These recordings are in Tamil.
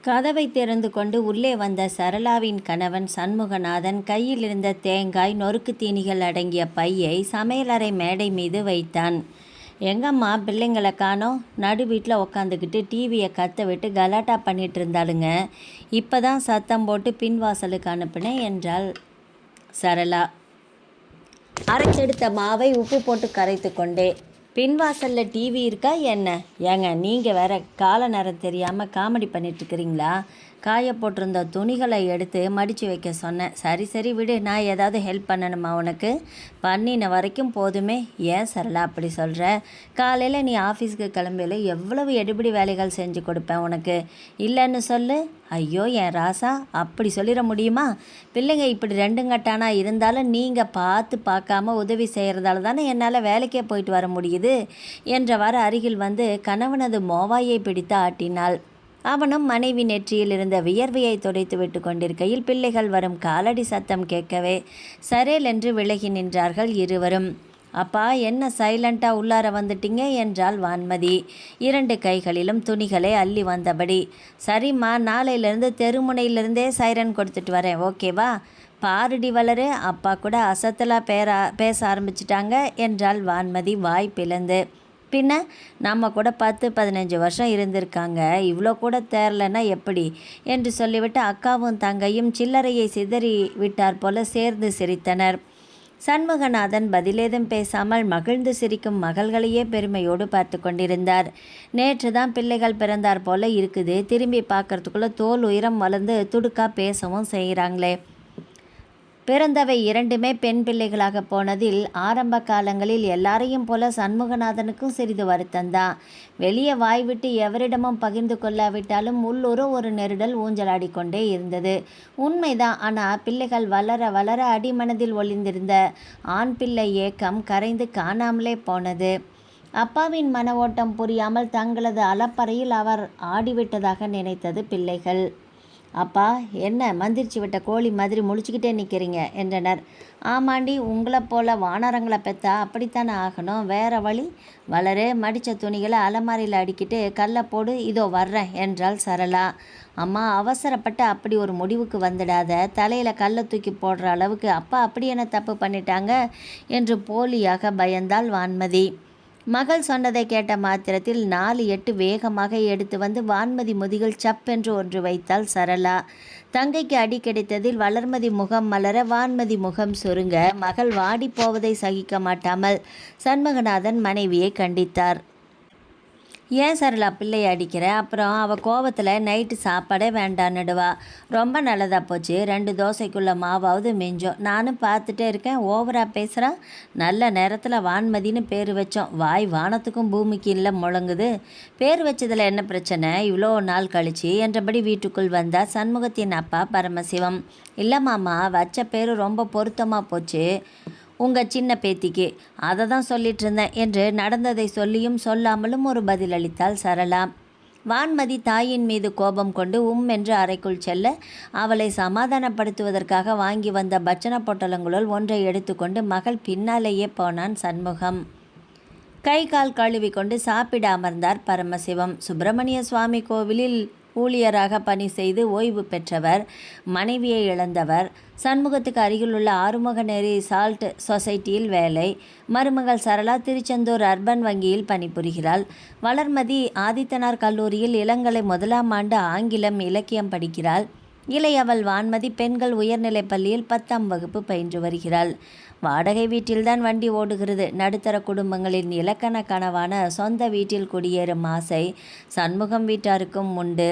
கதவை திறந்து கொண்டு உள்ளே வந்த சரளாவின் கணவன் சண்முகநாதன் கையில் இருந்த தேங்காய் நொறுக்கு தீனிகள் அடங்கிய பையை சமையலறை மேடை மீது வைத்தான். எங்கம்மா பிள்ளைங்களை காணோம்? நடு வீட்டில் உக்காந்துக்கிட்டு டிவியை கத்த விட்டு கலாட்டா பண்ணிட்டு இருந்தாளுங்க. இப்போ தான் சத்தம் போட்டு பின்வாசலுக்கு அனுப்பினேன் என்றாள் சரளா. அரைச்செடுத்த மாவை உப்பு போட்டு கரைத்து கொண்டே. பின்வாசலில் டிவி இருக்கா என்ன? ஏங்க நீங்கள் வேற கால நேரம் தெரியாமல் காமெடி பண்ணிட்டுருக்கிறீங்களா? காய போட்டிருந்த துணிகளை எடுத்து மடித்து வைக்க சொன்னேன். சரி சரி விடு, நான் ஏதாவது ஹெல்ப் பண்ணணுமா உனக்கு? பண்ணின வரைக்கும் போதுமே. ஏன் சரளா அப்படி சொல்கிற? காலையில் நீ ஆஃபீஸுக்கு கிளம்பையில் எவ்வளவு எடுபடி வேலைகள் செஞ்சு கொடுப்பேன் உனக்கு. இல்லைன்னு சொல்லு. ஐயோ என் ராசா, அப்படி சொல்லிட முடியுமா? பிள்ளைங்க இப்படி ரெண்டுங்கட்டானா இருந்தாலும் நீங்கள் பார்க்காம உதவி செய்கிறதால தானே என்னால் வேலைக்கே போயிட்டு வர முடியுது என்றவாறு அருகில் வந்து கணவனது மோவாயை பிடித்து ஆட்டினாள். அவனும் மனைவி நெற்றியில் இருந்த வியர்வையை துடைத்து விட்டு கொண்டிருக்கையில் பிள்ளைகள் வரும் காலடி சத்தம் கேட்கவே சரேல் என்று விலகி நின்றார்கள் இருவரும். அப்பா, என்ன சைலண்ட்டாக உள்ளார வந்துட்டீங்க என்றாள் வான்மதி, 2 கைகளிலும் துணிகளை அள்ளி வந்தபடி. சரிம்மா, நாளையிலேருந்து தெருமுனையிலிருந்தே சைரன் கொடுத்துட்டு வரேன், ஓகேவா? பாருடி வளரு, அப்பா கூட அசத்தலாக பேச ஆரம்பிச்சிட்டாங்க என்றாள் வான்மதி வாய் பிளந்து. பின்ன நம்ம கூட 10-15 வருஷம் இருந்திருக்காங்க, இவ்வளோ கூட தேரலைன்னா எப்படி என்று சொல்லிவிட்டு அக்காவும் தங்கையும் சில்லறையை சிதறி விட்டார் போல சேர்ந்து சிரித்தனர். சண்முகநாதன் பதிலேதும் பேசாமல் மகிழ்ந்து சிரிக்கும் மகள்களையே பெருமையோடு பார்த்து கொண்டிருந்தார். நேற்று தான் பிள்ளைகள் பிறந்தார் போல இருக்குது. திரும்பி பார்க்கறதுக்குள்ளே தோல் உயரம் வளர்ந்து துடுக்கா பேசவும் செய்கிறாங்களே. பிறந்தவை 2மே பெண் பிள்ளைகளாக போனதில் ஆரம்ப காலங்களில் எல்லாரையும் போல சண்முகநாதனுக்கும் சிறிது வருத்தந்தான். வெளியே வாய்விட்டு எவரிடமும் பகிர்ந்து கொள்ளாவிட்டாலும் உள்ளூர ஒரு நெருடல் ஊஞ்சலாடிக்கொண்டே இருந்தது. உண்மைதான். ஆனால் பிள்ளைகள் வளர வளர அடிமனதில் ஒளிந்திருந்த ஆண் பிள்ளை ஏக்கம் கரைந்து காணாமலே போனது. அப்பாவின் மன ஓட்டம் புரியாமல் தங்களது அலப்பறையில் அவர் ஆடிவிட்டதாக நினைத்தது பிள்ளைகள். அப்பா, என்ன மந்திரிச்சு விட்ட கோழி மாதிரி முழிச்சுக்கிட்டே நிற்கிறீங்க என்றனர். ஆமாண்டி, உங்களை போல வானரங்களை பெற்றா அப்படித்தானே ஆகணும், வேற வழி. வளரே, மடித்த துணிகளை அலமாரியில் அடிக்கிட்டு கல்லை போடு, இதோ வர்றேன் என்றாள் சரளா. அம்மா, அவசரப்பட்டு அப்படி ஒரு முடிவுக்கு வந்துடாத. தலையில் கல்லை தூக்கி போடுற அளவுக்கு அப்பா அப்படி என்ன தப்பு பண்ணிட்டாங்க என்று போலியாக பயந்தாள் வான்மதி. மகள் சொன்னதை கேட்ட மாத்திரத்தில் 4-8 வேகமாக எடுத்து வந்து வான்மதி முதுகில் சப்பென்று ஒன்று வைத்தாள் சரளா. தங்கைக்கு அடி கிடைத்ததில் வளர்மதி முகம் மலர வான்மதி முகம் சுருங்க மகள் வாடி போவதை சகிக்க மாட்டாமல் சண்முகநாதன் மனைவியை கண்டித்தார். ஏன் சரளா பிள்ளையை அடிக்கிற? அப்புறம் அவள் கோபத்தில் நைட்டு சாப்பாடே வேண்டான்னுடுவா. ரொம்ப நல்லதாக போச்சு, 2 தோசைக்குள்ள மாவாவது மிஞ்சோம். நானும் பார்த்துட்டே இருக்கேன், ஓவராக பேசுகிறான். நல்ல நேரத்தில் வான்மதின்னு பேர் வச்சோம். வாய் வானத்துக்கும் பூமிக்கு இல்லை முழங்குது. பேர் வச்சதில் என்ன பிரச்சனை? இவ்வளோ நாள் கழிச்சு என்றபடி வீட்டுக்குள் வந்தால் சண்முகத்தின் அப்பா பரமசிவம். இல்லை மாமா, வச்ச பேர் ரொம்ப பொருத்தமாக போச்சு உங்கள் சின்ன பேத்திக்கு, அதை தான் சொல்லிட்டு இருந்தேன் என்று நடந்ததை சொல்லியும் சொல்லாமலும் ஒரு பதிலளித்தாள் சரளா. வான்மதி தாயின் மீது கோபம் கொண்டு என்று அறைக்குள் செல்ல அவளை சமாதானப்படுத்துவதற்காக வாங்கி வந்த பட்சண பொட்டலங்களுள் ஒன்றை எடுத்துக்கொண்டு மகள் பின்னாலேயே போனான் சண்முகம். கை கால் கழுவி கொண்டு சாப்பிட அமர்ந்தார் பரமசிவம். சுப்பிரமணிய சுவாமி கோவிலில் ஊழியராக பணி செய்து ஓய்வு பெற்றவர். மனைவியை இழந்தவர். சண்முகத்துக்கு அருகிலுள்ள ஆறுமுகநேரி சால்ட் சொசைட்டியில் வேலை. மருமகள் சரளா திருச்செந்தூர் அர்பன் வங்கியில் பணிபுரிகிறாள். வளர்மதி ஆதித்தனார் கல்லூரியில் இளங்கலை 1ஆம் ஆண்டு ஆங்கிலம் இலக்கியம் படிக்கிறாள். இளையவள் வான்மதி பெண்கள் உயர்நிலைப் பள்ளியில் 10ஆம் வகுப்பு பயின்று வருகிறாள். வாடகை வீட்டில்தான் வண்டி ஓடுகிறது. நடுத்தர குடும்பங்களின் இலக்கண கனவான சொந்த வீட்டில் குடியேறும் ஆசை சண்முகம் வீட்டாருக்கும் உண்டு.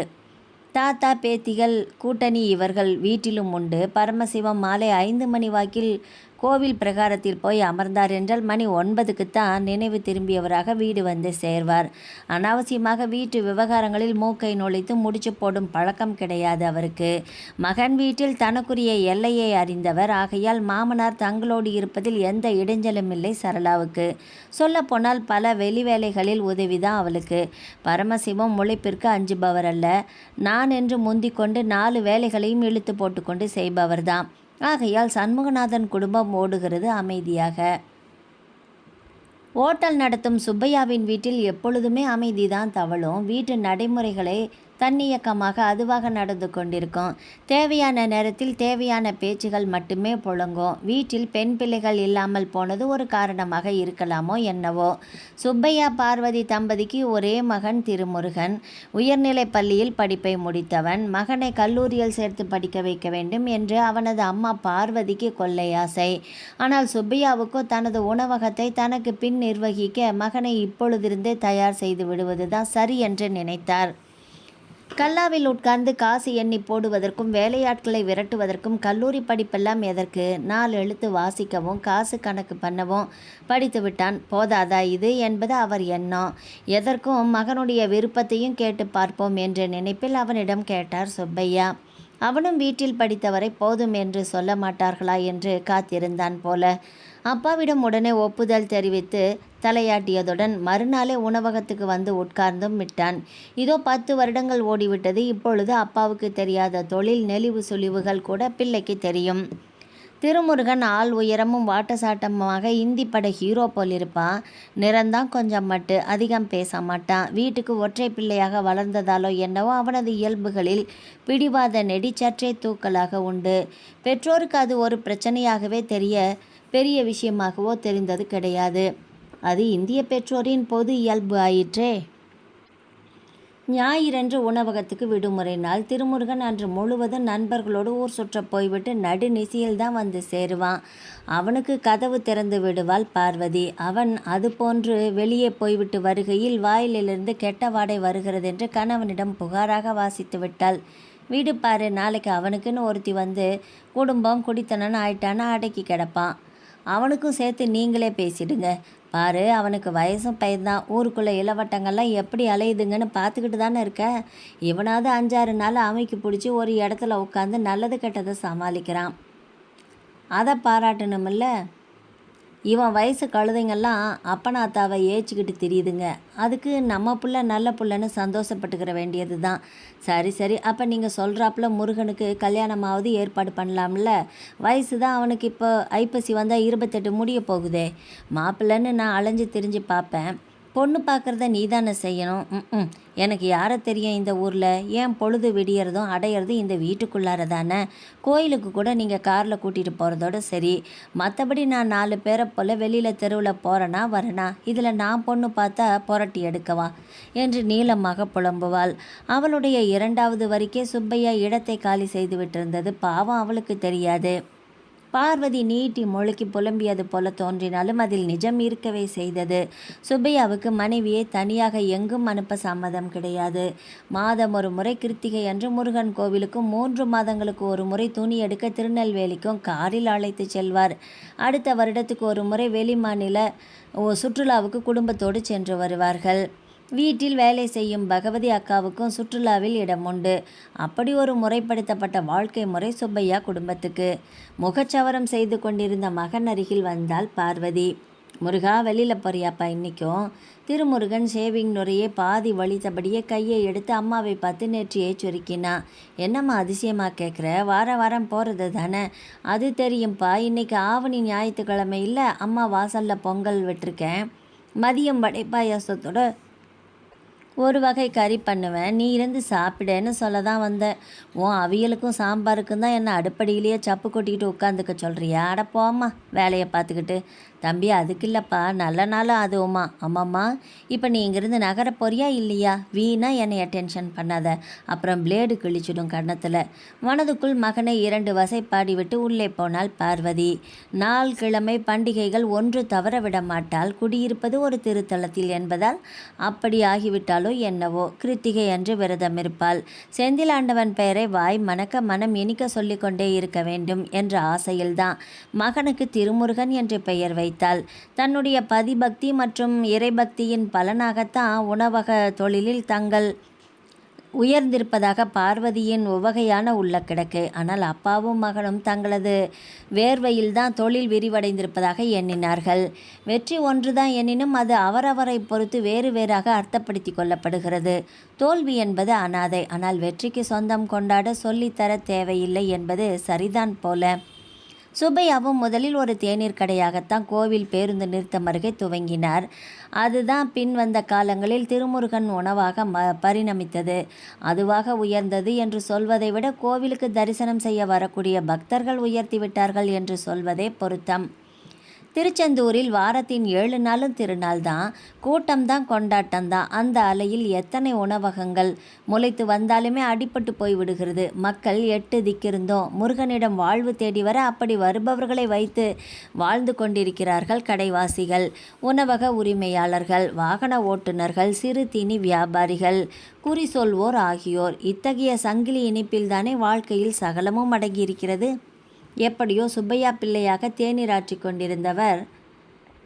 தாத்தா பேத்திகள் கூட்டணி இவர்கள் வீட்டிலும் உண்டு. பரமசிவம் மாலை 5 மணி வாக்கில் கோவில் பிரகாரத்தில் போய் அமர்ந்தார் என்றால் மணி 9க்குத்தான் நினைவு திரும்பியவராக வீடு வந்து சேர்வார். அனாவசியமாக வீட்டு விவகாரங்களில் மூக்கை நுழைத்து முடிச்சு போடும் பழக்கம் கிடையாது அவருக்கு. மகன் வீட்டில் தனக்குரிய எல்லையை அறிந்தவர். ஆகையால் மாமனார் தங்களோடு இருப்பதில் எந்த இடைஞ்சலும் இல்லை சரளாவுக்கு. சொல்லப்போனால் பல வெளி வேலைகளில் உதவிதான் அவளுக்கு. பரமசிவம் உழைப்பிற்கு அஞ்சுபவர் அல்ல. நான் என்று முந்திக்கொண்டு 4 வேலைகளையும் இழுத்து போட்டுக்கொண்டு செய்பவர்தான். ஆகையால் சண்முகநாதன் குடும்பம் ஓடுகிறது அமைதியாக. ஓட்டல் நடத்தும் சுப்பையாவின் வீட்டில் எப்பொழுதுமே அமைதிதான் தவழும். வீட்டு நடைமுறைகளை தன்னியக்கமாக அதுவாக நடந்து கொண்டிருக்கும். தேவையான நேரத்தில் தேவையான பேச்சுகள் மட்டுமே புழங்கும். வீட்டில் பெண் பிள்ளைகள் இல்லாமல் போனது ஒரு காரணமாக இருக்கலாமோ என்னவோ. சுப்பையா பார்வதி தம்பதிக்கு ஒரே மகன் திருமுருகன். உயர்நிலை பள்ளியில் படிப்பை முடித்தவன். மகனை கல்லூரியில் சேர்த்து படிக்க வைக்க வேண்டும் என்று அவனது அம்மா பார்வதிக்கு கொள்ளை ஆசை. ஆனால் சுப்பையாவுக்கோ தனது உணவகத்தை தனக்கு பின் நிர்வகிக்க மகனை இப்பொழுதிருந்தே தயார் செய்து விடுவதுதான் சரி என்று நினைத்தார். கல்லாவில் உட்கார்ந்து காசு எண்ணி போடுவதற்கும் வேலையாட்களை விரட்டுவதற்கும் கல்லூரி படிப்பெல்லாம் எதற்கு? 4 எழுத்து வாசிக்கவும் காசு கணக்கு பண்ணவும் படித்து விட்டான். போதாதா இது என்பது அவர் எண்ணம். எதற்கும் மகனுடைய விருப்பத்தையும் கேட்டு பார்ப்போம் என்ற நினைப்பில் அவனிடம் கேட்டார் சுப்பையா. அவனும் வீட்டில் படித்தவரை போதும் என்று சொல்ல மாட்டார்களா என்று காத்திருந்தான் போல. அப்பாவிடம் உடனே ஒப்புதல் தெரிவித்து தலையாட்டியதுடன் மறுநாளே உணவகத்துக்கு வந்து உட்கார்ந்தும் விட்டான். இதோ 10 வருடங்கள் ஓடிவிட்டது. இப்பொழுது அப்பாவுக்கு தெரியாத தொழில் நெளிவு சுழிவுகள் கூட பிள்ளைக்கு தெரியும். திருமுருகன் ஆள் உயரமும் வாட்டசாட்டமாக இந்தி பட ஹீரோ போல் இருப்பான். நிறந்தான் கொஞ்சம் மட்டு, அதிகம் பேச மாட்டான். வீட்டுக்கு ஒற்றை பிள்ளையாக வளர்ந்ததாலோ என்னவோ அவனது இயல்புகளில் பிடிவாத நெடி சற்றே தூக்கலாக உண்டு. பெற்றோருக்கு அது ஒரு பிரச்சனையாகவே பெரிய விஷயமாகவோ தெரிந்தது கிடையாது. அது இந்திய பெற்றோரின் பொது இயல்பு ஆயிற்றே. ஞாயிறன்று உணவகத்துக்கு விடுமுறை நாள். திருமுருகன் அன்று முழுவதும் நண்பர்களோடு ஊர் சுற்ற போய்விட்டு நடுநிசியில்தான் வந்து சேருவான். அவனுக்கு கதவு திறந்து விடுவாள் பார்வதி. அவன் அதுபோன்று வெளியே போய்விட்டு வருகையில் வாயிலிருந்து கெட்ட வாடை வருகிறதென்று கணவனிடம் புகாராக வாசித்து விட்டாள். வீடு பாரு, நாளைக்கு அவனுக்குன்னு ஒருத்தி வந்து குடும்பம் குடித்தனன்னு ஆயிட்டான்னு அடக்கி கிடப்பான். அவனுக்கும் சேர்த்து நீங்களே பேசிடுங்க. பாரு, அவனுக்கு வயசும் பையன்தான். ஊருக்குள்ளே இளவட்டங்கள்லாம் எப்படி அலையுதுங்கன்னு பார்த்துக்கிட்டு தானே இருக்க. இவனாவது 5-6 நாள் அமைக்கு பிடிச்சி ஒரு இடத்துல உட்காந்து நல்லது கெட்டதை சமாளிக்கிறான். அதை பாராட்டணுமில்ல. இவன் வயசு கழுதைங்கள்லாம் அப்பனாத்தாவை ஏச்சிக்கிட்டு தெரியுதுங்க. அதுக்கு நம்ம புள்ள நல்ல புள்ளன்னு சந்தோஷப்பட்டுக்கிற வேண்டியது தான். சரி, அப்போ நீங்கள் சொல்கிறாப்புல முருகனுக்கு கல்யாணமாவது ஏற்பாடு பண்ணலாம்ல. வயசு தான் அவனுக்கு. இப்போ ஐப்பசி வந்தால் 28 முடிய போகுதே. மாப்பிள்ளைன்னு நான் அலைஞ்சு திரிஞ்சு பார்ப்பேன். பொண்ணு பார்க்குறத நீ தானே செய்யணும். எனக்கு யாரை தெரியும் இந்த ஊரில்? ஏன் பொழுது விடியறதும் அடையிறதும் இந்த வீட்டுக்குள்ளார தானே. கோயிலுக்கு கூட நீங்கள் காரில் கூட்டிகிட்டு போகிறதோட சரி. மற்றபடி நான் 4 பேரை போல் வெளியில் தெருவில் போகிறேனா வரேனா? இதில் நான் பொண்ணு பார்த்தா புரட்டி எடுக்கவா என்று நீளமாக புலம்புவாள். அவளுடைய 2வது வரிக்கே சுப்பையா இடத்தை காலி செய்து விட்டிருந்தது. பாவம் அவளுக்கு தெரியாது. பார்வதி நீட்டி முழுக்கி புலம்பியது போல தோன்றினாலும் அதில் நிஜம் இருக்கவே செய்தது. சுப்பையாவுக்கு மனைவியை தனியாக எங்கும் அனுப்ப சம்மதம் கிடையாது. மாதம் ஒரு முறை கிருத்திகை அன்று முருகன் கோவிலுக்கும் 3 மாதங்களுக்கு ஒரு முறை துணி எடுக்க திருநெல்வேலிக்கும் காரில் அழைத்து செல்வார். அடுத்த வருடத்துக்கு ஒரு முறை வெளிமாநில சுற்றுலாவுக்கு குடும்பத்தோடு சென்று வருவார்கள். வீட்டில் வேலை செய்யும் பகவதி அக்காவுக்கும் சுற்றுலாவில் இடம் உண்டு. அப்படி ஒரு முறைப்படுத்தப்பட்ட வாழ்க்கை முறை சுப்பையா குடும்பத்துக்கு. முகச்சவரம் செய்து கொண்டிருந்த மகன் அருகில் வந்தாள் பார்வதி. முருகா, வெளியில் போறியாப்பா இன்னைக்கும்? திருமுருகன் ஷேவிங் நுரையை பாதி வலித்தபடியே கையை எடுத்து அம்மாவை பார்த்து நெற்றியை சுருக்கினா. என்னம்மா அதிசயமாக கேட்குற? வாரம் போகிறது தானே. அது தெரியும்ப்பா. இன்னைக்கு ஆவணி ஞாயிற்றுக்கிழமை இல்லை. அம்மா வாசலில் பொங்கல் விட்டுருக்கேன். மதியம் வடை பாயாசத்தோட ஒரு வகை கறி பண்ணுவேன். நீ இருந்து சாப்பிடேன்னு சொல்ல தான் வந்தேன். உன் அவியலுக்கும் சாம்பாருக்கும் தான் என்னை அடுப்படியிலேயே சப்பு கொட்டிக்கிட்டு உட்காந்துக்க சொல்கிறியா? அட போம்மா, வேலையை பார்த்துக்கிட்டு. தம்பி, அதுக்கு இல்லைப்பா, நல்ல நாள் அதுவுமா. ஆமாம்மா, இப்போ நீ இங்கேருந்து நகர போறியா இல்லையா? வீணா என்னைய டென்ஷன் பண்ணாத, அப்புறம் பிளேடு கிழிச்சிடும் கன்னத்தில். மனதுக்குள் மகனை 2 வசை பாடிவிட்டு உள்ளே போனாள் பார்வதி. நாள் கிழமை பண்டிகைகள் ஒன்று தவற விட மாட்டாள். குடியிருப்பது ஒரு திருத்தலத்தில் என்பதால் அப்படி ஆகிவிட்டாலோ என்னவோ கிருத்திகை அன்று விரதம் இருப்பாள். செந்திலாண்டவன் பெயரை வாய் மணக்க மனம் இனிக்க சொல்லிக்கொண்டே இருக்க வேண்டும் என்ற ஆசையில்தான் மகனுக்கு திருமுருகன் என்று பெயர் வைத்தாள். தன்னுடைய பதிபக்தி மற்றும் இறைபக்தியின் பலனாகத்தான் உணவக தொழிலில் தங்கள் உயர்ந்திருப்பதாக பார்வதியின் உவகையான உள்ள கிடக்கு. ஆனால் அப்பாவும் மகனும் தங்களது வேர்வையில்தான் தொழில் விரிவடைந்திருப்பதாக எண்ணினார்கள். வெற்றி ஒன்றுதான் எண்ணினும் அது அவரவரை பொறுத்து வேறு வேறாக அர்த்தப்படுத்தி கொள்ளப்படுகிறது. தோல்வி என்பது அனாதை. ஆனால் வெற்றிக்கு சொந்தம் கொண்டாட சொல்லித்தர தேவையில்லை என்பது சரிதான் போல. சுப்பையாவும் முதலில் ஒரு தேநீர் கடையாகத்தான் கோவில் பேருந்து நிறுத்தம் அருகே துவங்கினார். அதுதான் பின் வந்த காலங்களில் திருமுருகன் உணவாக பரிணமித்தது. அதுவாக உயர்ந்தது என்று சொல்வதை விட கோவிலுக்கு தரிசனம் செய்ய வரக்கூடிய பக்தர்கள் உயர்த்தி விட்டார்கள் என்று சொல்வதே பொருத்தம். திருச்செந்தூரில் வாரத்தின் 7 நாளும் திருநாள் தான், கூட்டம்தான், கொண்டாட்டம்தான். அந்த அலையில் எத்தனை உணவகங்கள் முளைத்து வந்தாலுமே அடிபட்டு போய் விடுகிறது. மக்கள் 8 திக்கிருந்தோம் முருகனிடம் வாழ்வு தேடி வர அப்படி வருபவர்களை வைத்து வாழ்ந்து கொண்டிருக்கிறார்கள் கடைவாசிகள், உணவக உரிமையாளர்கள், வாகன ஓட்டுநர்கள், சிறு தீனி வியாபாரிகள், குறி சொல்வோர் ஆகியோர். இத்தகைய சங்கிலி இனிப்பில்தானே வாழ்க்கையில் சகலமும் அடங்கியிருக்கிறது. எப்படியோ சுப்பையா பிள்ளையாக தேநீர் ஆற்றி கொண்டிருந்தவர்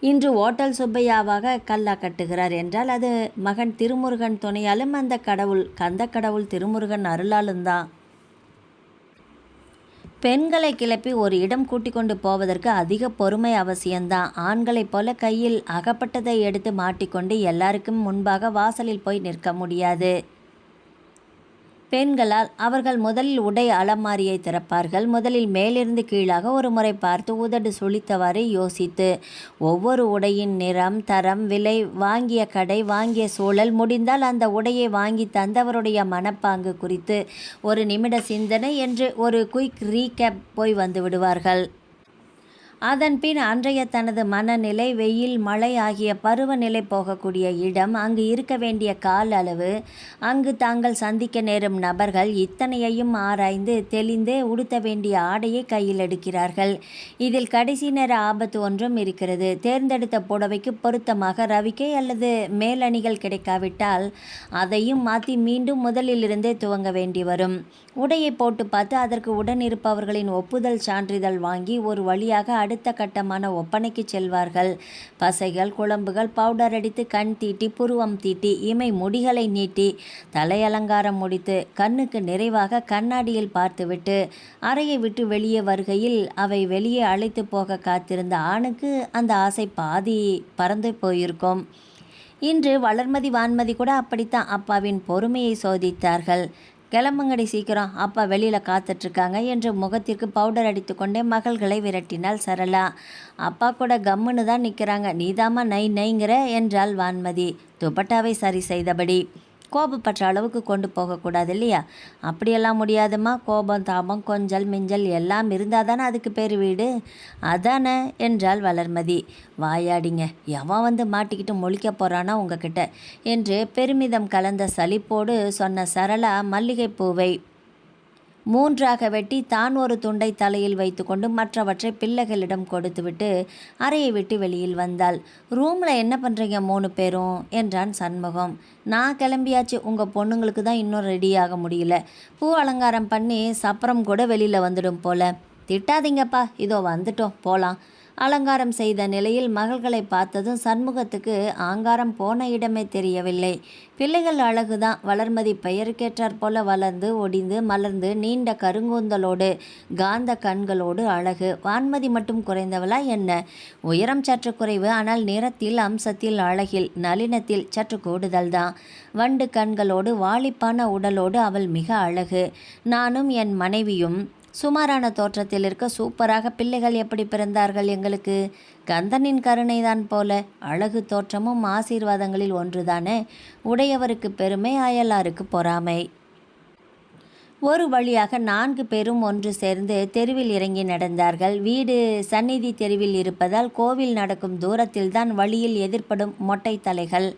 இன்று ஓட்டல் சுப்பையாவாக கல்லா கட்டுகிறார் என்றால் அது மகன் திருமுருகன் துணையாலும் அந்த கந்த கடவுள் திருமுருகன் அருளாலும் தான். பெண்களை கிளப்பி ஒரு இடம் கூட்டிக் கொண்டு போவதற்கு அதிக பொறுமை அவசியம்தான். ஆண்களைப் போல கையில் அகப்பட்டதை எடுத்து மாட்டிக்கொண்டு எல்லாருக்கும் முன்பாக வாசலில் போய் நிற்க முடியாது. பெண்களால் அவர்கள் முதலில் உடை அலமாரியை திறப்பார்கள். முதலில் மேலிருந்து கீழாக ஒரு முறை பார்த்து உதடு சுளித்தவாறு யோசித்து ஒவ்வொரு உடையின் நிறம், தரம், விலை, வாங்கிய கடை, வாங்கிய சூழல், முடிந்தால் அந்த உடையை வாங்கி தந்தவருடைய மனப்பாங்கு குறித்து ஒரு நிமிட சிந்தனை என்று ஒரு குயிக் ரீகேப் போய் வந்து விடுவார்கள். அதன்பின் அன்றைய தனது மனநிலை, வெயில், மழை ஆகிய பருவநிலை, போகக்கூடிய இடம், அங்கு இருக்க வேண்டிய கால அளவு, அங்கு தாங்கள் சந்திக்க நேரும் நபர்கள், இத்தனையையும் ஆராய்ந்து தெளிந்து உடுத்த வேண்டிய ஆடையை கையில் எடுக்கிறார்கள். இதில் கடைசி நேர ஆபத்து ஒன்றும் இருக்கிறது. தேர்ந்தெடுத்த புடவைக்கு பொருத்தமாக ரவிக்கை அல்லது மேலணிகள் கிடைக்காவிட்டால் அதையும் மாற்றி மீண்டும் முதலிலிருந்தே துவங்க வேண்டி வரும். உடையை போட்டு பார்த்து அதற்கு உடன் இருப்பவர்களின் ஒப்புதல் சான்றிதழ் வாங்கி ஒரு வழியாக அடுத்த கட்டமான ஒப்பனைக்கு செல்வார்கள். பசைகள், குழம்புகள், பவுடர் அடித்து, கண் தீட்டி, புருவம் தீட்டி, இமை முடிகளை நீட்டி, தலையலங்காரம் முடித்து, கண்ணுக்கு நிறைவாக கண்ணாடியில் பார்த்துவிட்டு அறையை விட்டு வெளியே வருகையில் அவை வெளியே அழைத்து போக காத்திருந்த ஆணுக்கு அந்த ஆசை பாதி பறந்து போயிருக்கும். இன்று வளர்மதி வான்மதி கூட அப்படித்தான் அப்பாவின் பொறுமையை சோதித்தார்கள். கிளம்புங்கடி சீக்கிரம், அப்பா வெளியில் காத்துட்ருக்காங்க என்று முகத்திற்கு பவுடர் அடித்து கொண்டே மகள்களை விரட்டினாள் சரளா. அப்பா கூட கம்முன்னு தான் நிற்கிறாங்க, நீதாமா நை நைங்கிற என்றாள் வான்மதி துப்பட்டாவை சரி செய்தபடி. கோபப்பட்ட அளவுக்கு கொண்டு போகக்கூடாது இல்லையா? அப்படியெல்லாம் முடியாதுமா, கோபம், தாபம், கொஞ்சல் மிஞ்சல் எல்லாம் இருந்தால் தானே அதுக்கு பேர் வீடு, அதானே என்றாள் வளர்மதி. வாயாடிங்க, எவன் வந்து மாட்டிக்கிட்டு முழிக்க போகிறானா உங்ககிட்ட என்று பெருமிதம் கலந்த சலிப்போடு சொன்ன சரளா மல்லிகைப்பூவை 3ஆக வெட்டி தான் ஒரு துண்டை தலையில் வைத்துக்கொண்டு மற்றவற்றை பிள்ளைகளிடம் கொடுத்துவிட்டு அறையை விட்டு வெளியில் வந்தாள். ரூமில் என்ன பண்ணுறீங்க 3 பேரும் என்றான் சண்முகம். நான் கிளம்பியாச்சு, உங்கள் பொண்ணுங்களுக்கு தான் இன்னும் ரெடியாக முடியல. பூ அலங்காரம் பண்ணி சப்பரம் கூட வெளியில் வந்துடும் போல. திட்டாதீங்கப்பா, இதோ வந்துட்டோம், போகலாம். அலங்காரம் செய்த நிலையில் மகள்களை பார்த்ததும் சண்முகத்துக்கு ஆங்காரம் போன இடமே தெரியவில்லை. பிள்ளைகள் அழகுதான். வளர்மதி பெயருக்கேற்றாற் போல வளர்ந்து ஒடிந்து மலர்ந்து நீண்ட கருங்கூந்தலோடு காந்த கண்களோடு அழகு. வான்மதி மட்டும் குறைந்தவளா என்ன? உயரம் சற்று குறைவு, ஆனால் நிறத்தில், அம்சத்தில், அழகில், நளினத்தில் சற்று கூடுதல்தான். வண்டு கண்களோடு வாலிப்பான உடலோடு அவள் மிக அழகு. நானும் என் மனைவியும் சுமாரான தோற்றத்தில் இருக்க சூப்பராக பிள்ளைகள் எப்படி பிறந்தார்கள் எங்களுக்கு? கந்தனின் கருணைதான் போல. அழகு தோற்றமும் ஆசீர்வாதங்களில் ஒன்றுதானே. உடையவருக்கு பெருமை, அயலாருக்கு பொறாமை. ஒரு வழியாக 4 பேரும் ஒன்று சேர்ந்து தெருவில் இறங்கி நடந்தார்கள். வீடு சந்நிதி தெருவில் இருப்பதால் கோவில் நடக்கும் தூரத்தில்தான் வழியில் எதிர்ப்படும் மொட்டை தலைகள்,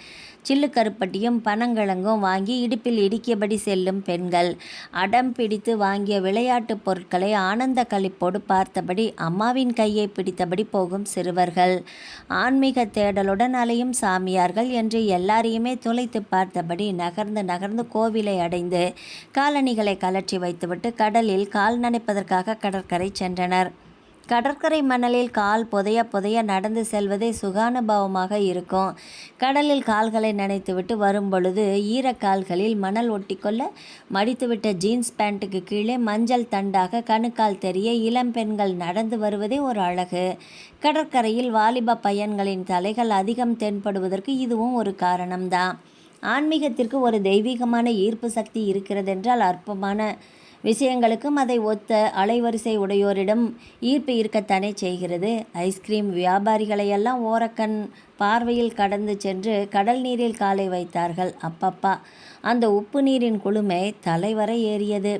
சில்லு கருப்பட்டியும் பனங்கிழங்கும் வாங்கி இடுப்பில் இடிக்கியபடி செல்லும் பெண்கள், அடம் பிடித்து வாங்கிய விளையாட்டுப் பொருட்களை ஆனந்த களிப்போடு பார்த்தபடி அம்மாவின் கையை பிடித்தபடி போகும் சிறுவர்கள், ஆன்மீக தேடலுடன் அலையும் சாமியார்கள் என்று எல்லாரையுமே துளைத்து பார்த்தபடி நகர்ந்து நகர்ந்து கோவிலை அடைந்து காலணிகளை கலற்றி வைத்துவிட்டு கடலில் கால் நனைப்பதற்காக கடற்கரை சென்றனர். கடற்கரை மணலில் கால் புதைய புதைய நடந்து செல்வதே சுகானுபவமாக இருக்கும். கடலில் கால்களை நனைத்துவிட்டு வரும்பொழுது ஈரக்கால்களில் மணல் ஒட்டிக்கொள்ள மடித்துவிட்ட ஜீன்ஸ் பேண்ட்டுக்கு கீழே மஞ்சள் தண்டாக கணுக்கால் தெரிய இளம்பெண்கள் நடந்து வருவதே ஒரு அழகு. கடற்கரையில் வாலிப பையன்களின் தலைகள் அதிகம் தென்படுவதற்கு இதுவும் ஒரு காரணம்தான். ஆன்மீகத்திற்கு ஒரு தெய்வீகமான ஈர்ப்பு சக்தி இருக்கிறதென்றால் அற்பமான விஷயங்களுக்கும் அதை ஒத்த அலைவரிசை உடையோரிடம் ஈர்ப்பு இருக்கத்தானே செய்கிறது. ஐஸ்கிரீம் வியாபாரிகளையெல்லாம் ஓரக்கண் பார்வையில் கடந்து சென்று கடல் நீரில் காலை வைத்தார்கள். அப்பப்பா, அந்த உப்பு நீரின் குளுமை தலைவரை ஏறியது.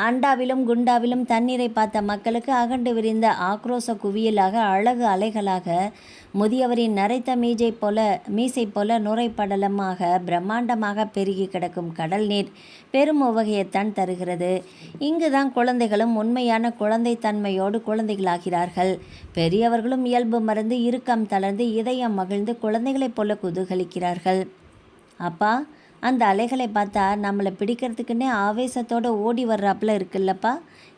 அண்டாவிலும் குண்டாவிலும் தண்ணீரை பார்த்த மக்களுக்கு அகண்டு விரிந்த ஆக்ரோச குவியலாக அழகு அலைகளாக முதியவரின் நரைத்த மீசை போல நுரைப்படலமாக பிரம்மாண்டமாக பெருகி கிடக்கும் கடல் நீர் பெரும் உவகையைத்தான் தருகிறது. இங்குதான் குழந்தைகளும் உண்மையான குழந்தைத்தன்மையோடு குழந்தைகளாகிறார்கள். பெரியவர்களும் இயல்பு மறந்து இறுக்கம் தளர்ந்து இதயம் மகிழ்ந்து குழந்தைகளைப் போல குதூகலிக்கிறார்கள். அப்பா, அந்த அலைகளை பார்த்தா நம்மளை பிடிக்கிறதுக்குன்னே ஆவேசத்தோடு ஓடி வர்றாப்புல இருக்குல்லப்பா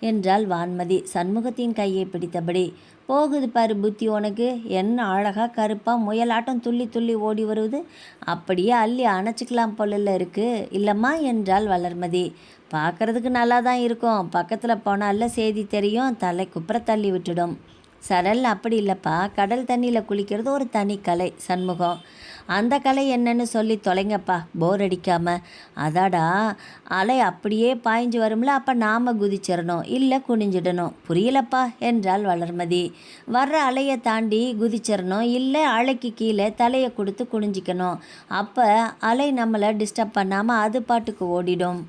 என்றாள் வான்மதி சண்முகத்தின் கையை பிடித்தபடி. போகுது பாரு புத்தி உனக்கு, என்ன அழகாக கருப்பாக முயலாட்டம் துள்ளி துள்ளி ஓடி வருவது, அப்படியே அள்ளி அணைச்சிக்கலாம் போல இருக்கு இல்லைம்மா என்றாள் வளர்மதி. பார்க்குறதுக்கு நல்லா தான் இருக்கும், பக்கத்தில் போனால செய்தி தெரியும், தலை குப்புற தள்ளி விட்டுடும். சரல் அப்படி இல்லைப்பா, கடல் தண்ணியில் குளிக்கிறது ஒரு தனி கலை சண்முகம். அந்த கலை என்னன்னு சொல்லி தொலைங்கப்பா, போர் அடிக்காமல். அதாடா, அலை அப்படியே பாய்ஞ்சு வரும்ல, அப்போ நாம் குதிச்சிடணும், இல்லை குனிஞ்சிடணும். புரியலப்பா என்றாள் வளர்மதி. வர்ற அலையை தாண்டி குதிச்சிடணும், இல்லை அலைக்கு கீழே தலையை கொடுத்து குனிஞ்சிக்கணும். அப்போ அலை நம்மளை டிஸ்டர்ப் பண்ணாமல் அது பாட்டுக்கு ஓடிடும்.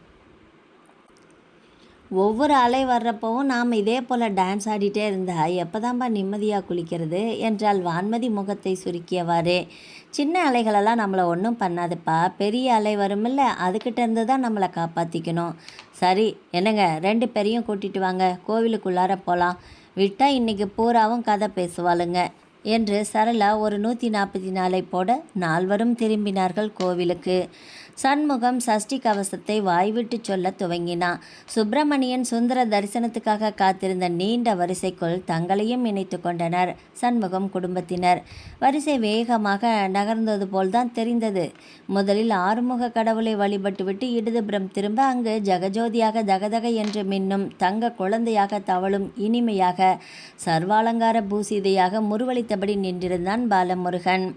ஒவ்வொரு அலை வர்றப்பவும் நாம் இதே போல் டான்ஸ் ஆடிட்டே இருந்தா எப்போதான்பா நிம்மதியாக குளிக்கிறது என்றால் வான்மதி முகத்தை சுருக்கியவாறே. சின்ன அலைகளெல்லாம் நம்மளை ஒன்றும் பண்ணாதுப்பா, பெரிய அலை வருமில்ல, அதுக்கிட்ட இருந்து தான் நம்மளை காப்பாற்றிக்கணும். சரி என்னங்க, 2 பேரையும் கூட்டிகிட்டு வாங்க, கோவிலுக்குள்ளார போகலாம். விட்டால் இன்றைக்கி பூராவும் கதை பேசுவாளுங்க என்று சரளா ஒரு 144 போட 4வரும் திரும்பினார்கள் கோவிலுக்கு. சண்முகம் சஷ்டி கவசத்தை வாய்விட்டு சொல்ல துவங்கினான். சுப்பிரமணியன் சுந்தர தரிசனத்துக்காக காத்திருந்த நீண்ட வரிசைக்குள் தங்களையும் இணைத்து கொண்டனர் சண்முகம் குடும்பத்தினர். வரிசை வேகமாக நகர்ந்தது போல்தான் தெரிந்தது. முதலில் ஆறுமுக கடவுளை வழிபட்டுவிட்டு இடதுபுறம் திரும்ப அங்கு ஜெகஜோதியாக தகதக என்று மின்னும் தங்க குழந்தையாக தவழும் இனிமையாக சர்வாலங்கார பூசிதையாக முருவளித்தபடி நின்றிருந்தான் பாலமுருகன்.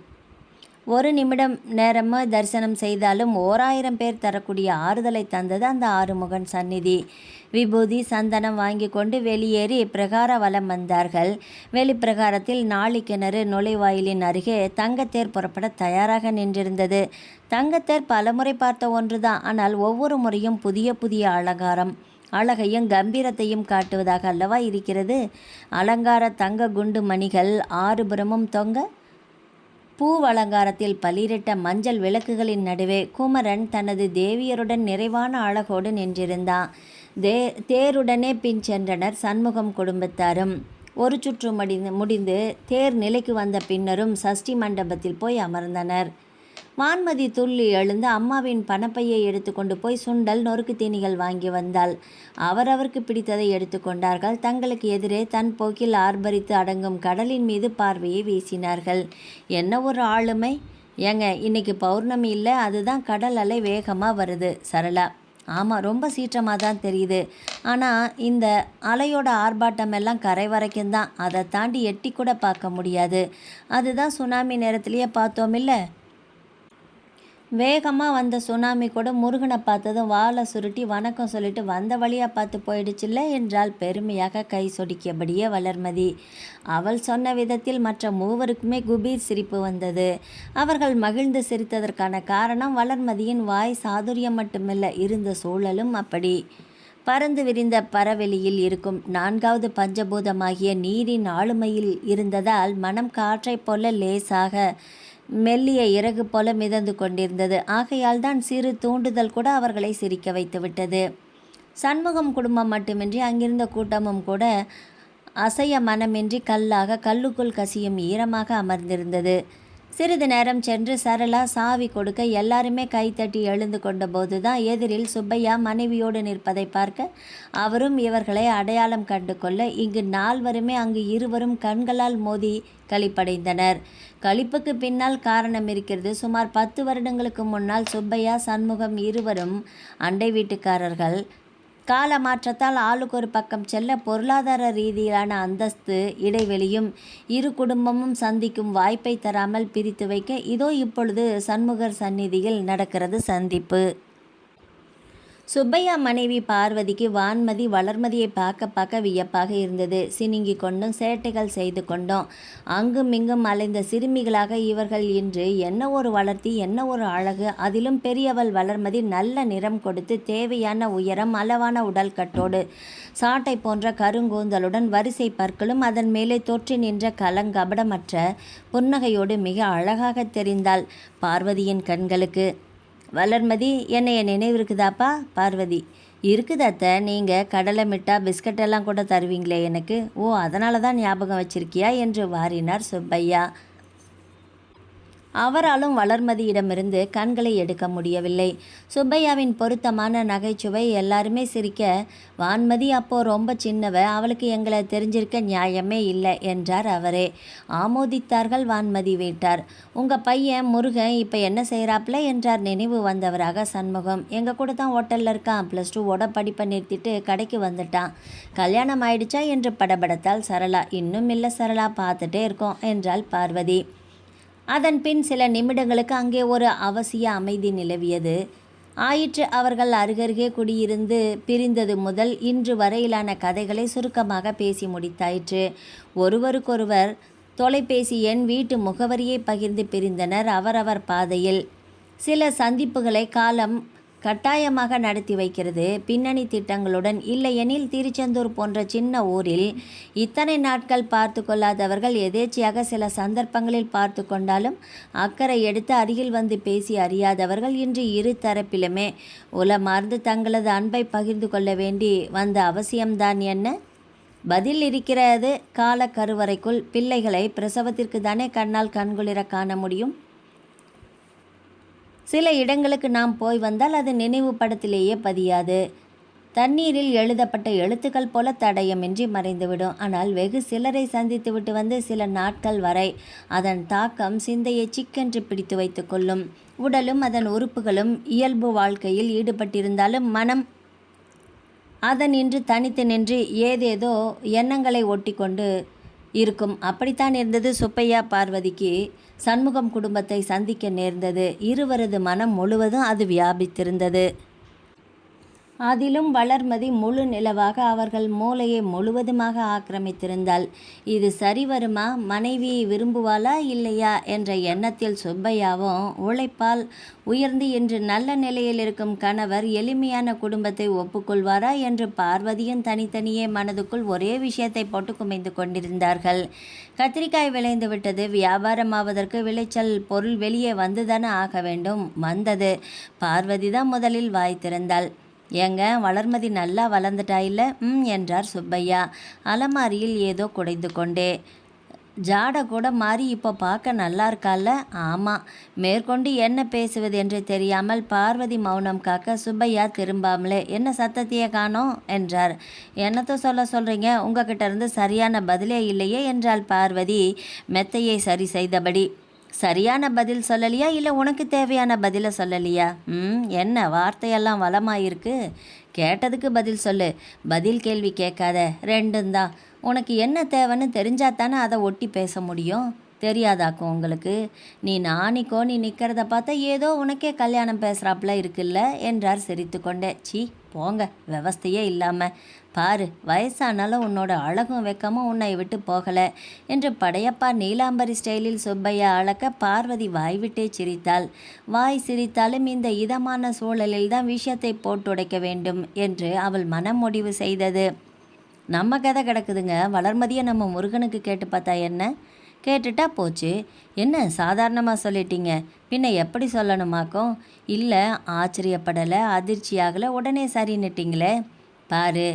1 நிமிடம் நேரமாக தரிசனம் செய்தாலும் 1000 பேர் தரக்கூடிய ஆறுதலை தந்தது அந்த ஆறுமுகன் சந்நிதி. விபூதி சந்தனம் வாங்கி கொண்டு வெளியேறி பிரகார வலம் வந்தார்கள். வெளிப்பிரகாரத்தில் நாளிக்கிணறு நுழைவாயிலின் அருகே தங்கத்தேர் புறப்பட தயாராக நின்றிருந்தது. தங்கத்தேர் பலமுறை பார்த்த ஒன்றுதான், ஆனால் ஒவ்வொரு முறையும் புதிய புதிய அலங்காரம், அழகையும் கம்பீரத்தையும் காட்டுவதாக அல்லவா இருக்கிறது. அலங்கார தங்க குண்டு மணிகள் 6 புறமும் தொங்க பூவலங்காரத்தில் பளிரிட்ட மஞ்சள் விளக்குகளின் நடுவே குமரன் தனது தேவியருடன் நிறைவான அழகோடு நின்றிருந்தான். தேருடனே பின் சென்றனர் சண்முகம் குடும்பத்தாரும். ஒரு சுற்று முடிந்து தேர் நிலைக்கு வந்த பின்னரும் சஷ்டி மண்டபத்தில் போய் அமர்ந்தனர். வான்மதி துள்ளி எழுந்து அம்மாவின் பணப்பையை எடுத்துக்கொண்டு போய் சுண்டல் நொறுக்கு தீனிகள் வாங்கி வந்தாள். அவரவருக்கு பிடித்ததை எடுத்துக்கொண்டார்கள். தங்களுக்கு எதிரே தன் போக்கில் ஆர்ப்பரித்து அடங்கும் கடலின் மீது பார்வையை வீசினார்கள். என்ன ஒரு ஆளுமை! ஏங்க, இன்னைக்கு பௌர்ணமி இல்லை, அதுதான் கடல் அலை வேகமாக வருது. சரளா: ஆமாம், ரொம்ப சீற்றமாக தான் தெரியுது. ஆனால் இந்த அலையோட ஆர்ப்பாட்டம் எல்லாம் கரை வரைக்கும் தான், அதை தாண்டி எட்டி கூட பார்க்க முடியாது. அதுதான் சுனாமி நேரத்திலேயே பார்த்தோமில்ல, வேகமாக வந்த சுனாமி கூட முருகனை பார்த்ததும் வாழை சுருட்டி வணக்கம் சொல்லிட்டு வந்த வழியாக பார்த்து போயிடுச்சில்ல என்றால் பெருமையாக கை சொடிக்கியபடியே வளர்மதி. அவள் சொன்ன விதத்தில் மற்ற மூவருக்குமே குபீர் சிரிப்பு வந்தது. அவர்கள் மகிழ்ந்து சிரித்ததற்கான காரணம் வளர்மதியின் வாய் சாதுரியம் மட்டுமில்லை, இருந்த சூழலும் அப்படி. பறந்து விரிந்த பரவெளியில் இருக்கும் 4வது பஞ்சபூதமாகிய நீரின் ஆளுமையில் இருந்ததால் மனம் காற்றைப் போல லேசாக மெல்லிய இறகு போல மிதந்து கொண்டிருந்தது. ஆகையால் தான் சிறு தூண்டுதல் கூட அவர்களை சிரிக்க வைத்துவிட்டது. சண்முகம் குடும்பம் மட்டுமின்றி அங்கிருந்த கூட்டமும் கூட அசைய மனமின்றி கல்லுக்குள் கசியும் ஈரமாக அமர்ந்திருந்தது. சிறிது நேரம் சென்று சரளா சாவி கொடுக்க எல்லாருமே கைத்தட்டி எழுந்து கொண்ட போதுதான் எதிரில் சுப்பையா மனைவியோடு நிற்பதை பார்க்க அவரும் இவர்களை அடையாளம் கண்டு கொள்ள இங்கு 4வருமே அங்கு 2வரும் கண்களால் மோதி களிப்படைந்தனர். களிப்புக்கு பின்னால் காரணம் இருக்கிறது. சுமார் 10 வருடங்களுக்கு முன்னால் சுப்பையா சண்முகம் 2வரும் அண்டை வீட்டுக்காரர்கள். கால மாற்றத்தால் ஆளுக்கு ஒரு பக்கம் செல்ல பொருளாதார ரீதியிலான அந்தஸ்து இடைவெளியும் இரு குடும்பமும் சந்திக்கும் வாய்ப்பை தராமல் பிரித்து வைக்க இதோ இப்பொழுது சண்முகர் சந்நிதியில் நடக்கிறது சந்திப்பு. சுப்பையா மனைவி பார்வதிக்கு வான்மதி வளர்மதியை பார்க்க பார்க்க வியப்பாக இருந்தது. சினுங்கி கொண்டும் சேட்டைகள் செய்து கொண்டும் அங்கும் இங்கும் அலைந்த சிறுமிகளாக இவர்கள் இன்று என்ன ஒரு வளர்த்தி, என்ன ஒரு அழகு! அதிலும் பெரியவள் வளர்மதி நல்ல நிறம் கொடுத்து, தேவையான உயரம், அளவான உடல் கட்டோடு, சாட்டை போன்ற கருங்கூந்தலுடன், வரிசை பற்களும் அதன் மேலே தொற்றி நின்ற கலங்கபடமற்ற புன்னகையோடு மிக அழகாக தெரிந்தாள் பார்வதியின் கண்களுக்கு. வளர்மதி, என்னைய நினைவு இருக்குதாப்பா? பார்வதி, இருக்குது அத்தை. நீங்கள் கடலை மிட்டா பிஸ்கட்டெல்லாம் கூட தருவீங்களே எனக்கு. ஓ, அதனால தான் ஞாபகம் வச்சிருக்கியா என்று வாரினார் சுப்பையா. அவராலும் வளர்மதியிடமிருந்து கண்களை எடுக்க முடியவில்லை. சுப்பையாவின் பொருத்தமான நகைச்சுவை எல்லாருமே சிரிக்க, வான்மதி அப்போ ரொம்ப சின்னவ, அவளுக்கு எங்களை தெரிஞ்சிருக்க நியாயமே இல்லை என்றார் அவரே. ஆமோதித்தார்கள் வான்மதி வீட்டார். உங்கள் பையன் முருகன் இப்போ என்ன செய்கிறாப்ல என்றார் நினைவு வந்தவராக சண்முகம். எங்கள் கூட தான் ஹோட்டலில் இருக்கான். +2 படிப்பை நிறுத்திட்டு கடைக்கு வந்துட்டான். கல்யாணம் ஆயிடுச்சா என்று படபடத்தால் சரளா. இன்னும் இல்லை சரளா, பார்த்துட்டே இருக்கோம் என்றாள் பார்வதி. அதன் பின் சில நிமிடங்களுக்கு அங்கே ஒரு அவசிய அமைதி நிலவியது. ஆயிற்று. அவர்கள் அருகருகே குடியிருந்து பிரிந்தது முதல் இன்று வரையிலான கதைகளை சுருக்கமாக பேசி முடித்தாயிற்று. ஒருவருக்கொருவர் தொலைபேசி எண், வீட்டு முகவரியை பகிர்ந்து பிரிந்தனர் அவரவர் பாதையில். சில சந்திப்புகளை காலம் கட்டாயமாக நடத்தி வைக்கிறது பின்னணி திட்டங்களுடன். இல்லையெனில் திருச்செந்தூர் போன்ற சின்ன ஊரில் இத்தனை நாட்கள் பார்த்து கொள்ளாதவர்கள் எதேச்சையாக சில சந்தர்ப்பங்களில் பார்த்து கொண்டாலும் அக்கறை எடுத்து அருகில் வந்து பேசி அறியாதவர்கள் இன்று இரு தரப்பிலுமே உளமார்ந்து தங்களது அன்பை பகிர்ந்து கொள்ள வேண்டி வந்த அவசியம்தான் என்ன? பதில் இருக்கிறது. கால கருவறைக்குள் பிள்ளைகளை பிரசவத்திற்கு தானே கண்ணால் கண்குளிர காண முடியும். சில இடங்களுக்கு நாம் போய் வந்தால் அது நினைவு படத்திலேயே பதியாது. தண்ணீரில் எழுதப்பட்ட எழுத்துக்கள் போல தடயமின்றி மறைந்துவிடும். ஆனால் வெகு சிலரை சந்தித்து விட்டு வந்து சில நாட்கள் வரை அதன் தாக்கம் சிந்தையை சிக்கென்று பிடித்து வைத்து கொள்ளும். உடலும் அதன் உறுப்புகளும் இயல்பு வாழ்க்கையில் ஈடுபட்டிருந்தாலும் மனம் அதன் இன்று தனித்து நின்று ஏதேதோ எண்ணங்களை ஒட்டி கொண்டு இருக்கும். அப்படித்தான் இருந்தது சுப்பையா பார்வதிக்கு. சண்முகம் குடும்பத்தை சந்திக்க நேர்ந்தது. இருவரது மனம் முழுவதும் அது வியாபித்திருந்தது. அதிலும் வளர்மதி முழு நிலவாக அவர்கள் மூளையை முழுவதுமாக ஆக்கிரமித்திருந்தாள். இது சரி வருமா? மனைவி விரும்புவாளா இல்லையா என்ற எண்ணத்தில் சுப்பையாவும் உழைப்பால் உயர்ந்து இன்று நல்ல நிலையில் இருக்கும் கணவர் எளிமையான குடும்பத்தை ஒப்புக்கொள்வாரா என்று பார்வதியும் தனித்தனியே மனதுக்குள் ஒரே விஷயத்தை போட்டு குமைந்து கொண்டிருந்தார்கள். கத்திரிக்காய் விளைந்து விட்டது. வியாபாரமாவதற்கு விளைச்சல் பொருள் வெளியே வந்துதானே ஆக வேண்டும். வந்தது. பார்வதி தான் முதலில் வாய் திறந்தாள். ஏங்க, வளர்மதி நல்லா வளர்ந்துட்டா இல்லை? என்றார் சுப்பையா அலமாரியில் ஏதோ குடைந்து கொண்டே. ஜாடை கூட மாறி இப்போ பார்க்க நல்லா இருக்கால? ஆமாம். மேற்கொண்டு என்ன பேசுவது என்று தெரியாமல் பார்வதி மௌனம் காக்க சுப்பையா திரும்பாமலே, என்ன சத்தத்தையே காணோம் என்றார். என்னத்தை சொல்கிறீங்க? உங்ககிட்ட இருந்து சரியான பதிலே இல்லையே என்றாள் பார்வதி மெத்தையை சரி செய்தபடி. சரியான பதில் சொல்லலையா இல்லை உனக்கு தேவையான பதிலை சொல்லலையா? என்ன வார்த்தையெல்லாம் வளமாயிருக்கு? கேட்டதுக்கு பதில் சொல்லு. பதில் கேள்வி கேட்காத. ரெண்டும் தான். உனக்கு என்ன தேவைன்னு தெரிஞ்சாத்தானே அதை ஒட்டி பேச முடியும். தெரியாதாக்கும் உங்களுக்கு? நீ நாணிக்கோ நீ நிற்கிறத பார்த்தா ஏதோ உனக்கே கல்யாணம் பேசுகிறாப்புல இருக்குல்ல என்றார் சிரித்து கொண்டே. சீ போங்க, விவஸ்தையே இல்லாமல். பாரு, வயசானாலும் உன்னோட அழகும் வெக்கமும் உன்னை விட்டு போகலை என்று படையப்பா நீலாம்பரி ஸ்டைலில் சுப்பையா அளக்க பார்வதி வாய்விட்டே சிரித்தாள். வாய் சிரித்தாலும் இந்த இதமான சூழலில் தான் விஷயத்தை போட்டுடைக்க வேண்டும் என்று அவள் மனம் முடிவு செய்தது. நம்ம கதை கிடக்குதுங்க. வளர்மதியை நம்ம முருகனுக்கு கேட்டு பார்த்தா என்ன? கேட்டுட்டா போச்சு. என்ன சாதாரணமாக சொல்லிட்டீங்க? பின்ன எப்படி சொல்லணுமாக்கும்? இல்லை, ஆச்சரியப்படலை, அதிர்ச்சியாகலை, உடனே சரின்னுட்டிங்களே. பாரு,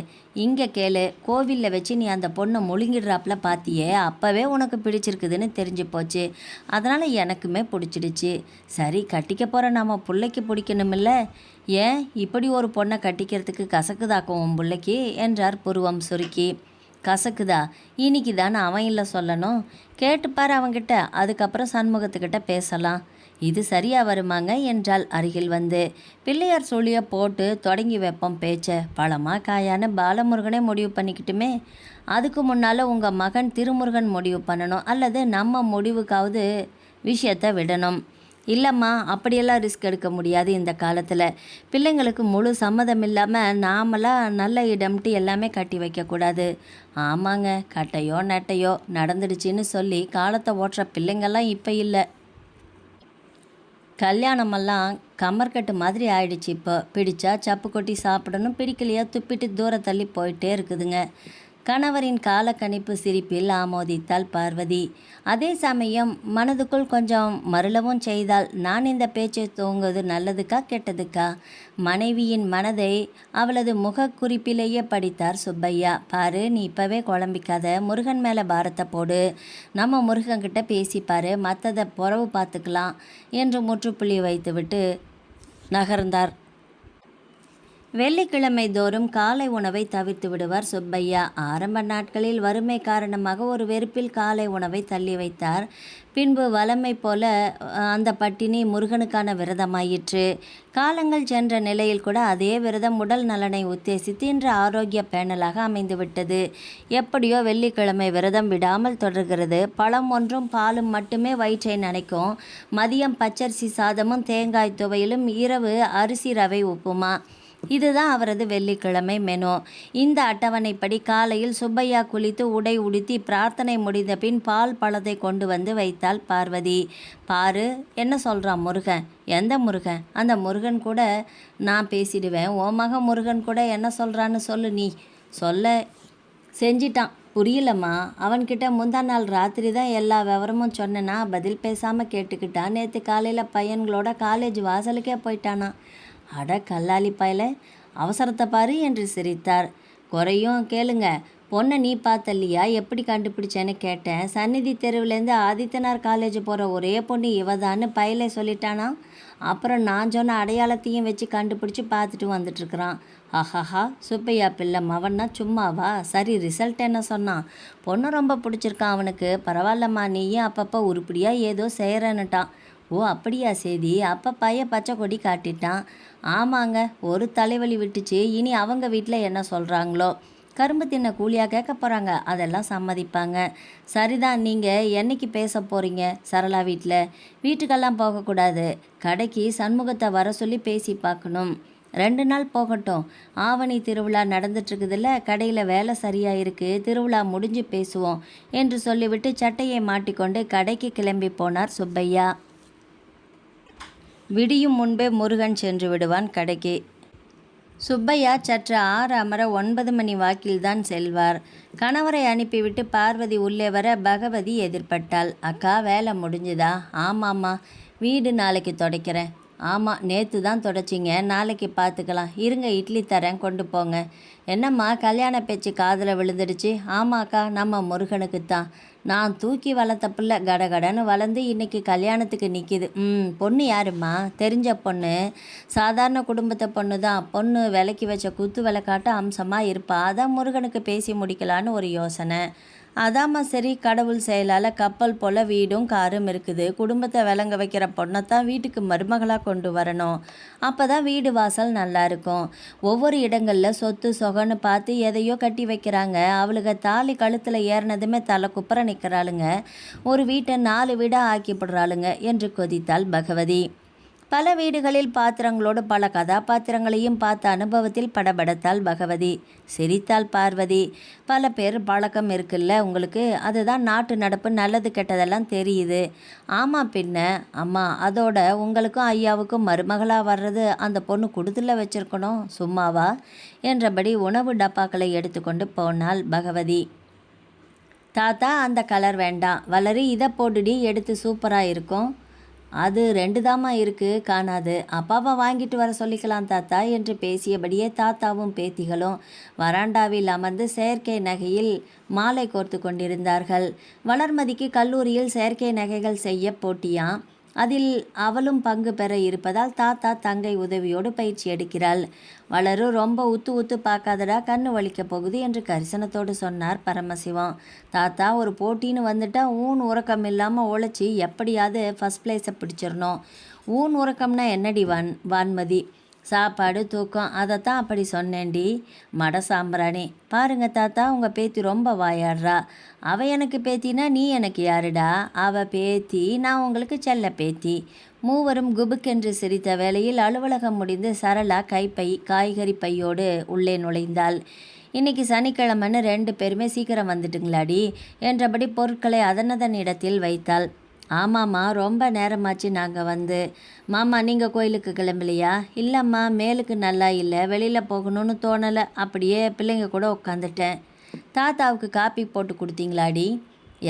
இங்கே கேளு. கோவிலில் வச்சு நீ அந்த பொண்ணை முழுங்கிடுறாப்புல பார்த்தியே, அப்போவே உனக்கு பிடிச்சிருக்குதுன்னு தெரிஞ்சு போச்சு. அதனால் எனக்குமே பிடிச்சிடுச்சு. சரி, கட்டிக்க போகிற நம்ம பிள்ளைக்கு பிடிக்கணுமில்ல? ஏன் இப்படி ஒரு பொண்ணை கட்டிக்கிறதுக்கு கசக்குதாக்கும் உன் பிள்ளைக்கு என்றார் புருவம் சுருக்கி. கசக்குதா? இன்னைக்கு தானே அவன் இல்லை சொல்லணும். கேட்டுப்பார் அவங்கிட்ட. அதுக்கப்புறம் சண்முகத்துக்கிட்ட பேசலாம். இது சரியா வருமாங்க என்றால் அருகில் வந்து. பிள்ளையார் சொல்லிய போட்டு தொடங்கி வைப்போம் பேச்சை. பழமா காயான்னு பாலமுருகனே முடிவு பண்ணிக்கிட்டுமே. அதுக்கு முன்னால் உங்கள் மகன் திருமுருகன் முடிவு பண்ணணும். அல்லது நம்ம முடிவுக்காவது விஷயத்தை விடணும். இல்லைம்மா, அப்படியெல்லாம் ரிஸ்க் எடுக்க முடியாது இந்த காலத்தில். பிள்ளைங்களுக்கு முழு சம்மதம் இல்லாமல் நாமெல்லாம் நல்ல இடம்ட்டு எல்லாமே கட்டி வைக்கக்கூடாது. ஆமாங்க, கட்டையோ நட்டையோ நடந்துடுச்சின்னு சொல்லி காலத்தை ஓட்டுற பிள்ளைங்கள்லாம் இப்போ இல்லை. கல்யாணமெல்லாம் கமர்கட்டு மாதிரி ஆயிடுச்சு. இப்போ பிடிச்சா சப்பு கொட்டி சாப்பிடணும், பிடிக்கலையா துப்பிட்டு தூர தள்ளி போயிட்டே இருக்குதுங்க. கணவரின் காலக்கணிப்பு சிரிப்பில் ஆமோதித்தாள் பார்வதி. அதே சமயம் மனதுக்குள் கொஞ்சம் மருளவும் செய்தாள். நான் இந்த பேச்சை தூங்குவது நல்லதுக்கா கெட்டதுக்கா? மனைவியின் மனதை அவளது முகக்குறிப்பிலேயே படித்தார் சுப்பையா. பாரு, நீ இப்போவே குழம்பிக்காத, முருகன் மேலே பாரத்தை போடு, நம்ம முருகன்கிட்ட பேசிப்பாரு, மற்றதை புறவு பார்த்துக்கலாம் என்று முற்றுப்புள்ளி வைத்துவிட்டு நகர்ந்தார். வெள்ளிக்கிழமை தோறும் காலை உணவை தவிர்த்து விடுவார் சுப்பையா. ஆரம்ப நாட்களில் வறுமை காரணமாக ஒரு வெறுப்பில் காலை உணவை தள்ளி வைத்தார். பின்பு வழமை போல அந்த பட்டினி முருகனுக்கான விரதமாயிற்று. காலங்கள் சென்ற நிலையில் கூட அதே விரதம் உடல் நலனை உத்தேசித்து இன்று ஆரோக்கிய பேணலாக அமைந்துவிட்டது. எப்படியோ வெள்ளிக்கிழமை விரதம் விடாமல் தொடர்கிறது. பழம் ஒன்றும் பாலும் மட்டுமே வயிற்றை நனைக்கும். மதியம் பச்சரிசி சாதமும் தேங்காய் துவையிலும், இரவு அரிசி ரவை உப்புமா. இதுதான் அவரது வெள்ளிக்கிழமை மெனு. இந்த அட்டவணைப்படி காலையில் சுப்பையா குளித்து உடை உடுத்தி பிரார்த்தனை முடிந்த பின் பால் பழத்தை கொண்டு வந்து வைத்தாள் பார்வதி. பாரு, என்ன சொல்கிறான் முருகன்? எந்த முருகன்? அந்த முருகன் கூட நான் பேசிடுவேன். ஓ மக முருகன் கூட என்ன சொல்கிறான்னு சொல்லு. நீ சொல்ல செஞ்சிட்டான். புரியலம்மா. அவன்கிட்ட முந்தா நாள் ராத்திரி தான் எல்லா விவரமும் சொன்னேன்னா பதில் பேசாமல் கேட்டுக்கிட்டான். நேற்று காலையில் பையன்களோட காலேஜ் வாசலுக்கே போயிட்டானா. அட கல்லாலி பயல, அவசரத்தை பாரு என்று சிரித்தார். குறையும் கேளுங்க. பொண்ணை நீ பார்த்தல்லையா? எப்படி கண்டுபிடிச்சேன்னு கேட்டேன். சந்நிதி தெருவுலேருந்து ஆதித்தனார் காலேஜ் போகிற ஒரே பொண்ணு இவதான்னு பயலை சொல்லிட்டானா. அப்புறம் நான் சொன்ன அடையாளத்தையும் வச்சு கண்டுபிடிச்சி பார்த்துட்டு வந்துட்டுருக்குறான். ஆஹாஹா, சுப்பையா பிள்ளை மவன்னா சும்மாவா? சரி, ரிசல்ட் என்ன சொன்னான்? பொண்ணு ரொம்ப பிடிச்சிருக்கான் அவனுக்கு. பரவாயில்லம்மா, நீயும் அப்பப்போ உருப்படியாக ஏதோ செய்கிறன்னுட்டான். ஓ அப்படியா செய்தி? அப்போ பையன் பச்சை கொடி காட்டிட்டான். ஆமாங்க, ஒரு தலைவலி விட்டுச்சு. இனி அவங்க வீட்டில் என்ன சொல்கிறாங்களோ. கரும்பு தின்ன கூலியாக கேட்க போகிறாங்க, அதெல்லாம் சம்மதிப்பாங்க. சரிதான். நீங்கள் என்னைக்கு பேச போகிறீங்க சரளா வீட்டில்? வீட்டுக்கெல்லாம் போகக்கூடாது, கடைக்கு சண்முகத்தை வர சொல்லி பேசி பார்க்கணும். 2 நாள் போகட்டும். ஆவணி திருவிழா நடந்துட்டுருக்குதுல்ல, கடையில் வேலை சரியாக இருக்குது, திருவிழா முடிஞ்சு பேசுவோம் என்று சொல்லிவிட்டு சட்டையை மாட்டிக்கொண்டு கடைக்கு கிளம்பி போனார் சுப்பையா. விடியும் முன்பே முருகன் சென்று விடுவான் கடைக்கு. சுப்பையா சற்று அமர 9 மணி வாக்கில்தான் செல்வார். கணவரை அனுப்பிவிட்டு பார்வதி உள்ளே வர பகவதி எதிர்பட்டாள். அக்கா, வேலை முடிஞ்சுதா? ஆமாம்மா, வீடு நாளைக்கு துடைக்கிறேன். ஆமாம், நேற்று தான் துடைச்சிங்க, நாளைக்கு பார்த்துக்கலாம். இருங்க, இட்லி தரேன், கொண்டு போங்க. என்னம்மா, கல்யாண பேச்சு காதில் விழுந்துடுச்சு? ஆமாக்கா, நம்ம முருகனுக்கு தான். நான் தூக்கி வளர்த்த பிள்ளை கடகடன்னு வளர்ந்து இன்றைக்கி கல்யாணத்துக்கு நிற்கிது. பொண்ணு யாரும்மா? தெரிஞ்ச பொண்ணு, சாதாரண குடும்பத்தை பொண்ணு தான். பொண்ணு விலைக்கு வச்ச குத்து விளக்காட்ட அம்சமாக இருப்பா. அதான் முருகனுக்கு பேசி முடிக்கலான்னு ஒரு யோசனை. அதாம்மா சரி. கடவுள் செயலால் கப்பல் போல் வீடும் காரும் இருக்குது. குடும்பத்தை விளங்க வைக்கிற பொண்ணைத்தான் வீட்டுக்கு மருமகளாக கொண்டு வரணும். அப்போ தான் வீடு வாசல் நல்லா இருக்கும். ஒவ்வொரு இடங்களில் சொத்து சொகன்னு பார்த்து எதையோ கட்டி வைக்கிறாங்க. அவளுக்கு தாலி கழுத்தில் ஏறினதுமே தலை குப்புற நிற்கிறாளுங்க. ஒரு வீட்டை 4 வீடாக ஆக்கிப்படுறாளுங்க என்று கொதித்தாள் பகவதி. பல வீடுகளில் பாத்திரங்களோடு பல கதாபாத்திரங்களையும் பார்த்த அனுபவத்தில் படபடத்தாள் பகவதி. சிரித்தாள் பார்வதி. பல பேர் பழக்கம் இருக்குல்ல உங்களுக்கு, அதுதான் நாட்டு நடப்பு. நல்லது கெட்டதெல்லாம் தெரியுது. ஆமாம் பின்ன. அம்மா, அதோட உங்களுக்கும் ஐயாவுக்கும் மருமகளாக வர்றது அந்த பொண்ணு குடுத்துல வச்சிருக்கணும், சும்மாவா என்றபடி உணவு டப்பாக்களை எடுத்துக்கொண்டு போனாள் பகவதி. தாத்தா, அந்த கலர் வேண்டாம், வளரி இதை போட்டுடி, எடுத்து சூப்பராக இருக்கும். அது 2 தாமா இருக்குது, காணாது. அப்பாவை வாங்கிட்டு வர சொல்லிக்கலாம் தாத்தா என்று பேசியபடியே தாத்தாவும் பேத்திகளும் வராண்டாவில் அமர்ந்து செயற்கை நகையில் மாலை கோர்த்து கொண்டிருந்தார்கள். வளர்மதிக்கு கல்லூரியில் செயற்கை நகைகள் செய்ய போட்டியாம். அதில் அவளும் பங்கு பெற இருப்பதால் தாத்தா தங்கை உதவியோடு பயிற்சி எடுக்கிறாள். வளரு ரொம்ப உத்து பார்க்காதடா, கண்ணு வலிக்க போகுது என்று கரிசனத்தோடு சொன்னார் பரமசிவம். தாத்தா, ஒரு போட்டின்னு வந்துட்டா ஊன் உறக்கம் இல்லாமல் உழைச்சி எப்படியாவது ஃபஸ்ட் பிளேஸை பிடிச்சிடணும். ஊன் உறக்கம்னா என்னடி வான்மதி? சாப்பாடு தூக்கம் அதைத்தான் அப்படி சொன்னேன்டி மட சாம்பிராணி. பாருங்க தாத்தா, உங்கள் பேத்தி ரொம்ப வாயாடுறா. அவள் எனக்கு பேத்தினா நீ எனக்கு யாருடா? அவள் பேத்தி, நான் உங்களுக்கு செல்ல பேத்தி. மூவரும் குபுக்கென்று சிரித்த வேளையில் அலுவலகம் முடிந்து சரளா காய்கறி பையோடு உள்ளே நுழைந்தாள். இன்னைக்கு சனிக்கிழமைன்னு 2 பேருமே சீக்கிரம் வந்துட்டுங்களாடி என்றபடி பொருட்களை அதனதன் இடத்தில் வைத்தாள். ஆமாம்மா, ரொம்ப நேரமாச்சு நாங்கள் வந்து. மாமா, நீங்கள் கோயிலுக்கு கிளம்பலையா? இல்லைம்மா, மேலுக்கு நல்லா இல்லை, வெளியில் போகணும்னு தோணலை, அப்படியே பிள்ளைங்க கூட உட்காந்துட்டேன். தாத்தாவுக்கு காப்பி போட்டு கொடுத்தீங்களாடி?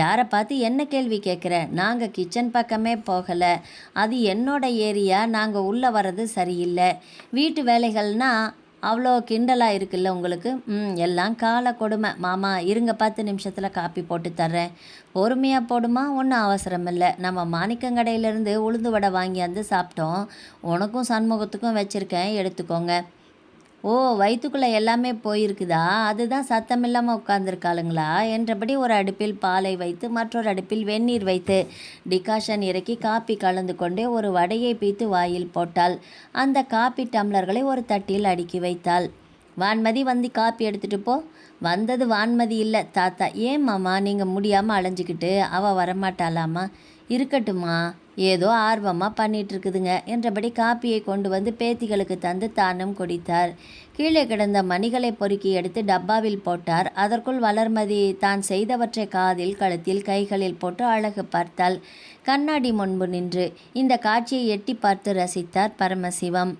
யாரை பார்த்து என்ன கேள்வி கேட்குற? நாங்கள் கிச்சன் பக்கமே போகலை, அது என்னோட ஏரியா, நாங்கள் உள்ளே வர்றது சரியில்லை. வீட்டு வேலைகள்னால் அவ்வளோ கிண்டலாக இருக்குல்ல உங்களுக்கு? எல்லாம் கால கொடுமை. மாமா இருங்க, 10 நிமிஷத்தில் காப்பி போட்டு தர்றேன். பொறுமையாக போடுமா, ஒன்றும் அவசரம் இல்லை. நம்ம மாணிக்கங்கடையிலேருந்து உளுந்து வடை வாங்கியாந்து சாப்பிட்டோம். உனக்கும் சண்முகத்துக்கும் வச்சுருக்கேன், எடுத்துக்கோங்க. ஓ, வயிற்றுக்குள்ளே எல்லாமே போயிருக்குதா? அதுதான் சத்தமில்லாமல் உட்கார்ந்துருக்காளுங்களா என்றபடி ஒரு அடுப்பில் பாலை வைத்து மற்றொரு அடுப்பில் வெந்நீர் வைத்து டிகாஷன் இறக்கி காப்பி கலந்து கொண்டே ஒரு வடையை பீத்து வாயில் போட்டாள். அந்த காப்பி டம்ளர்களை ஒரு தட்டில் அடுக்கி வைத்தாள். வான்மதி, வந்து காப்பி எடுத்துகிட்டு போ. வந்தது வான்மதி இல்லை தாத்தா. ஏன் மாமா, நீங்கள் முடியாமல் அலைஞ்சிக்கிட்டு அவள் வரமாட்டாளாமா? இருக்கட்டுமா, ஏதோ ஆர்வமாக பண்ணிகிட்ருக்குதுங்க என்றபடி காப்பியை கொண்டு வந்து பேத்திகளுக்கு தந்து தானும் குடித்தார். கீழே கிடந்த மணிகளை பொறுக்கி எடுத்து டப்பாவில் போட்டார். அதற்குள் வளர்மதி தான் செய்தவற்றை காதில் கழுத்தில் கைகளில் போட்டு அழகு பார்த்தாள். கண்ணாடி முன்பு நின்று இந்த காட்சியை எட்டி பார்த்து ரசித்தார் பரமசிவம்.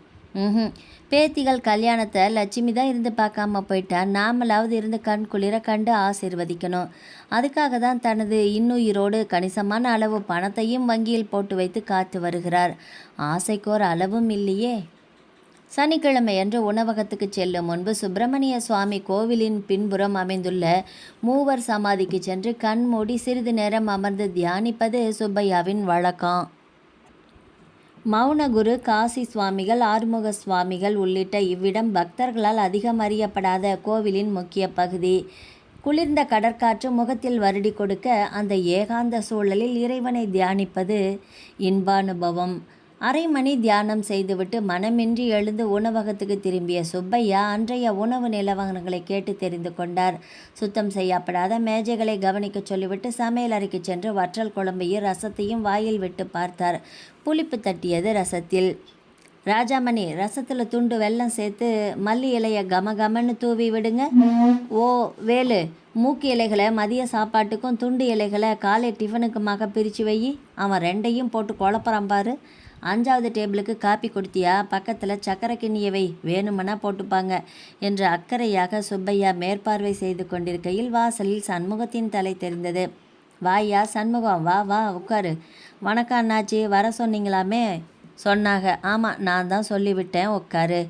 பேத்திகள் கல்யாணத்தை லட்சுமி தான் இருந்து பார்க்காம போயிட்டா, நாமளாவது இருந்து கண் குளிர கண்டு ஆசீர்வதிக்கணும். அதுக்காக தான் தனது இன்னுயிரோடு கணிசமான அளவு பணத்தையும் வங்கியில் போட்டு வைத்து காத்து வருகிறார். ஆசைக்கோர் அளவும் இல்லையே. சனிக்கிழமையன்று உணவகத்துக்கு செல்லும் முன்பு சுப்பிரமணிய சுவாமி கோவிலின் பின்புறம் அமைந்துள்ள மூவர் சமாதிக்கு சென்று கண் மூடி சிறிது நேரம் அமர்ந்து தியானிப்பது சுப்பையாவின் வழக்கம். மௌனகுரு, காசி சுவாமிகள், ஆறுமுக சுவாமிகள் உள்ளிட்ட இவ்விடம் பக்தர்களால் அதிகம் அறியப்படாத கோவிலின் முக்கிய பகுதி. குளிர்ந்த கடற்காற்று முகத்தில் வருடி கொடுக்க அந்த ஏகாந்த சூழலில் இறைவனை தியானிப்பது இன்பானுபவம். அரை மணி தியானம் செய்துவிட்டு மனமின்றி எழுந்து உணவகத்துக்கு திரும்பிய சுப்பையா அன்றைய உணவு நிலவரங்களை கேட்டு தெரிந்து கொண்டார். சுத்தம் செய்யப்படாத மேஜைகளை கவனிக்க சொல்லிவிட்டு சமையல் அறைக்கு சென்று வற்றல் குழம்பையும் ரசத்தையும் வாயில் விட்டு பார்த்தார். புளிப்பு தட்டியது ரசத்தில். ராஜாமணி, ரசத்தில் துண்டு வெல்லம் சேர்த்து மல்லி இலையை கமகமன்னு தூவி விடுங்க. ஓ வேலு, மூக்கு இலைகளை மதிய சாப்பாட்டுக்கும் துண்டு இலைகளை காலை டிஃபனுக்குமாக பிரித்து வை. அவன் 2ஐயும் போட்டு குழப்பறான் பாரு. 5வது டேபிளுக்கு காப்பி கொடுத்தியா? பக்கத்தில் சக்கரை கிண்ணியை வை, வேணுமனா போட்டுப்பாங்க என்று அக்கறையாக சுப்பையா மேற்பார்வை செய்து கொண்டிருக்கையில் வாசலில் சண்முகத்தின் தலை தெரிந்தது. வாயா சண்முகம், வா வா உட்காரு. வணக்கம் அண்ணாச்சி, வர சொன்னீங்களாமே? சொன்னாங்க. ஆமாம், நான் தான் சொல்லிவிட்டேன், உட்காரு.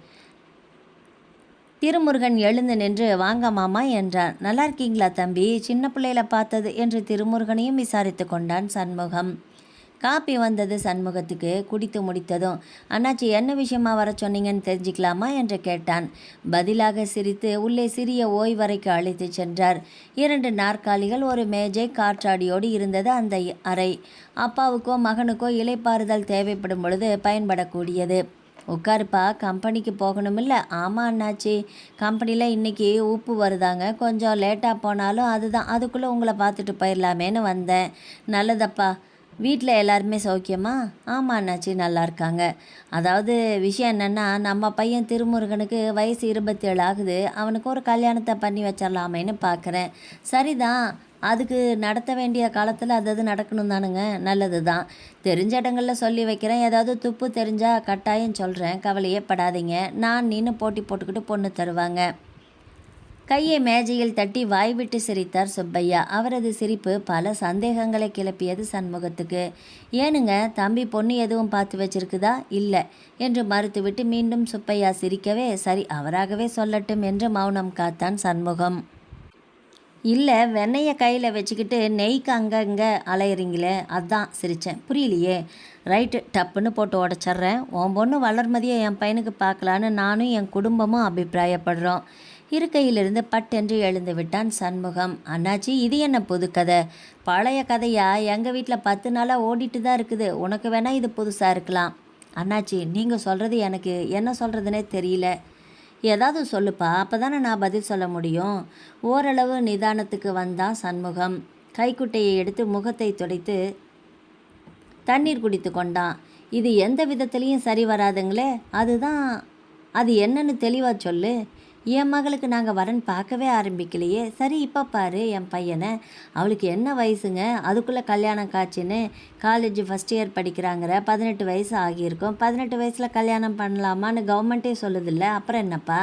திருமுருகன் எழுந்து நின்று வாங்க மாமா என்றான். நல்லா இருக்கீங்களா தம்பி? சின்ன பிள்ளையில பார்த்தது என்று திருமுருகனையும் விசாரித்து கொண்டான் சண்முகம். காப்பி வந்தது சண்முகத்துக்கு. குடித்து முடித்ததும், அண்ணாச்சி என்ன விஷயமா வர சொன்னீங்கன்னு தெரிஞ்சுக்கலாமா என்று கேட்டான். பதிலாக சிரித்து உள்ளே சிறிய ஓய்வறைக்கு அழைத்து சென்றார். 2 நாற்காலிகள், ஒரு மேஜை, காற்றாடியோடு இருந்தது அந்த அறை. அப்பாவுக்கோ மகனுக்கோ இளைப்பாறுதல் தேவைப்படும் பொழுது பயன்படக்கூடியது. உட்காருப்பா, கம்பெனிக்கு போகணுமில்ல? ஆமாம் அண்ணாச்சி, கம்பெனியில் இன்றைக்கி உப்பு வருதாங்க, கொஞ்சம் லேட்டாக போனாலும் அதுதான், அதுக்குள்ளே உங்களை பார்த்துட்டு போயிடலாமேன்னு வந்தேன். நல்லதப்பா. வீட்டில் எல்லாருமே சௌக்கியமா? ஆமாம் அண்ணாச்சி, நல்லா இருக்காங்க. அதாவது விஷயம் என்னென்னா, நம்ம பையன் திருமுருகனுக்கு வயசு 27 ஆகுது. அவனுக்கு ஒரு கல்யாணத்தை பண்ணி வச்சிடலாமேன்னு பார்க்குறேன். சரிதான், அதுக்கு நடத்த வேண்டிய காலத்தில் அது நடக்கணும் தானுங்க. நல்லது தான். தெரிஞ்ச இடங்களில் சொல்லி வைக்கிறேன். ஏதாவது துப்பு தெரிஞ்சால் கட்டாயம் சொல்கிறேன், கவலையே படாதீங்க. நான் நின்று போட்டி போட்டுக்கிட்டு பொண்ணு தருவாங்க. கையை மேஜையில் தட்டி வாய்விட்டு சிரித்தார் சுப்பையா. அவரது சிரிப்பு பல சந்தேகங்களை கிளப்பியது சண்முகத்துக்கு. ஏனுங்க, தம்பி பொண்ணு எதுவும் பார்த்து வச்சிருக்குதா? இல்லை என்று மறுத்துவிட்டு மீண்டும் சுப்பையா சிரிக்கவே, சரி அவராகவே சொல்லட்டும் என்று மௌனம் காத்தான் சண்முகம். இல்லை, வெண்ணெயை கையில் வச்சுக்கிட்டு நெய்க்கு அங்கங்கே அலையிறீங்களே, அதான் சிரித்தேன். புரியலையே. ரைட்டு, டப்புன்னு போட்டு உடச்சிட்றேன். உன் பொண்ணு வளர்மதியை என் பையனுக்கு பார்க்கலான்னு நானும் என் குடும்பமும் அபிப்பிராயப்படுறோம். இருக்கையிலிருந்து பட்டென்று எழுந்து விட்டான் சண்முகம். அண்ணாச்சி, இது என்ன புது கதை? பழைய கதையா? எங்கள் வீட்டில் 10 நாளாக ஓடிட்டு தான் இருக்குது. உனக்கு வேணால் இது புதுசாக இருக்கலாம். அண்ணாச்சி, நீங்கள் சொல்கிறது எனக்கு என்ன சொல்கிறதுனே தெரியல. ஏதாவது சொல்லுப்பா, அப்போ தானே நான் பதில் சொல்ல முடியும். ஓரளவு நிதானத்துக்கு வந்தான் சண்முகம். கைக்குட்டையை எடுத்து முகத்தை துடைத்து தண்ணீர் குடித்து கொண்டான். இது எந்த விதத்துலேயும் சரி வராதுங்களே. அது என்னன்னு தெளிவாக சொல்லு. என் மகளுக்கு நாங்கள் வரன் பார்க்கவே ஆரம்பிக்கலையே. சரி, இப்போ பாரு என் பையனை. அவளுக்கு என்ன வயசுங்க, அதுக்குள்ளே கல்யாணம் காட்சின்னு. காலேஜ் ஃபஸ்ட் இயர் படிக்கிறாங்கிற, 18 வயசு ஆகியிருக்கும். 18 வயசில் கல்யாணம் பண்ணலாமான்னு கவர்மெண்ட்டே சொல்லுதில்ல. அப்புறம் என்னப்பா,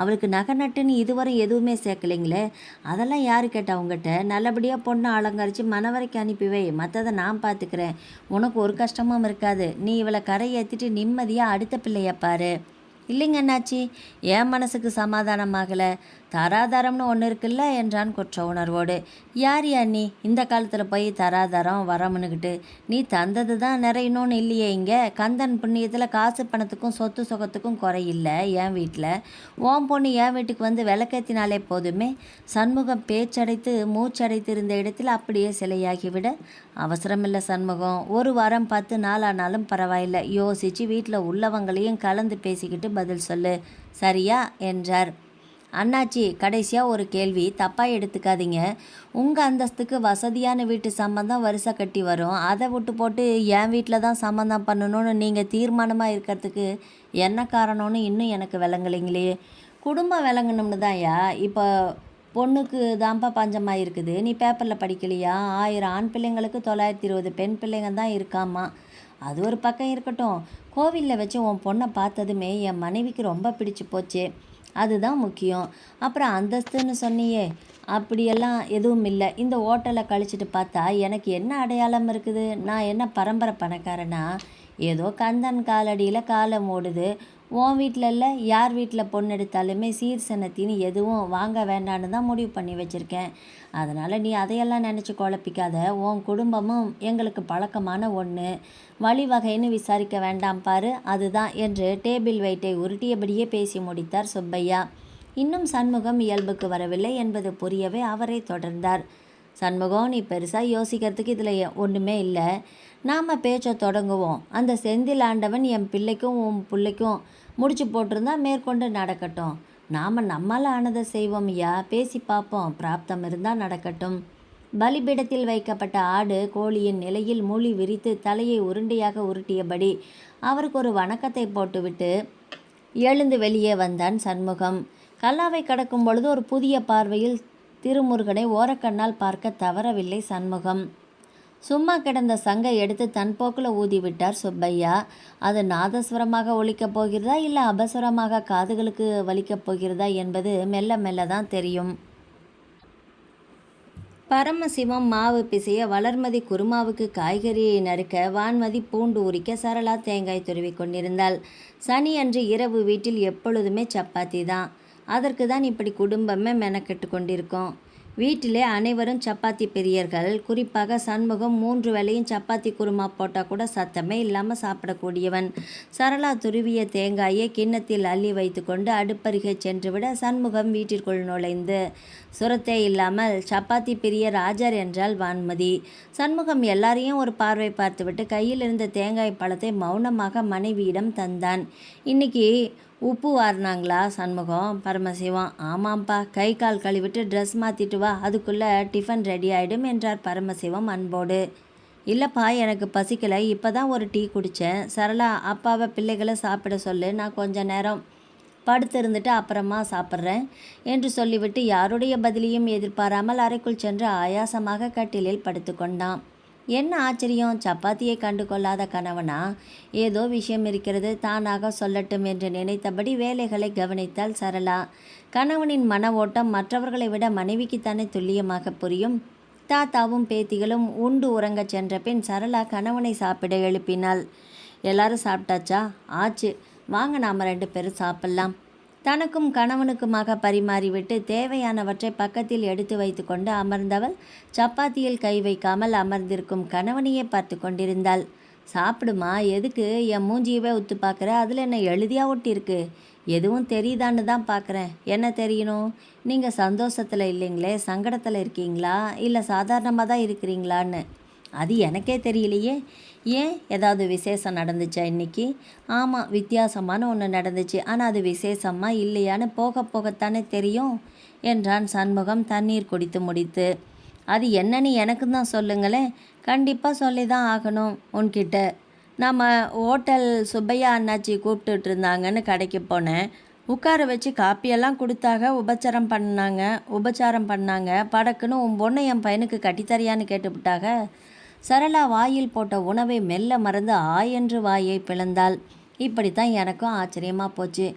அவளுக்கு நகை நட்டுன்னு இதுவரை எதுவுமே சேர்க்கலைங்களே. அதெல்லாம் யார் கேட்டா உங்ககிட்ட? நல்லபடியாக பொண்ணை அலங்கரித்து மணவரைக்கு அனுப்பி வை, மற்றதை நான் பார்த்துக்கிறேன். உனக்கு ஒரு கஷ்டமும் இருக்காது. நீ இவளை கரை ஏற்றிட்டு நிம்மதியாக அடுத்த பிள்ளைய பாரு. இல்லைங்க அண்ணாச்சி, என் மனசுக்கு சமாதானமாகலை. தராதரம்னு ஒன்று இருக்குல்ல என்றான் குற்ற உணர்வோடு. யார் நீ இந்த காலத்தில் போய் தராதரம் வரமுன்னுக்கிட்டு? நீ தந்தது தான் நிறையணும்னு இல்லையே. இங்கே கந்தன் புண்ணியத்தில் காசு பணத்துக்கும் சொத்து சுகத்துக்கும் குறையில்லை என் வீட்டில். ஓம் பொண்ணு என் வீட்டுக்கு வந்து விளக்கேற்றினாலே போதுமே. சண்முகம் பேச்சடைத்து மூச்சடைத்து இருந்த இடத்தில் அப்படியே சிலையாகிவிட. அவசரமில்லை சண்முகம், ஒரு வாரம் 10 நாள் ஆனாலும் பரவாயில்லை. யோசித்து வீட்டில் உள்ளவங்களையும் கலந்து பேசிக்கிட்டு பதில் சொல்லு, சரியா என்றார். அண்ணாச்சி, கடைசியாக ஒரு கேள்வி, தப்பாக எடுத்துக்காதீங்க. உங்கள் அந்தஸ்துக்கு வசதியான வீட்டு சம்மந்தம் வரிசை கட்டி வரும். அதை விட்டு போட்டு என் வீட்டில் தான் சம்மந்தம் பண்ணணும்னு நீங்கள் தீர்மானமாக இருக்கிறதுக்கு என்ன காரணம்னு இன்னும் எனக்கு விளங்கலைங்களே. குடும்பம் விளங்கணும்னு தான்யா இப்போ பொண்ணுக்கு தான்ப்பா பஞ்சமாக இருக்குது. நீ பேப்பரில் படிக்கலையா? 1000 ஆண் பிள்ளைங்களுக்கு 920 பெண் பிள்ளைங்க தான் இருக்காமா. அது ஒரு பக்கம் இருக்கட்டும். கோவிலில் வச்சு உன் பொண்ணை பார்த்ததுமே என் மனைவிக்கு ரொம்ப பிடிச்சி போச்சு. அதுதான் முக்கியம். அப்புறம் அந்தஸ்துன்னு சொன்னியே, அப்படியெல்லாம் எதுவும் இல்லை. இந்த ஹோட்டலை கழிச்சிட்டு பார்த்தா எனக்கு என்ன அடையாளம் இருக்குது? நான் என்ன பரம்பரை பணக்காரனா? ஏதோ கந்தன் காலடியில் காலம் ஓடுது. உன் வீட்டில் இல்லை, யார் வீட்டில் பொண்ணு எடுத்தாலுமே சீர் சனத்தின்னு எதுவும் வாங்க வேண்டான்னு தான் முடிவு பண்ணி வச்சுருக்கேன். அதனால் நீ அதையெல்லாம் நினச்சி குழப்பிக்காத. உன் குடும்பமும் எங்களுக்கு பழக்கமான ஒன்று. வழிவகைன்னு விசாரிக்க வேண்டாம் பாரு, அதுதான் என்று டேபிள் வெயிட்டை உருட்டியபடியே பேசி முடித்தார் சுப்பையா. இன்னும் சண்முகம் இயல்புக்கு வரவில்லை என்பது புரியவே அவரை தொடர்ந்தார். சண்முகம், நீ பெருசாக யோசிக்கிறதுக்கு இதில் ஒன்றுமே இல்லை. நாம் பேச்சை தொடங்குவோம். அந்த செந்தில் ஆண்டவன் என் பிள்ளைக்கும் உன் பிள்ளைக்கும் முடிச்சு போட்டிருந்தா மேற்கொண்டு நடக்கட்டும். நாம் நம்மால் ஆனதை செய்வோம் ஐயா. பேசி பார்ப்போம். பிராப்தம் இருந்தால் நடக்கட்டும். பலிபீடத்தில் வைக்கப்பட்ட ஆடு கோழியின் நிலையில் மூழி விரித்து தலையை உருண்டையாக உருட்டியபடி அவருக்கு ஒரு வணக்கத்தை போட்டுவிட்டு எழுந்து வெளியே வந்தான் சண்முகம். கல்லாவை கடக்கும் பொழுது ஒரு புதிய பார்வையில் திருமுருகனை ஓரக்கண்ணால் பார்க்க தவறவில்லை சண்முகம். சும்மா கிடந்த சங்கை எடுத்து தன் போக்கில் ஊதிவிட்டார் சுப்பையா. அது நாதஸ்வரமாக ஒலிக்கப் போகிறதா இல்லை அபஸ்வரமாக காதுகளுக்கு வலிக்கப் போகிறதா என்பது மெல்ல மெல்ல தான் தெரியும். பரமசிவம் மாவு பிசைய, வளர்மதி குருமாவுக்கு காய்கறியை நறுக்க, வான்மதி பூண்டு உரிக்க, சரளா தேங்காய் துருவி கொண்டிருந்தாள். சனி அன்று இரவு வீட்டில் எப்பொழுதுமே சப்பாத்தி தான். அதற்கு தான் இப்படி குடும்பமே மெனக்கெட்டு கொண்டிருக்கோம். வீட்டிலே அனைவரும் சப்பாத்தி பிரியர்கள். குறிப்பாக சண்முகம் 3 வேளையும் சப்பாத்தி குருமா போட்டால் கூட சத்தமே இல்லாமல் சாப்பிடக்கூடியவன். சரளா துருவிய தேங்காயை கிண்ணத்தில் அள்ளி வைத்து கொண்டு அடுப்பருகே சென்றுவிட சண்முகம் வீட்டிற்குள் நுழைந்து, சுரத்தே இல்லாமல் சப்பாத்தி பிரிய ராஜர் என்றால் வான்மதி. சண்முகம் எல்லாரையும் ஒரு பார்வை பார்த்துவிட்டு கையில் இருந்த தேங்காய் பழத்தை மௌனமாக மனைவியிடம் தந்தான். இன்னைக்கு உப்பு வாரினாங்களா சண்முகம்? பரமசிவம், ஆமாம்ப்பா. கை கால் கழுவிட்டு ட்ரெஸ் மாற்றிட்டு வா, அதுக்குள்ளே டிஃபன் ரெடி ஆகிடும் என்றார் பரமசிவம் அன்போடு. இல்லைப்பா, எனக்கு பசிக்கலை. இப்போ தான் ஒரு டீ குடித்தேன். சரளா, அப்பாவை பிள்ளைகளை சாப்பிட சொல்லு, நான் கொஞ்ச நேரம் படுத்திருந்துட்டு அப்புறமா சாப்பிட்றேன் என்று சொல்லிவிட்டு யாருடைய பதிலையும் எதிர்பாராமல் அறைக்குள் சென்று ஆயாசமாக கட்டிலில் படுத்து கொண்டான். என்ன ஆச்சரியம், சப்பாத்தியை கண்டு கொள்ளாத கணவனா? ஏதோ விஷயம் இருக்கிறது, தானாக சொல்லட்டும் என்று நினைத்தபடி வேலைகளை கவனித்தாள் சரளா. கணவனின் மன ஓட்டம் மற்றவர்களை விட மனைவிக்குத்தானே துல்லியமாக புரியும். தாத்தாவும் பேத்திகளும் உண்டு உறங்கச் சென்ற பின் சரளா கணவனை சாப்பிட எழுப்பினாள். எல்லாரும் சாப்பிட்டாச்சா? ஆச்சு, வாங்க நாம் 2 பேரும் சாப்பிட்லாம். தனக்கும் கணவனுக்குமாக பரிமாறிவிட்டு தேவையானவற்றை பக்கத்தில் எடுத்து வைத்து கொண்டு அமர்ந்தவள் சப்பாத்தியில் கை வைக்காமல் அமர்ந்திருக்கும் கணவனையே பார்த்து கொண்டிருந்தாள். சாப்பிடுமா, எதுக்கு என் மூஞ்சியவே உத்து பார்க்குற? அதில் என்ன எழுதியா ஒட்டியிருக்கு? எதுவும் தெரியுதான்னு தான் பார்க்குறேன். என்ன தெரியணும்? நீங்கள் சந்தோஷத்தில் இல்லைங்களே, சங்கடத்தில் இருக்கீங்களா இல்லை சாதாரணமாக தான் இருக்கிறீங்களான்னு? அது எனக்கே தெரியலையே. ஏன், ஏதாவது விசேஷம் நடந்துச்சா இன்னைக்கு? ஆமாம், வித்தியாசமான ஒன்று நடந்துச்சு. ஆனால் அது விசேஷமா இல்லையான்னு போக போகத்தானே தெரியும் என்றான் சண்முகம் தண்ணீர் குடித்து முடித்து. அது என்னன்னு எனக்கு தான் சொல்லுங்களேன். கண்டிப்பாக சொல்லி தான் ஆகணும் உன்கிட்ட. நம்ம ஹோட்டல் சுப்பையா அண்ணாச்சி கூப்பிட்டுட்டு இருந்தாங்கன்னு கடைக்கு போனேன். உட்கார வச்சு காப்பியெல்லாம் கொடுத்தாக, உபச்சாரம் பண்ணாங்க. படக்குன்னு உன் பொண்ணை என் பையனுக்கு கட்டித்தரியான்னு கேட்டுவிட்டாக. சரளா வாயில் போட்ட உணவை மெல்ல மறந்து என்று வாயை பிளந்தாள். இப்படித்தான் எனக்கும் ஆச்சரியமாக போச்சு.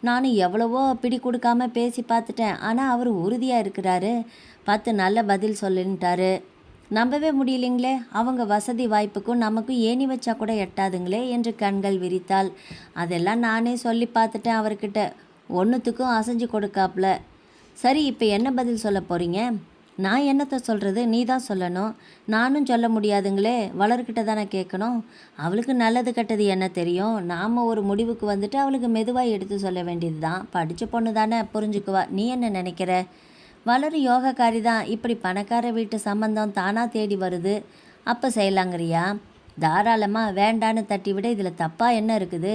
நானும் எவ்வளவோ பிடி கொடுக்காம பேசி பார்த்துட்டேன். ஆனால் அவர் உறுதியாக இருக்கிறாரு. 10 நல்ல பதில் சொல்லின்ட்டாரு. நம்பவே முடியலைங்களே. அவங்க வசதி வாய்ப்புக்கும் நமக்கும் ஏணி வச்சா கூட எட்டாதுங்களே என்று கண்கள் விரித்தாள். அதெல்லாம் நானே சொல்லி பார்த்துட்டேன் அவர்கிட்ட. ஒன்றுத்துக்கும் அசைஞ்சு கொடுக்காப்புல. சரி, இப்போ என்ன பதில் சொல்ல போகிறீங்க? நான் என்னத்தை சொல்கிறது? நீ தான் சொல்லணும். நானும் சொல்ல முடியாதுங்களே. வளர்கிட்ட தானே கேட்கணும். அவளுக்கு நல்லது கெட்டது என்ன தெரியும்? நாம் ஒரு முடிவுக்கு வந்துட்டு அவளுக்கு மெதுவாக எடுத்து சொல்ல வேண்டியது தான். படித்த பொண்ணு தானே, புரிஞ்சுக்குவா. நீ என்ன நினைக்கிற? வளரு யோகக்காரி தான். இப்படி பணக்கார வீட்டு சம்பந்தம் தானாக தேடி வருது. அப்போ செய்யலாங்கிறியா? தாராளமாக. வேண்டான்னு தட்டி விட இதில் தப்பாக என்ன இருக்குது?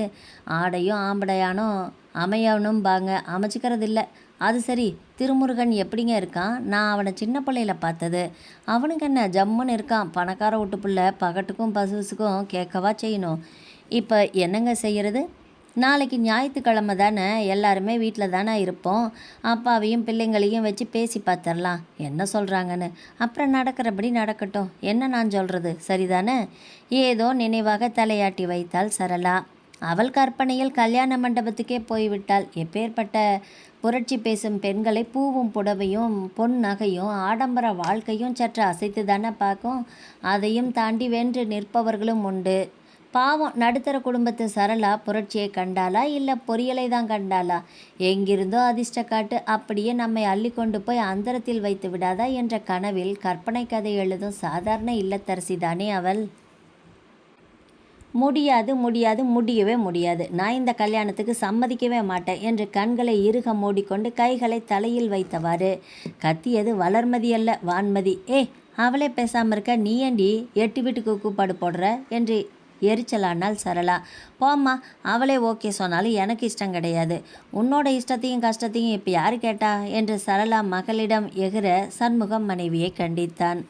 ஆடையும் ஆம்படையானும் அமையணும்பாங்க, அமைச்சிக்கிறது இல்லை. அது சரி, திருமுருகன் எப்படிங்க இருக்கான்? நான் அவனை சின்ன பிள்ளையில பார்த்தது. அவனுக்கு என்ன ஜம்முன்னு இருக்கான். பணக்கார வீட்டு பிள்ளை, பகட்டுக்கும் பசுசுக்கும் கேட்கவா செய்யணும். இப்போ என்னங்க செய்கிறது? நாளைக்கு ஞாயிற்றுக்கிழமை தானே, எல்லாருமே வீட்டில் தானே இருப்போம். அப்பாவையும் பிள்ளைங்களையும் வச்சு பேசி பார்த்துடலாம் என்ன சொல்கிறாங்கன்னு. அப்புறம் நடக்கிறபடி நடக்கட்டும். என்ன நான் சொல்கிறது சரிதானே? ஏதோ நினைவாக தலையாட்டி வைத்தாள் சரளா. அவள் கற்பனையில் கல்யாண மண்டபத்துக்கே போய்விட்டாள். எப்பேற்பட்ட புரட்சி பேசும் பெண்களை பூவும் புடவையும் பொன் நகையும் ஆடம்பர வாழ்க்கையும் சற்று அசைத்து தானே பார்க்கும். அதையும் தாண்டி வென்று நிற்பவர்களும் உண்டு. பாவம், நடுத்தர குடும்பத்து சரளா புரட்சியை கண்டாளா இல்லை பொரியலை தான் கண்டாளா? எங்கிருந்தோ அதிர்ஷ்ட காட்டு அப்படியே நம்மை அள்ளி கொண்டு போய் அந்தரத்தில் வைத்து விடாதா என்ற கனவில் கற்பனை கதை எழுதும் சாதாரண இல்லத்தரசி தானே அவள். முடியாது, முடியவே முடியாது. நான் இந்த கல்யாணத்துக்கு சம்மதிக்கவே மாட்டேன் என்று கண்களை இறுக மூடிக்கொண்டு கைகளை தலையில் வைத்தவாறு கத்தியது வளர்மதி அல்ல, வான்மதி. அவளே பேசாமல் இருக்க, நீ ஏண்டி 8 வீட்டுக்கு கூப்பாடு போடுற என்று எரிச்சலானால் சரளா. போம்மா, அவளே ஓகே சொன்னாலும் எனக்கு இஷ்டம் கிடையாது. உன்னோட இஷ்டத்தையும் கஷ்டத்தையும் இப்போ யார் கேட்டா என்று சரளா மகளிடம் எகிற சண்முகம் மனைவியை கண்டித்தான்.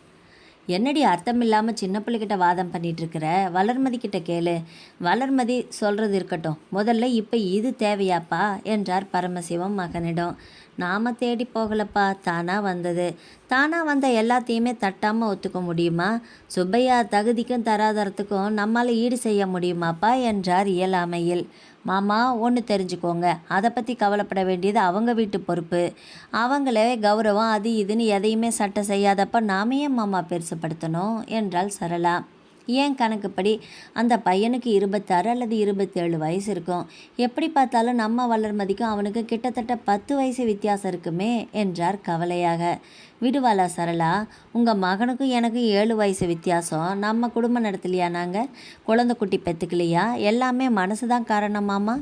என்னடி அர்த்தமில்லாமல் சின்ன பிள்ளைகிட்ட வாதம் பண்ணிகிட்ருக்கிற? வளர்மதி கிட்ட கேளு. வளர்மதி சொல்கிறது இருக்கட்டும், முதல்ல இப்போ இது தேவையாப்பா என்றார் பரமசிவம் மகனிடம். நாம் தேடி போகலப்பா, தானாக வந்தது. தானாக வந்த எல்லாத்தையுமே தட்டாமல் ஒத்துக்க முடியுமா? சுப்பையா தகுதிக்கும் தராதரத்துக்கும் நம்மால் ஈடு செய்ய முடியுமாப்பா என்றார் இயலாமையில். மாமா, ஒன்று தெரிஞ்சுக்கோங்க, அதை பற்றி கவலைப்பட வேண்டியது அவங்க வீட்டு பொறுப்பு. அவங்களே கௌரவம் அது இதுன்னு எதையுமே சட்டை செய்யாதப்ப நாம ஏன் மாமா பெருசுப்படுத்தணும் என்றாள் சரளா. ஏன் கணக்குப்படி அந்த பையனுக்கு 26 அல்லது 27 வயசு இருக்கும். எப்படி பார்த்தாலும் நம்ம வளர்மதிக்கும் அவனுக்கு கிட்டத்தட்ட 10 வயசு வித்தியாசம் இருக்குமே என்றார் கவலையாக. விடுவாளா சரளா? உங்கள் மகனுக்கும் எனக்கும் 7 வயசு வித்தியாசம். நம்ம குடும்பம் நடத்தலையா? நாங்கள் குழந்தை குட்டி பெற்றுக்கலையா? எல்லாமே மனசு தான் காரணமாமா.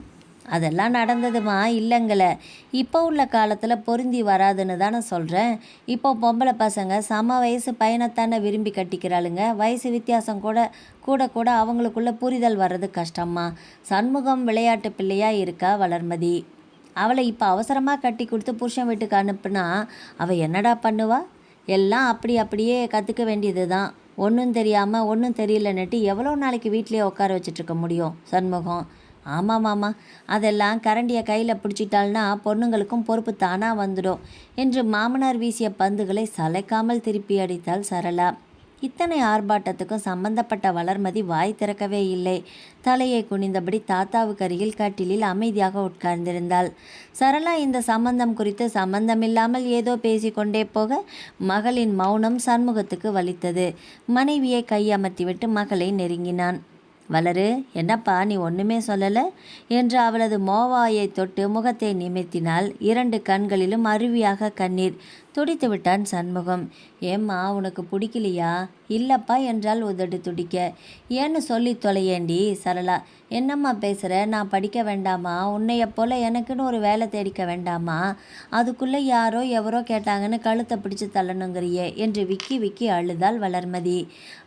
அதெல்லாம் நடந்ததுமா இல்லைங்களே. இப்போ உள்ள காலத்தில் பொருந்தி வராதுன்னு தானே சொல்கிறேன். இப்போ பொம்பளை பசங்க சம வயசு பையனைத்தானே விரும்பி கட்டிக்கிறாளுங்க. வயசு வித்தியாசம் கூட அவங்களுக்குள்ள புரிதல் வர்றது கஷ்டமா. சண்முகம் விளையாட்டு பிள்ளையாக இருக்கா வளர்மதி. அவளை இப்போ அவசரமாக கட்டி கொடுத்து புருஷன் வீட்டுக்கு அனுப்புனா அவள் என்னடா பண்ணுவா? எல்லாம் அப்படியே கற்றுக்க வேண்டியது தான். ஒன்றும் தெரியாமல் ஒன்றும் தெரியலன்னுட்டு எவ்வளோ நாளைக்கு வீட்டிலே உட்கார வச்சிட்ருக்க முடியும் சண்முகம்? ஆமாம் மாமா, அதெல்லாம் கரண்டியை கையில் பிடிச்சிட்டாள்னா பொண்ணுங்களுக்கும் பொறுப்பு தானாக வந்துடும் என்று மாமனார் வீசிய பந்துகளை சளைக்காமல் திருப்பி அடித்தாள் சரளா. இத்தனை ஆர்ப்பாட்டத்துக்கும் சம்பந்தப்பட்ட வளர்மதி வாய் திறக்கவே இல்லை. தலையை குனிந்தபடி தாத்தாவுக்கு அருகில் கட்டிலில் அமைதியாக உட்கார்ந்திருந்தாள். சரளா இந்த சம்பந்தம் குறித்து சம்பந்தமில்லாமல் ஏதோ பேசிக்கொண்டே போக மகளின் மௌனம் சண்முகத்துக்கு வலித்தது. மனைவியை கையமர்த்திவிட்டு மகளை நெருங்கினான். வளரு, என்னப்பா நீ ஒன்றுமே சொல்லலை என்று அவளது மோவாயை தொட்டு முகத்தை நிமிர்த்தினாள். 2 கண்களிலும் அருவியாக கண்ணீர். துடித்து விட்டான் சண்முகம். ஏம்மா, உனக்கு பிடிக்கலையா? இல்லப்பா என்றால் உதடு துடிக்க. ஏன்னு சொல்லி தொலையேண்டி சரளா. என்னம்மா பேசுகிற? நான் படிக்க வேண்டாமா? உன்னைய போல எனக்குன்னு ஒரு வேலை தேடிக்க வேண்டாமா? அதுக்குள்ளே யாரோ எவரோ கேட்டாங்கன்னு கழுத்தை பிடிச்சு தள்ளணுங்கிறியே என்று விக்கி விக்கி அழுதாள் வளர்மதி.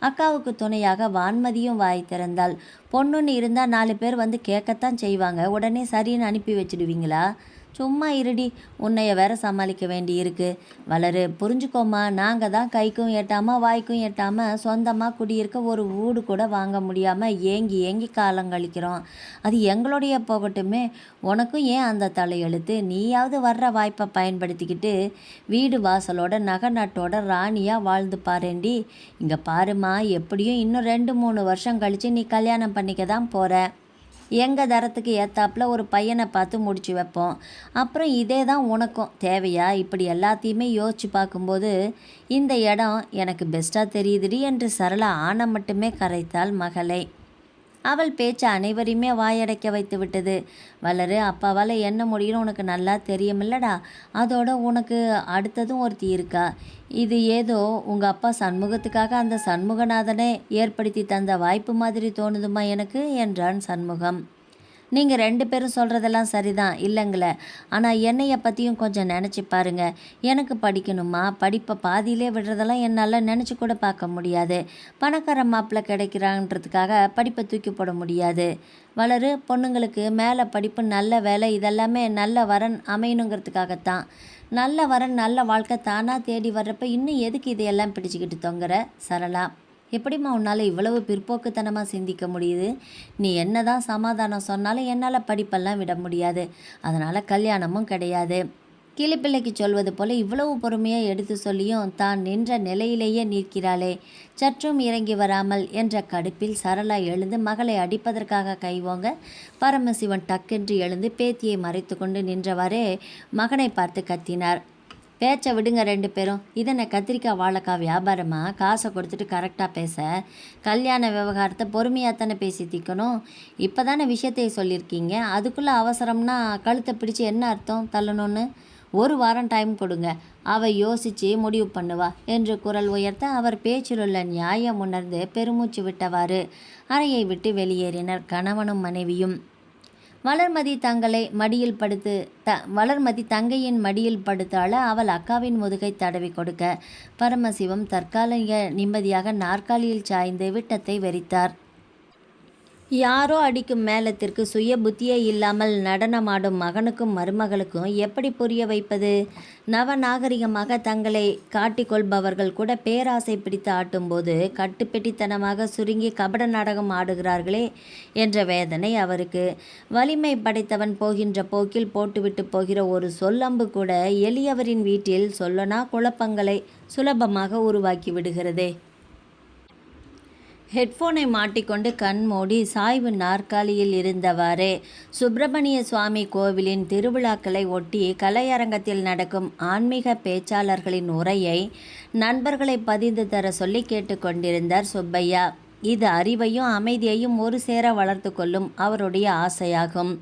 அக்காவுக்கு துணையாக வான்மதியும் வாய் திறந்தாள். பொண்ணுன்னு இருந்தால் 4 பேர் வந்து கேட்கத்தான் செய்வாங்க, உடனே சரின்னு அனுப்பி வச்சிடுவீங்களா? சும்மா இருடி, உன்னைய வேற சமாளிக்க வேண்டி இருக்கு. வளரு, புரிஞ்சுக்கோமா. நாங்கள் தான் கைக்கும் எட்டாமல் வாய்க்கும் எட்டாமல் சொந்தமாக குடியிருக்க ஒரு வீடு கூட வாங்க முடியாமல் ஏங்கி ஏங்கி காலம் கழிக்கிறோம். அது எங்களுடைய போகட்டுமே, உனக்கும் ஏன் அந்த தலையெழுத்து? நீயாவது வர்ற வாய்ப்பை பயன்படுத்திக்கிட்டு வீடு வாசலோட நகை நட்டோட ராணியாக வாழ்ந்து பாருண்டி. இங்கே பாருமா, எப்படியும் இன்னும் 2-3 வருஷம் கழித்து நீ கல்யாணம் பண்ணிக்க தான் போகிற. எங்கள் தரத்துக்கு ஏத்தாப்புல ஒரு பையனை பார்த்து முடிச்சு வைப்போம். அப்புறம் இதே தான் உனக்கும் தேவையா? இப்படி எல்லாத்தையுமே யோசிச்சு பார்க்கும்போது இந்த இடம் எனக்கு பெஸ்ட்டாக தெரியுதுடி என்று சரளா ஆணை மட்டுமே கரைத்தாள் மகளை. அவள் பேச்சு அனைவரையுமே வாயடைக்க வைத்து விட்டது. வளரு, அப்பாவால் என்ன முடியும்னு உனக்கு நல்லா தெரியுமில்லடா. அதோட உனக்கு அடுத்ததும் ஒருத்தி இருக்கா. இது ஏதோ உங்கள் அப்பா சண்முகத்துக்காக அந்த சண்முகநாதனே ஏற்படுத்தி தந்த வாய்ப்பு மாதிரி தோணுதுமா எனக்கு என்றான் சண்முகம். நீங்கள் 2 பேரும் சொல்கிறதெல்லாம் சரிதான் இல்லைங்களே, ஆனால் என்னைய பற்றியும் கொஞ்சம் நினச்சி பாருங்க. எனக்கு படிக்கணுமா? படிப்பை பாதியிலே விடுறதெல்லாம் என்னால் நினச்சி கூட பார்க்க முடியாது. பணக்கார மாப்பிள்ளை கிடைக்கிறான்றதுக்காக படிப்பை தூக்கி போட முடியாது. வளரு, பொண்ணுங்களுக்கு மேலே படிப்பு, நல்ல வேலை, இதெல்லாமே நல்ல வரன் அமையணுங்கிறதுக்காகத்தான். நல்ல வரன் நல்ல வாழ்க்கை தானாக தேடி வர்றப்ப இன்னும் எதுக்கு இதையெல்லாம் பிடிச்சிக்கிட்டு தொங்குற? சரளா, எப்படிம்மா உன்னால் இவ்வளவு பிற்போக்குத்தனமாக சிந்திக்க முடியுது? நீ என்ன தான் சமாதானம் சொன்னாலும் என்னால் படிப்பெல்லாம் விட முடியாது. அதனால் கல்யாணமும் கிடையாது. கிளிப்பிள்ளைக்கு சொல்வது போல இவ்வளவு பொறுமையாக எடுத்து சொல்லியும் தான் நின்ற நிலையிலேயே நிற்கிறாளே. சற்றும் இறங்கி வராமல் என்ற கடுப்பில் சரளா எழுந்து மகளை அடிப்பதற்காக கைவோங்க, பரமசிவன் டக்கென்று எழுந்து பேத்தியை மறைத்து கொண்டு நின்றவாறே மகனை பார்த்து கத்தினார். பேச்சை விடுங்க 2 பேரும். இதென்ன கத்திரிக்காய் வாழைக்காய் வியாபாரமா? காசை கொடுத்துட்டு கரெக்டாக பேச. கல்யாண விவகாரத்தை பொறுமையாக தானே பேசி தீக்கணும். இப்போ தானே விஷயத்தை சொல்லியிருக்கீங்க, அதுக்குள்ளே அவசரம்னா கழுத்தை பிடிச்சி என்ன அர்த்தம் தள்ளணும்னு? 1 வாரம் டைம் கொடுங்க, அவள் யோசித்து முடிவு பண்ணுவா என்று குரல் உயர்த்த அவர் பேச்சிலுள்ள நியாயம் உணர்ந்து பெருமூச்சு விட்டவாறு அறையை விட்டு வெளியேறினர் கணவனும் மனைவியும். வளர்மதி தங்கையின் மடியில் படுத்தாள அவள் அக்காவின் முதுகை தடவி கொடுக்க பரமசிவம் தற்காலிக நிம்மதியாக நாற்காலியில் சாய்ந்து விட்டத்தை வெறித்தார். யாரோ அடிக்கும் மேளத்திற்கு சுய புத்தியே இல்லாமல் நடனமாடும் மகனுக்கும் மருமகளுக்கும் எப்படி புரிய வைப்பது? நவநாகரிகமாக தங்களை காட்டிக்கொள்பவர்கள் கூட பேராசை பிடித்து ஆட்டும்போது கட்டுப்பெட்டித்தனமாக சுருங்கி கபட நாடகம் ஆடுகிறார்களே என்ற வேதனை அவருக்கு. வலிமை படைத்தவன் போகின்ற போக்கில் போட்டுவிட்டு போகிற ஒரு சொல்லம்பு கூட எளியவரின் வீட்டில் சொல்லனா குழப்பங்களை சுலபமாக உருவாக்கி விடுகிறதே. ஹெட்ஃபோனை மாட்டிக்கொண்டு கண் மூடி சாய்வு நாற்காலியில் இருந்தவாறே சுப்பிரமணிய சுவாமி கோவிலின் திருவிழாக்களை ஒட்டி கலையரங்கத்தில் நடக்கும் ஆன்மீக பேச்சாளர்களின் உரையை நண்பர்களை பதிந்து தர சொல்லி கேட்டுக்கொண்டிருந்தார் சுப்பையா. இது அறிவையும் அமைதியையும் ஒரு சேர வளர்த்து கொள்ளும் அவருடைய ஆசையாகும்.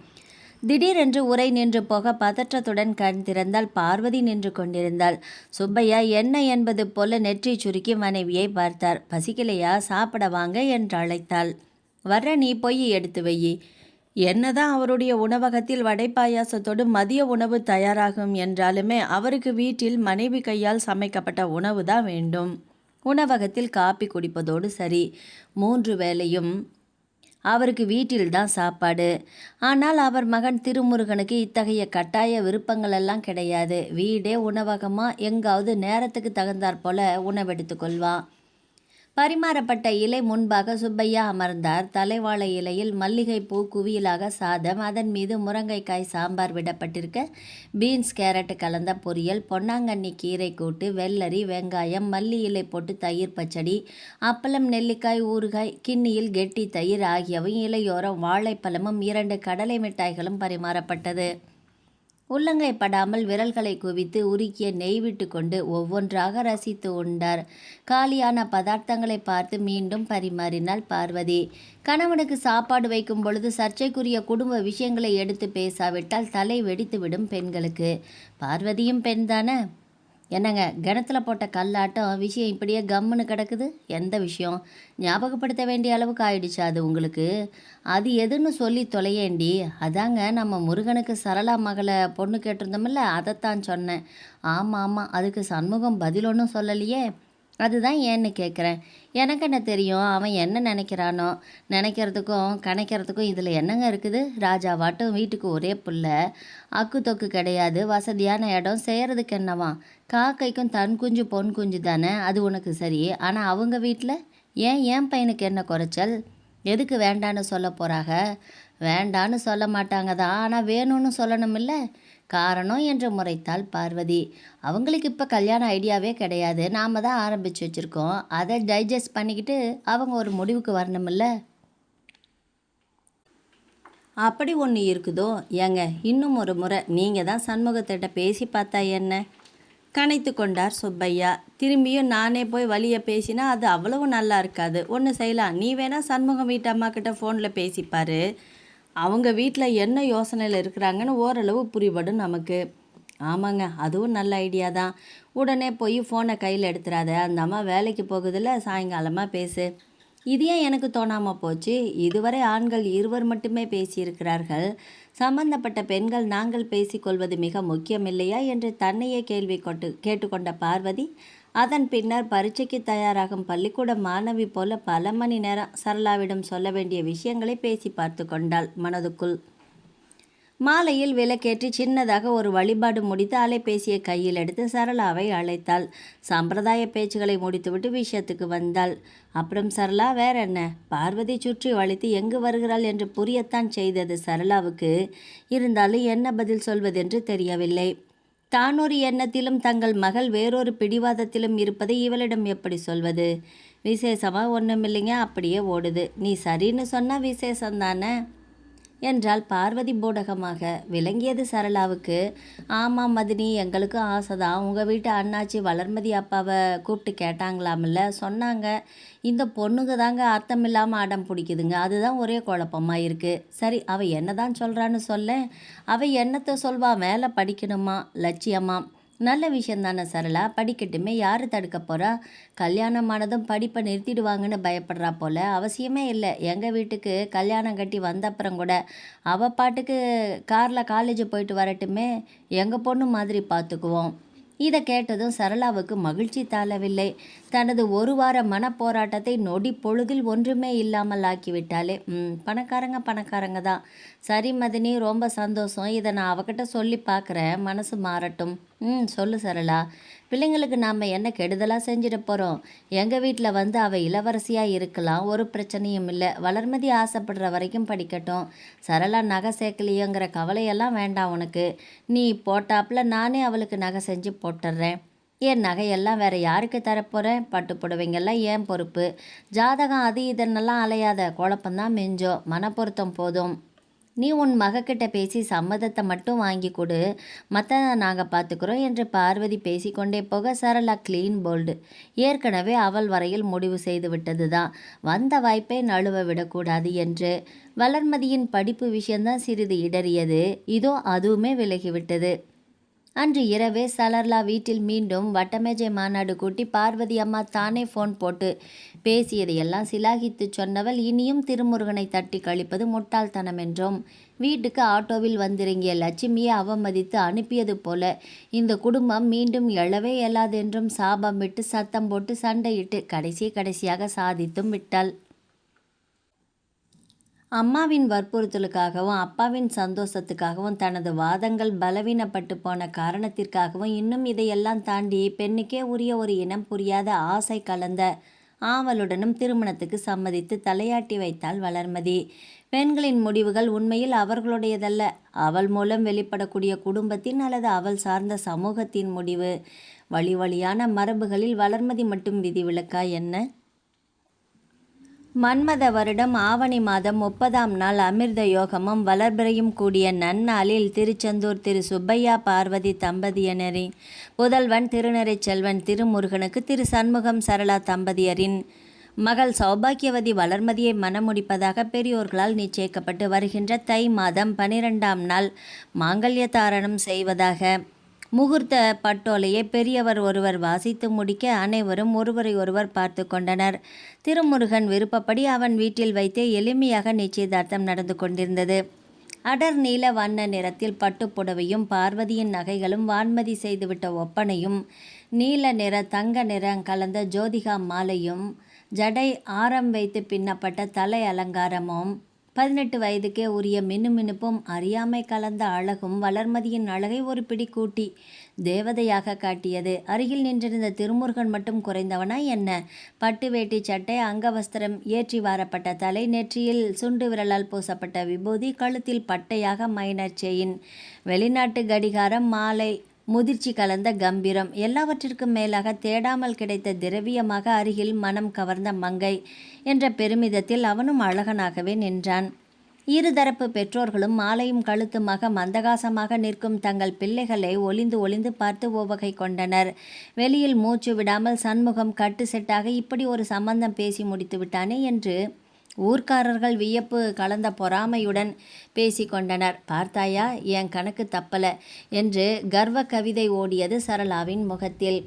திடீரென்று உரை நின்று போக பதற்றத்துடன் கண் திறந்தால் பார்வதி நின்று கொண்டிருந்தாள். சுப்பையா என்ன என்பது போல நெற்றி சுருக்கி மனைவியை பார்த்தார். பசிக்கலையா? சாப்பிட வாங்க என்று அழைத்தாள். வர்ற, நீ போய் எடுத்து வையி. என்னதான் அவருடைய உணவகத்தில் வடை பாயாசத்தோடு மதிய உணவு தயாராகும் என்றாலுமே அவருக்கு வீட்டில் மனைவி கையால் சமைக்கப்பட்ட உணவு தான் வேண்டும். உணவகத்தில் காப்பி குடிப்பதோடு சரி, 3 வேளையும் அவருக்கு வீட்டில்தான் சாப்பாடு. ஆனால் அவர் மகன் திருமுருகனுக்கு இத்தகைய கட்டாய விருப்பங்களெல்லாம் கிடையாது. வீடே உணவகமாக எங்காவது நேரத்துக்கு தகுந்தாற்போல உணவெடுத்து கொள்வான். பரிமாறப்பட்ட இலை முன்பாக சுப்பையா அமர்ந்தார். தலைவாழை இலையில் மல்லிகைப்பூ குவியலாக சாதம், அதன் மீது முருங்கைக்காய் சாம்பார் விடப்பட்டிருக்க பீன்ஸ் கேரட் கலந்த பொரியல், பொன்னாங்கண்ணி கீரை கூட்டு, வெள்ளரி, வெங்காயம், மல்லி இலை போட்டு தயிர் பச்சடி, அப்பளம், நெல்லிக்காய் ஊறுகாய், கிண்ணியில் கெட்டி தயிர் ஆகியவை இலையோரம் வாழைப்பழமும் 2 கடலை மிட்டாய்களும் பரிமாறப்பட்டது. உள்ளங்கை படாமல் விரல்களை குவித்து உருக்கிய நெய் விட்டு கொண்டு ஒவ்வொன்றாக ரசித்து உண்டார். காலியான பதார்த்தங்களை பார்த்து மீண்டும் பரிமாறினாள் பார்வதி. கணவனுக்கு சாப்பாடு வைக்கும் பொழுது சர்ச்சைக்குரிய குடும்ப விஷயங்களை எடுத்து பேசாவிட்டால் தலை வெடித்துவிடும் பெண்களுக்கு. பார்வதியும் பெண்தானே? என்னங்க கிணத்துல போட்ட கல்லாட்டம் விஷயம் இப்படியே கம்முன்னு கிடக்குது? எந்த விஷயம்? ஞாபகப்படுத்த வேண்டிய அளவுக்கு ஆயிடுச்சு அது உங்களுக்கு? அது எதுன்னு சொல்லி தொலையேண்டி. அதாங்க நம்ம முருகனுக்கு சரளா மகளை பொண்ணு கேட்டிருந்தோம்ல, அதைத்தான் சொன்னேன். ஆமாம் ஆமாம், அதுக்கு சண்முகம் பதில் ஒன்றும் சொல்லலையே. அதுதான் ஏன்னு கேட்குறேன். எனக்கு என்ன தெரியும் அவன் என்ன நினைக்கிறானோ? நினைக்கிறதுக்கும் கணக்கிறதுக்கும் இதில் என்னங்க இருக்குது? ராஜாவாட்டும் வீட்டுக்கு ஒரே புள்ள, அக்கு தொக்கு கிடையாது, வசதியான இடம், செய்கிறதுக்கு என்னவாம்? காக்கைக்கும் தன் குஞ்சு பொன் குஞ்சு தானே, அது உனக்கு சரி. ஆனால் அவங்க வீட்டில் ஏன் பையனுக்கு என்ன குறைச்சல்? எதுக்கு வேண்டான்னு சொல்ல போகிறாங்க? வேண்டான்னு சொல்ல மாட்டாங்க தான், ஆனால் வேணும்னு சொல்லணுமில்ல. காரணம் என்று முறைத்தாள் பார்வதி. அவங்களுக்கு இப்போ கல்யாண ஐடியாவே கிடையாது, நாம் தான் ஆரம்பித்து வச்சுருக்கோம். அதை டைஜஸ்ட் பண்ணிக்கிட்டு அவங்க ஒரு முடிவுக்கு வரணுமில்ல. அப்படி ஒன்று இருக்குதோ? ஏங்க இன்னும் ஒரு முறை நீங்கள் தான் சண்முகத்திட்ட பேசி பார்த்தா என்ன? கனைத்து கொண்டார் சுப்பையா. திரும்பியும் நானே போய் வழியை பேசினா அது அவ்வளவு நல்லா இருக்காது. ஒன்று செய்யலாம், நீ வேணா சண்முகம் வீட்டு அம்மா கிட்ட ஃபோனில் பேசிப்பார். அவங்க வீட்டில் என்ன யோசனையில் இருக்கிறாங்கன்னு ஓரளவு புரிபடும் நமக்கு. ஆமாங்க, அதுவும் நல்ல ஐடியா தான். உடனே போய் ஃபோனை கையில் எடுத்துடாத, அந்த அம்மா வேலைக்கு போகுதில்ல, சாயங்காலமாக பேசு. இது ஏன் எனக்கு தோணாமல் போச்சு? இதுவரை ஆண்கள் இருவர் மட்டுமே பேசியிருக்கிறார்கள். சம்பந்தப்பட்ட பெண்கள் நாங்கள் பேசிக்கொள்வது மிக முக்கியமில்லையா என்று தன்னையே கேள்வி கேட்டுக்கொண்ட பார்வதி அதன் பின்னர் பரீட்சைக்கு தயாராகும் பள்ளிக்கூட மாணவி போல பல மணி நேரம் சரளாவிடம் சொல்ல வேண்டிய விஷயங்களை பேசி பார்த்து கொண்டாள் மனதுக்குள். மாலையில் விளக்கேற்றி சின்னதாக ஒரு வழிபாடு முடித்து அலைபேசியை கையில் எடுத்து சரளாவை அழைத்தாள். சம்பிரதாய பேச்சுகளை முடித்துவிட்டு விஷயத்துக்கு வந்தாள். அப்புறம் சரளா, வேற என்ன? பார்வதி சுற்றி வளைத்து எங்கு வருகிறாள் என்று புரியத்தான் செய்தது சரளாவுக்கு. இருந்தாலும் என்ன பதில் சொல்வதென்று தெரியவில்லை. தான் ஒரு எண்ணத்திலும் தங்கள் மகள் வேறொரு பிடிவாதத்திலும் இருப்பதை இவளிடம் எப்படி சொல்வது? விசேஷமாக ஒன்றுமில்லைங்க, அப்படியே ஓடுது. நீ சரின்னு சொன்னால் விசேஷந்தானே என்றால் பார்வதி பூடகமாக. விளங்கியது சரளாவுக்கு. ஆமாம் மதினி, எங்களுக்கும் ஆசைதான். உங்கள் வீட்டு அண்ணாச்சி வளர்மதி அப்பாவை கூப்பிட்டு கேட்டாங்களாமில்ல? சொன்னாங்க. இந்த பொண்ணுங்க தாங்க அர்த்தமில்லாமல் அடம் பிடிக்குதுங்க, அதுதான் ஒரே குழப்பமாக இருக்குது. சரி, அவள் என்ன தான் சொல்கிறான்னு சொல்ல. அவள் என்னத்தை சொல்வா? மேலே படிக்கணுமா, லட்சியமா? நல்ல விஷயந்தானே சரளா, படிக்கட்டுமே, யார் தடுக்க போகிறா? கல்யாணமானதும் படிப்பை நிறுத்திடுவாங்கன்னு பயப்படுறா போல். அவசியமே இல்லை. எங்கள் வீட்டுக்கு கல்யாணம் கட்டி வந்த அப்புறம் கூட அவள் பாட்டுக்கு காரில் காலேஜ் போயிட்டு வரட்டுமே, எங்கள் பொண்ணு மாதிரி பார்த்துக்குவோம். இதை கேட்டதும் சரளாவுக்கு மகிழ்ச்சி தாளவில்லை. தனது ஒரு வார மனப்போராட்டத்தை நொடி பொழுதில் ஒன்றுமே இல்லாமல் ஆக்கிவிட்டாலே. பணக்காரங்க தான். சரி மதினி, ரொம்ப சந்தோஷம். இதை நான் அவகிட்ட சொல்லி பார்க்குறேன், மனசு மாறட்டும். சொல்லு சரளா. பிள்ளைங்களுக்கு நாம் என்ன கெடுதலாக செஞ்சிட போகிறோம்? எங்கள் வீட்டில் வந்து அவள் இளவரசியாக இருக்கலாம், ஒரு பிரச்சனையும் இல்லை. வளர்மதி ஆசைப்படுற வரைக்கும் படிக்கட்டும். சரளா நகை சேர்க்கலையோங்கிற கவலையெல்லாம் வேண்டாம் உனக்கு. நீ போட்டாப்புல நானே அவளுக்கு நகை செஞ்சு போட்டுடுறேன். என் நகையெல்லாம் வேறு யாருக்கு தரப்போகிறேன்? பட்டு புடவைங்கெல்லாம் ஏன் பொறுப்பு. ஜாதகம் அது இதன்னெல்லாம் அலையாத, குழப்பந்தான் மிஞ்சோம். மனப்பொருத்தம் போதும். நீ உன் மகக்கிட்ட பேசி சம்மதத்தை மட்டும் வாங்கி கொடு, மற்றதை நாங்கள் பார்த்துக்குறோம் என்று பார்வதி பேசிக்கொண்டே போக சரளா கிளீன் போல்டு. ஏற்கனவே அவள் வரையில் முடிவு செய்து விட்டது தான், வந்த வாய்ப்பை நழுவ விடக்கூடாது என்று. வளர்மதியின் படிப்பு விஷயந்தான் சிறிது இடறியது. இதோ அதுவுமே விலகிவிட்டது. அன்று இரவே சரளா வீட்டில் மீண்டும் வட்டமேஜை மாநாடு கூட்டி பார்வதி அம்மா தானே ஃபோன் போட்டு பேசியதையெல்லாம் சிலாகித்து சொன்னவள் இனியும் திருமுருகனை தட்டி கழிப்பது முட்டாள்தனம் என்றும், வீட்டுக்கு ஆட்டோவில் வந்திறங்கிய லட்சுமியை அவமதித்து அனுப்பியது போல இந்த குடும்பம் மீண்டும் எழவே இயலாதென்றும் சாபம் விட்டு சத்தம் போட்டு சண்டையிட்டு கடைசியாக சாதித்தும் விட்டாள். அம்மாவின் வற்புறுத்தலுக்காகவும் அப்பாவின் சந்தோஷத்துக்காகவும் தனது வாதங்கள் பலவீனப்பட்டு போன காரணத்திற்காகவும் இன்னும் இதையெல்லாம் தாண்டி பெண்ணுக்கே உரிய ஒரு இனம் புரியாத ஆசை கலந்த ஆவலுடனும் திருமணத்துக்கு சம்மதித்து தலையாட்டி வைத்தாள் வளர்மதி. பெண்களின் முடிவுகள் உண்மையில் அவர்களுடையதல்ல, அவள் மூலம் வெளிப்படக்கூடிய குடும்பத்தின் அல்லது அவள் சார்ந்த சமூகத்தின் முடிவு. வழியான மரபுகளில் வளர்மதி மட்டும் விதிவிலக்கா என்ன? மன்மத வருடம் ஆவணி மாதம் 30ஆம் நாள் அமிர்த யோகமும் வளர்பிறையும் கூடிய நன்னாளில் திருச்செந்தூர் திரு சுப்பையா பார்வதி தம்பதியினரின் புதல்வன் திருநறை செல்வன் திருமுருகனுக்கு திரு சண்முகம் சரளா தம்பதியரின் மகள் சௌபாக்கியவதி வளர்மதியை மணமுடிப்பதாக பெரியோர்களால் நிச்சயிக்கப்பட்டு வருகின்ற தை மாதம் 12ஆம் நாள் மாங்கல்ய தாரணம் செய்வதாக முகூர்த்த பட்டோலையை பெரியவர் ஒருவர் வாசித்து முடிக்க அனைவரும் ஒருவரை ஒருவர் பார்த்து கொண்டனர். திருமுருகன் விருப்பப்படி அவன் வீட்டில் வைத்தே எளிமையாக நிச்சயதார்த்தம் நடந்து கொண்டிருந்தது. அடர் நீல வண்ண நிறத்தில் பட்டுப்புடவையும் பார்வதியின் நகைகளும் வான்மதி செய்துவிட்ட ஒப்பனையும் நீல நிற தங்க நிறம் கலந்த ஜோதிகா மாலையும் ஜடை ஆரம் வைத்து பின்னப்பட்ட தலை அலங்காரமும் 18 வயதுக்கே உரிய மினுமினுப்பும் அறியாமை கலந்த அழகும் வளர்மதியின் அழகை ஒரு பிடி கூட்டி தேவதையாக காட்டியது. அருகில் நின்றிருந்த திருமுருகன் மட்டும் குறைந்தவனா என்ன? பட்டு வேட்டி சட்டை, அங்கவஸ்திரம், ஏற்றி வாரப்பட்ட தலை, நெற்றியில் சுண்டு விரலால் பூசப்பட்ட விபூதி, கழுத்தில் பட்டையாக மைனர் செயின், வெளிநாட்டு கடிகாரம், மாலை, முதிர்ச்சி கலந்த கம்பீரம், எல்லாவற்றிற்கும் மேலாக தேடாமல் கிடைத்த திரவியமாக அருகில் மனம் கவர்ந்த மங்கை என்ற பெருமிதத்தில் அவனும் அழகனாகவே நின்றான். இருதரப்பு பெற்றோர்களும் மாலையும் கழுத்துமாக மந்தகாசமாக நிற்கும் தங்கள் பிள்ளைகளை ஒளிந்து ஒளிந்து பார்த்து ஓவகை கொண்டனர். வெளியில் மூச்சு விடாமல் சண்முகம் கட்டு செட்டாக இப்படி ஒரு சம்பந்தம் பேசி முடித்து விட்டானே என்று ஊர்க்காரர்கள் வியப்பு கலந்த பொறாமையுடன் பேசி கொண்டனர். பார்த்தாயா, என் கணக்கு தப்பல என்று கர்வ கவிதை ஓடியது சரளாவின் முகத்தில்.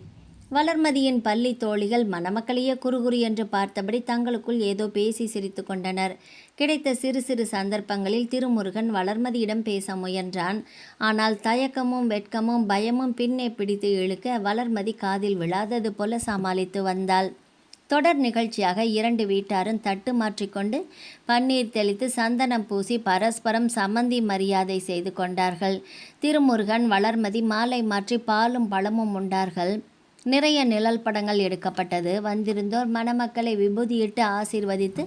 வளர்மதியின் பள்ளி தோழிகள் மணமக்களையே குறுகுறு என்று பார்த்தபடி தங்களுக்குள் ஏதோ பேசி சிரித்து கொண்டனர். கிடைத்த சிறு சிறு சந்தர்ப்பங்களில் திருமுருகன் வளர்மதியிடம் பேச முயன்றான். ஆனால் தயக்கமும் வெட்கமும் பயமும் பின்னே பிடித்து இழுக்க வளர்மதி காதில் விழாதது போல சமாளித்து வந்தாள். தொடர் நிகழ்ச்சியாக 2 வீட்டாரும் தட்டு மாற்றிக்கொண்டு பன்னீர் தெளித்து சந்தனம் பூசி பரஸ்பரம் சம்மந்தி மரியாதை செய்து கொண்டார்கள். திருமுருகன் வளர்மதி மாலை மாற்றி பாலும் பழமும் உண்டார்கள். நிறைய நிழல் படங்கள் எடுக்கப்பட்டது. வந்திருந்தோர் மணமக்களை விபூதியிட்டு ஆசீர்வதித்து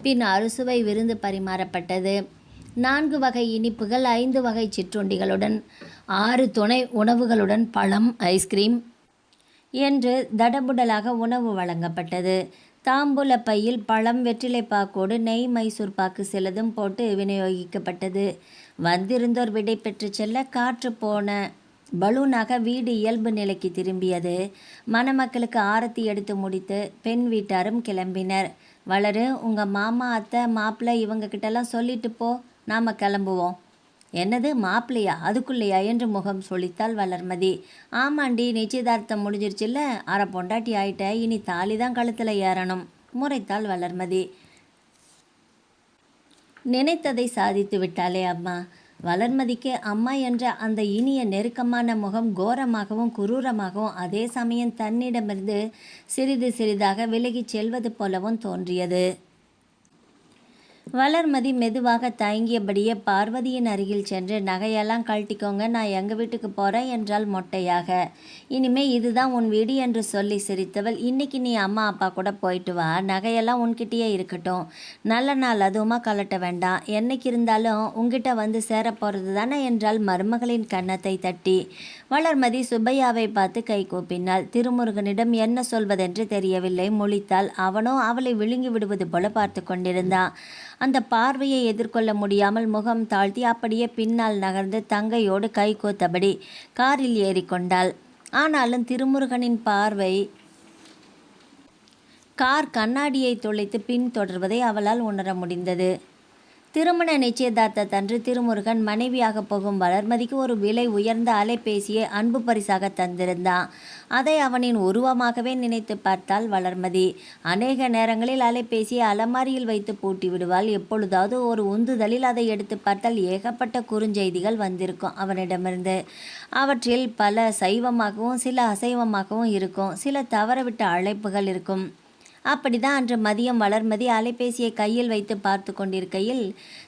பின் அறுசுவை விருந்து பரிமாறப்பட்டது. 4 வகை இனிப்புகள், 5 வகை சிற்றுண்டிகளுடன் 6 துணை உணவுகளுடன் பழம், ஐஸ்கிரீம் என்று தடபுடலாக உணவு வழங்கப்பட்டது. தாம்பூல பையில் பழம், வெற்றிலைப்பாக்கோடு நெய், மைசூர் பாக்கு சிலதும் போட்டு விநியோகிக்கப்பட்டது. வந்திருந்தோர் விடை பெற்று செல்ல காற்று போன பலூனாக வீடு இயல்பு நிலைக்கு திரும்பியது. மணமக்களுக்கு ஆரத்தி எடுத்து முடித்து பெண் வீட்டாரும் கிளம்பினர். வளரு, உங்கள் மாமா, அத்தை, மாப்பிள்ளை இவங்க கிட்டலாம் சொல்லிட்டு போ, நாம் கிளம்புவோம். என்னது, மாப்பிள்ளையா? அதுக்குள்ளையா என்று முகம் சொலித்தாள் வளர்மதி. ஆமாண்டி, நிச்சயதார்த்தம் முடிஞ்சிருச்சுல்ல, அரை பொண்டாட்டி ஆயிட்ட, இனி தாலி தான் கழுத்தில் ஏறணும் முறைத்தாள் வளர்மதி. நினைத்ததை சாதித்து விட்டாளே அம்மா. வளர்மதிக்கு அம்மா என்ற அந்த இனிய நெருக்கமான முகம் கோரமாகவும் குரூரமாகவும் அதே சமயம் தன்னிடமிருந்து சிறிது சிறிதாக விலகிச் செல்வது போலவும் தோன்றியது. வளர்மதி மெதுவாக தயங்கியபடியே பார்வதியின் அருகில் சென்று, நகையெல்லாம் கழட்டிக்கோங்க, நான் எங்கள் வீட்டுக்கு போகிறேன் என்றாள் மொட்டையாக. இனிமே இதுதான் உன் வீடு என்று சொல்லி சிரித்தவள், இன்னைக்கு நீ அம்மா அப்பா கூட போயிட்டு வா, நகையெல்லாம் உன்கிட்டயே இருக்கட்டும், நல்ல நாள் அதுவுமா கலட்ட வேண்டாம், என்னைக்கு இருந்தாலும் உங்ககிட்ட வந்து சேர போகிறது தானே என்றாள் மருமகளின் கன்னத்தை தட்டி. வளர்மதி சுப்பையாவை பார்த்து கை கூப்பினாள். திருமுருகனிடம் என்ன சொல்வதென்று தெரியவில்லை. முழித்தாள். அவனோ அவளை விழுங்கி விடுவது போல பார்த்து கொண்டிருந்தான். அந்த பார்வையை எதிர்கொள்ள முடியாமல் முகம் தாழ்த்தி அப்படியே பின்னால் நகர்ந்து தங்கையோடு கை கோத்தபடி காரில் ஏறிக்கொண்டாள். ஆனாலும் திருமுருகனின் பார்வை கார் கண்ணாடியை துளைத்து பின் தொடர்வதை அவளால் உணர முடிந்தது. திருமண நிச்சயதார்த்தத்தன்று திருமுருகன் மனைவியாக போகும் வளர்மதிக்கு ஒரு விலை உயர்ந்த அலைபேசியை அன்பு பரிசாக தந்திருந்தான். அதை அவனின் உருவமாகவே நினைத்து பார்த்தாள் வளர்மதி. அநேக நேரங்களில் அலைபேசியை அலமாரியில் வைத்து பூட்டி விடுவாள். எப்பொழுதாவது ஒரு உந்துதலில் அதை எடுத்து பார்த்தால் ஏகப்பட்ட குறுஞ்செய்திகள் வந்திருக்கும் அவனிடமிருந்து. அவற்றில் பல சைவமாகவும் சில அசைவமாகவும் இருக்கும். சில தவறவிட்ட அழைப்புகள் இருக்கும். அப்படிதான் அன்று மதியம் வளர்மதி அலைபேசியை கையில் வைத்து பார்த்து கொண்டிருக்கையில்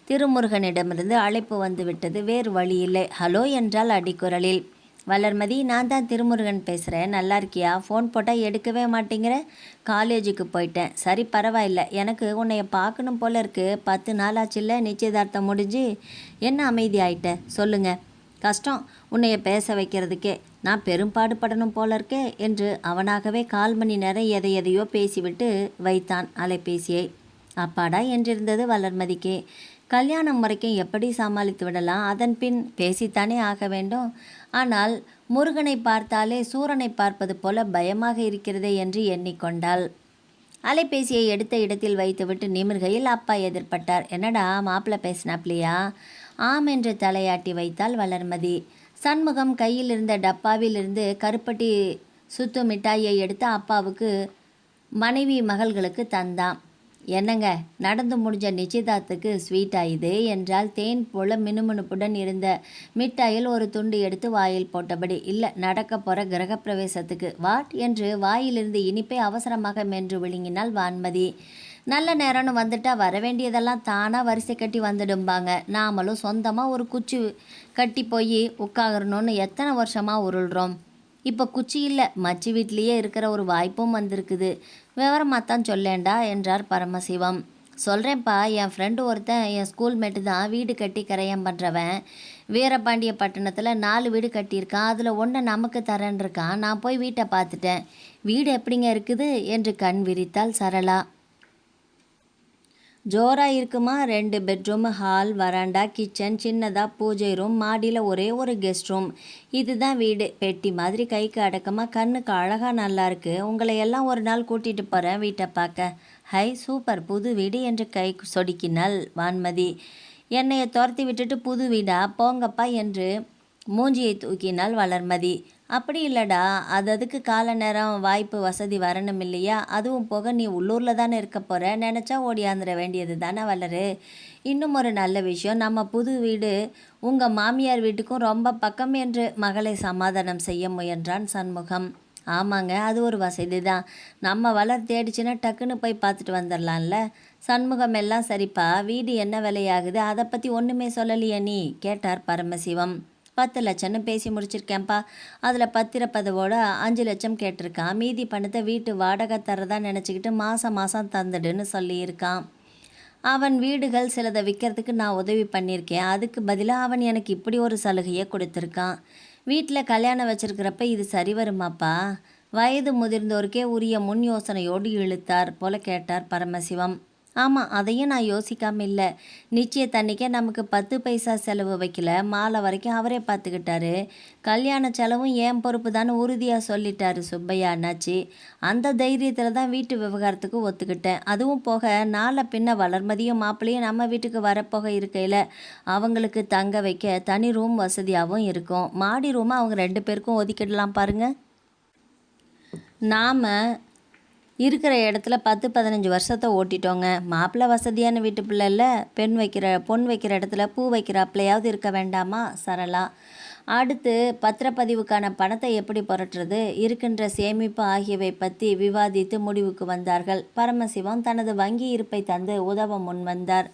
திருமுருகனிடமிருந்து அழைப்பு வந்துவிட்டது. வேறு வழியில்லை. ஹலோ என்றால் அடிக்குரலில். வளர்மதி, நான் தான் திருமுருகன் பேசுகிறேன், நல்லா இருக்கியா? ஃபோன் போட்டால் எடுக்கவே மாட்டேங்கிற? காலேஜுக்கு போயிட்டேன். சரி, பரவாயில்ல, எனக்கு உன்னைய பார்க்கணும் போல இருக்கு. 10 நாள் ஆச்சுல்ல நிச்சயதார்த்தம் முடிஞ்சு. என்ன அமைதி ஆயிட்ட? சொல்லுங்க. கஷ்டம் உன்னைய பேச வைக்கிறதுக்கே. நான் பெரும்பாடுபடணும் போல இருக்கே என்று அவனாகவே 1/4 மணி நேரம் எதையோ பேசிவிட்டு வைத்தான் அலைபேசியை. அப்பாடா என்றிருந்தது வளர்மதிக்கு. கல்யாணம் முறைக்கும் எப்படி சமாளித்து விடலாம்? அதன் பின் பேசித்தானே ஆக வேண்டும். ஆனால் முருகனை பார்த்தாலே சூரனை பார்ப்பது போல பயமாக இருக்கிறதே என்று எண்ணிக்கொண்டாள். அலைபேசியை எடுத்த இடத்தில் வைத்துவிட்டு நிமிர்கையில் அப்பா எதிர்பட்டார். என்னடா, மாப்பிள்ளை பேசினாப்லையா? ஆம் என்று தலையாட்டி வைத்தாள் வளர்மதி. சண்முகம் கையில் இருந்த டப்பாவிலிருந்து கருப்பட்டி சுத்து மிட்டாயை எடுத்து அப்பாவுக்கு மனைவி மகள்களுக்கு தந்தான். என்னங்க, நடந்து முடிஞ்ச நிச்சயதார்த்தத்துக்கு ஸ்வீட்டா இது என்றால் தேன் போல மினுமினுப்புடன் இருந்த மிட்டாயில் ஒரு துண்டு எடுத்து வாயில் போட்டபடி. இல்லை, நடக்க போகிற கிரகப்பிரவேசத்துக்கு. வாட் என்று வாயிலிருந்து இனிப்பை அவசரமாக மென்று விழுங்கினாள் வான்மதி. நல்ல நேரம்னு வந்துட்டா வரவேண்டியதெல்லாம் தானாக வரிசை கட்டி வந்துடும்பாங்க. நாமளும் சொந்தமாக ஒரு குச்சி கட்டி போய் உட்காரணும்னு எத்தனை வருஷமாக உருள்றோம். இப்போ குச்சி இல்லை, மச்சி வீட்லேயே இருக்கிற ஒரு வாய்ப்பும் வந்திருக்குது. விவரமாகத்தான் சொல்லேண்டா என்றார் பரமசிவம். சொல்கிறேன்ப்பா, என் ஃப்ரெண்டு ஒருத்தன் என் ஸ்கூல்மேட்டு தான் வீடு கட்டி கரையம் பண்ணுறவன். வீரபாண்டிய பட்டணத்தில் 4 வீடு கட்டியிருக்கான். அதில் ஒன்றை நமக்கு தரேன் இருக்கான். நான் போய் வீட்டை பார்த்துட்டேன். வீடு எப்படிங்க இருக்குது என்று கண் விரித்தாள் சரளா. ஜோராக இருக்குமா. 2 பெட்ரூம், ஹால், வராண்டா, கிச்சன், சின்னதாக பூஜை ரூம், மாடியில் ஒரே ஒரு கெஸ்ட் ரூம். இதுதான் வீடு. பெட்டி மாதிரி கைக்கு அடக்கமாக கண்ணுக்கு அழகாக நல்லாயிருக்கு. உங்களை எல்லாம் ஒரு நாள் கூட்டிகிட்டு போகிறேன் வீட்டை பார்க்க. ஹை, சூப்பர், புது வீடு என்று கை சொடுக்கினாள் வான்மதி. என்னையை துரத்தி விட்டுட்டு புது வீடா, போங்கப்பா என்று மூஞ்சியை தூக்கினாள் வளர்மதி. அப்படி இல்லைடா, அதுக்கு கால நேரம் வாய்ப்பு வசதி வரணும் இல்லையா? அதுவும் போக நீ உள்ளூரில் தானே இருக்க போகிற. நினச்சா ஓடியாந்துட வேண்டியது தானே வளரு. இன்னும் ஒரு நல்ல விஷயம், நம்ம புது வீடு உங்கள் மாமியார் வீட்டுக்கும் ரொம்ப பக்கம் என்று மகளை சமாதானம் செய்ய முயன்றான் சண்முகம். ஆமாங்க, அது ஒரு வசதி தான். நம்ம வளர் தேடிச்சுன்னா டக்குன்னு போய் பார்த்துட்டு வந்துடலாம்ல. சண்முகம் எல்லாம் சரிப்பா, வீடு என்ன விலையாகுது, அதை பற்றி ஒன்றுமே சொல்லலையே நீ கேட்டார் பரமசிவம். 10 லட்சம்னு பேசி முடிச்சிருக்கேன்ப்பா. அதில் பத்திரப்பதவோட 5 லட்சம் கேட்டிருக்கான். மீதி பணத்தை வீட்டு வாடகை தரதா நினச்சிக்கிட்டு மாதம் தந்துடுன்னு சொல்லியிருக்கான். அவன் வீடுகள் சிலதை விற்கிறதுக்கு நான் உதவி பண்ணியிருக்கேன். அதுக்கு பதிலாக அவன் எனக்கு இப்படி ஒரு சலுகையை கொடுத்துருக்கான். வீட்டில் கல்யாணம் வச்சுருக்கிறப்ப இது சரி வருமாப்பா? வயது முதிர்ந்தோருக்கே உரிய முன் யோசனையோடு இழுத்தார் போல கேட்டார் பரமசிவம். ஆமாம், அதையும் நான் யோசிக்காமல் இல்லை. நிச்சயத்தன்னைக்கே நமக்கு 10 பைசா செலவு வைக்கல. மாலை வரைக்கும் அவரே பார்த்துக்கிட்டாரு. கல்யாண செலவும் ஏன் பொறுப்பு தானே உறுதியாக சொல்லிட்டாரு சுப்பையா அண்ணாச்சி. அந்த தைரியத்தில் தான் வீட்டு விவகாரத்துக்கு ஒத்துக்கிட்டேன். அதுவும் போக நாளை பின்ன வளர்மதியும் மாப்பிள்ளையும் நம்ம வீட்டுக்கு வரப்போக இருக்கையில் அவங்களுக்கு தங்க வைக்க தனி ரூம் வசதியாகவும் இருக்கும். மாடி ரூமை அவங்க 2 பேருக்கும் ஒதுக்கிடலாம் பாருங்கள். நாம் இருக்கிற இடத்துல 10-15 வருஷத்தை ஓட்டிட்டோங்க. மாப்பிள்ளை வசதியான வீட்டு பிள்ளை இல்லை. பொன் வைக்கிற இடத்துல பூ வைக்கிறாப்பிலையாவது இருக்க வேண்டாமா சரளா? அடுத்து பத்திரப்பதிவுக்கான பணத்தை எப்படி புரட்டுறது, இருக்கின்ற சேமிப்பு ஆகியவை பற்றி விவாதித்து முடிவுக்கு வந்தார்கள். பரமசிவம் தனது வங்கி இருப்பை தந்து உதவ முன் வந்தார்.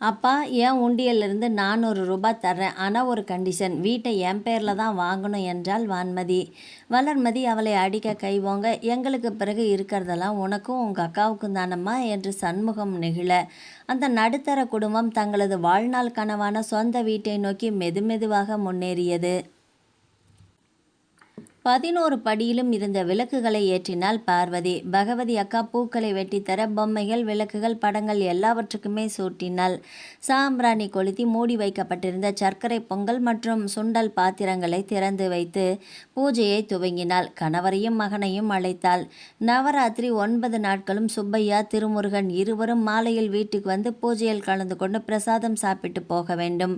அப்பா, என் உண்டியலிருந்து 400 ரூபாய் தர்றேன். ஆனால் ஒரு கண்டிஷன், வீட்டை என் பேரில் தான் வாங்கணும் என்றாள் வான்மதி. வளர்மதி அவளை அடிக்க கைவோங்க. எங்களுக்கு பிறகு இருக்கிறதெல்லாம் உனக்கும் உங்கள் அக்காவுக்கும் தானம்மா என்று சண்முகம் நெகிழ அந்த நடுத்தர குடும்பம் தங்களது வாழ்நாள் கனவான சொந்த வீட்டை நோக்கி மெதுமெதுவாக முன்னேறியது. 11 படியிலும் இருந்த விளக்குகளை ஏற்றினாள் பார்வதி. பகவதி அக்கா பூக்களை வெட்டித்தர பொம்மைகள், விளக்குகள், படங்கள் எல்லாவற்றுக்குமே சூட்டினாள். சாம்பிராணி கொளுத்தி மூடி வைக்கப்பட்டிருந்த சர்க்கரை பொங்கல் மற்றும் சுண்டல் பாத்திரங்களை திறந்து வைத்து பூஜையை துவங்கினாள். கணவரையும் மகனையும் அழைத்தாள். நவராத்திரி 9 நாட்களும் சுப்பையா, திருமுருகன் இருவரும் மாலையில் வீட்டுக்கு வந்து பூஜையில் கலந்து கொண்டு பிரசாதம் சாப்பிட்டு போக வேண்டும்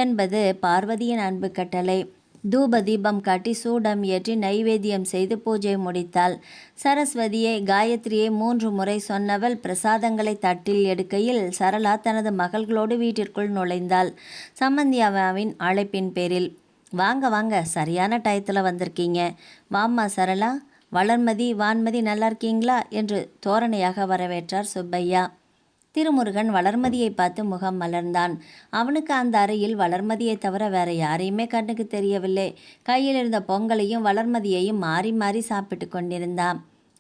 என்பது பார்வதியின் அன்பு கட்டளை. தூப தீபம் காட்டி சூடம் ஏற்றி நைவேத்தியம் செய்து பூஜை முடித்தாள். சரஸ்வதியை, காயத்ரியை 3 முறை சொன்னவள் பிரசாதங்களை தட்டில் எடுக்கையில் சரளா தனது மகள்களோடு வீட்டிற்குள் நுழைந்தாள். சம்பந்தியாவின் அழைப்பின் பேரில். வாங்க வாங்க, சரியான டயத்தில் வந்திருக்கீங்க. வாம்மா சரளா. வளர்மதி, வான்மதி நல்லா இருக்கீங்களா என்று தோரணையாக வரவேற்றார் சுப்பையா. திருமுருகன் வளர்மதியை பார்த்து முகம் மலர்ந்தான். அவனுக்கு அந்த அறையில் வளர்மதியை தவிர வேற யாரையுமே கண்ணுக்கு தெரியவில்லை. கையில் இருந்த பொங்கலையும் வளர்மதியையும் மாறி மாறி சாப்பிட்டு கொண்டிருந்தான்.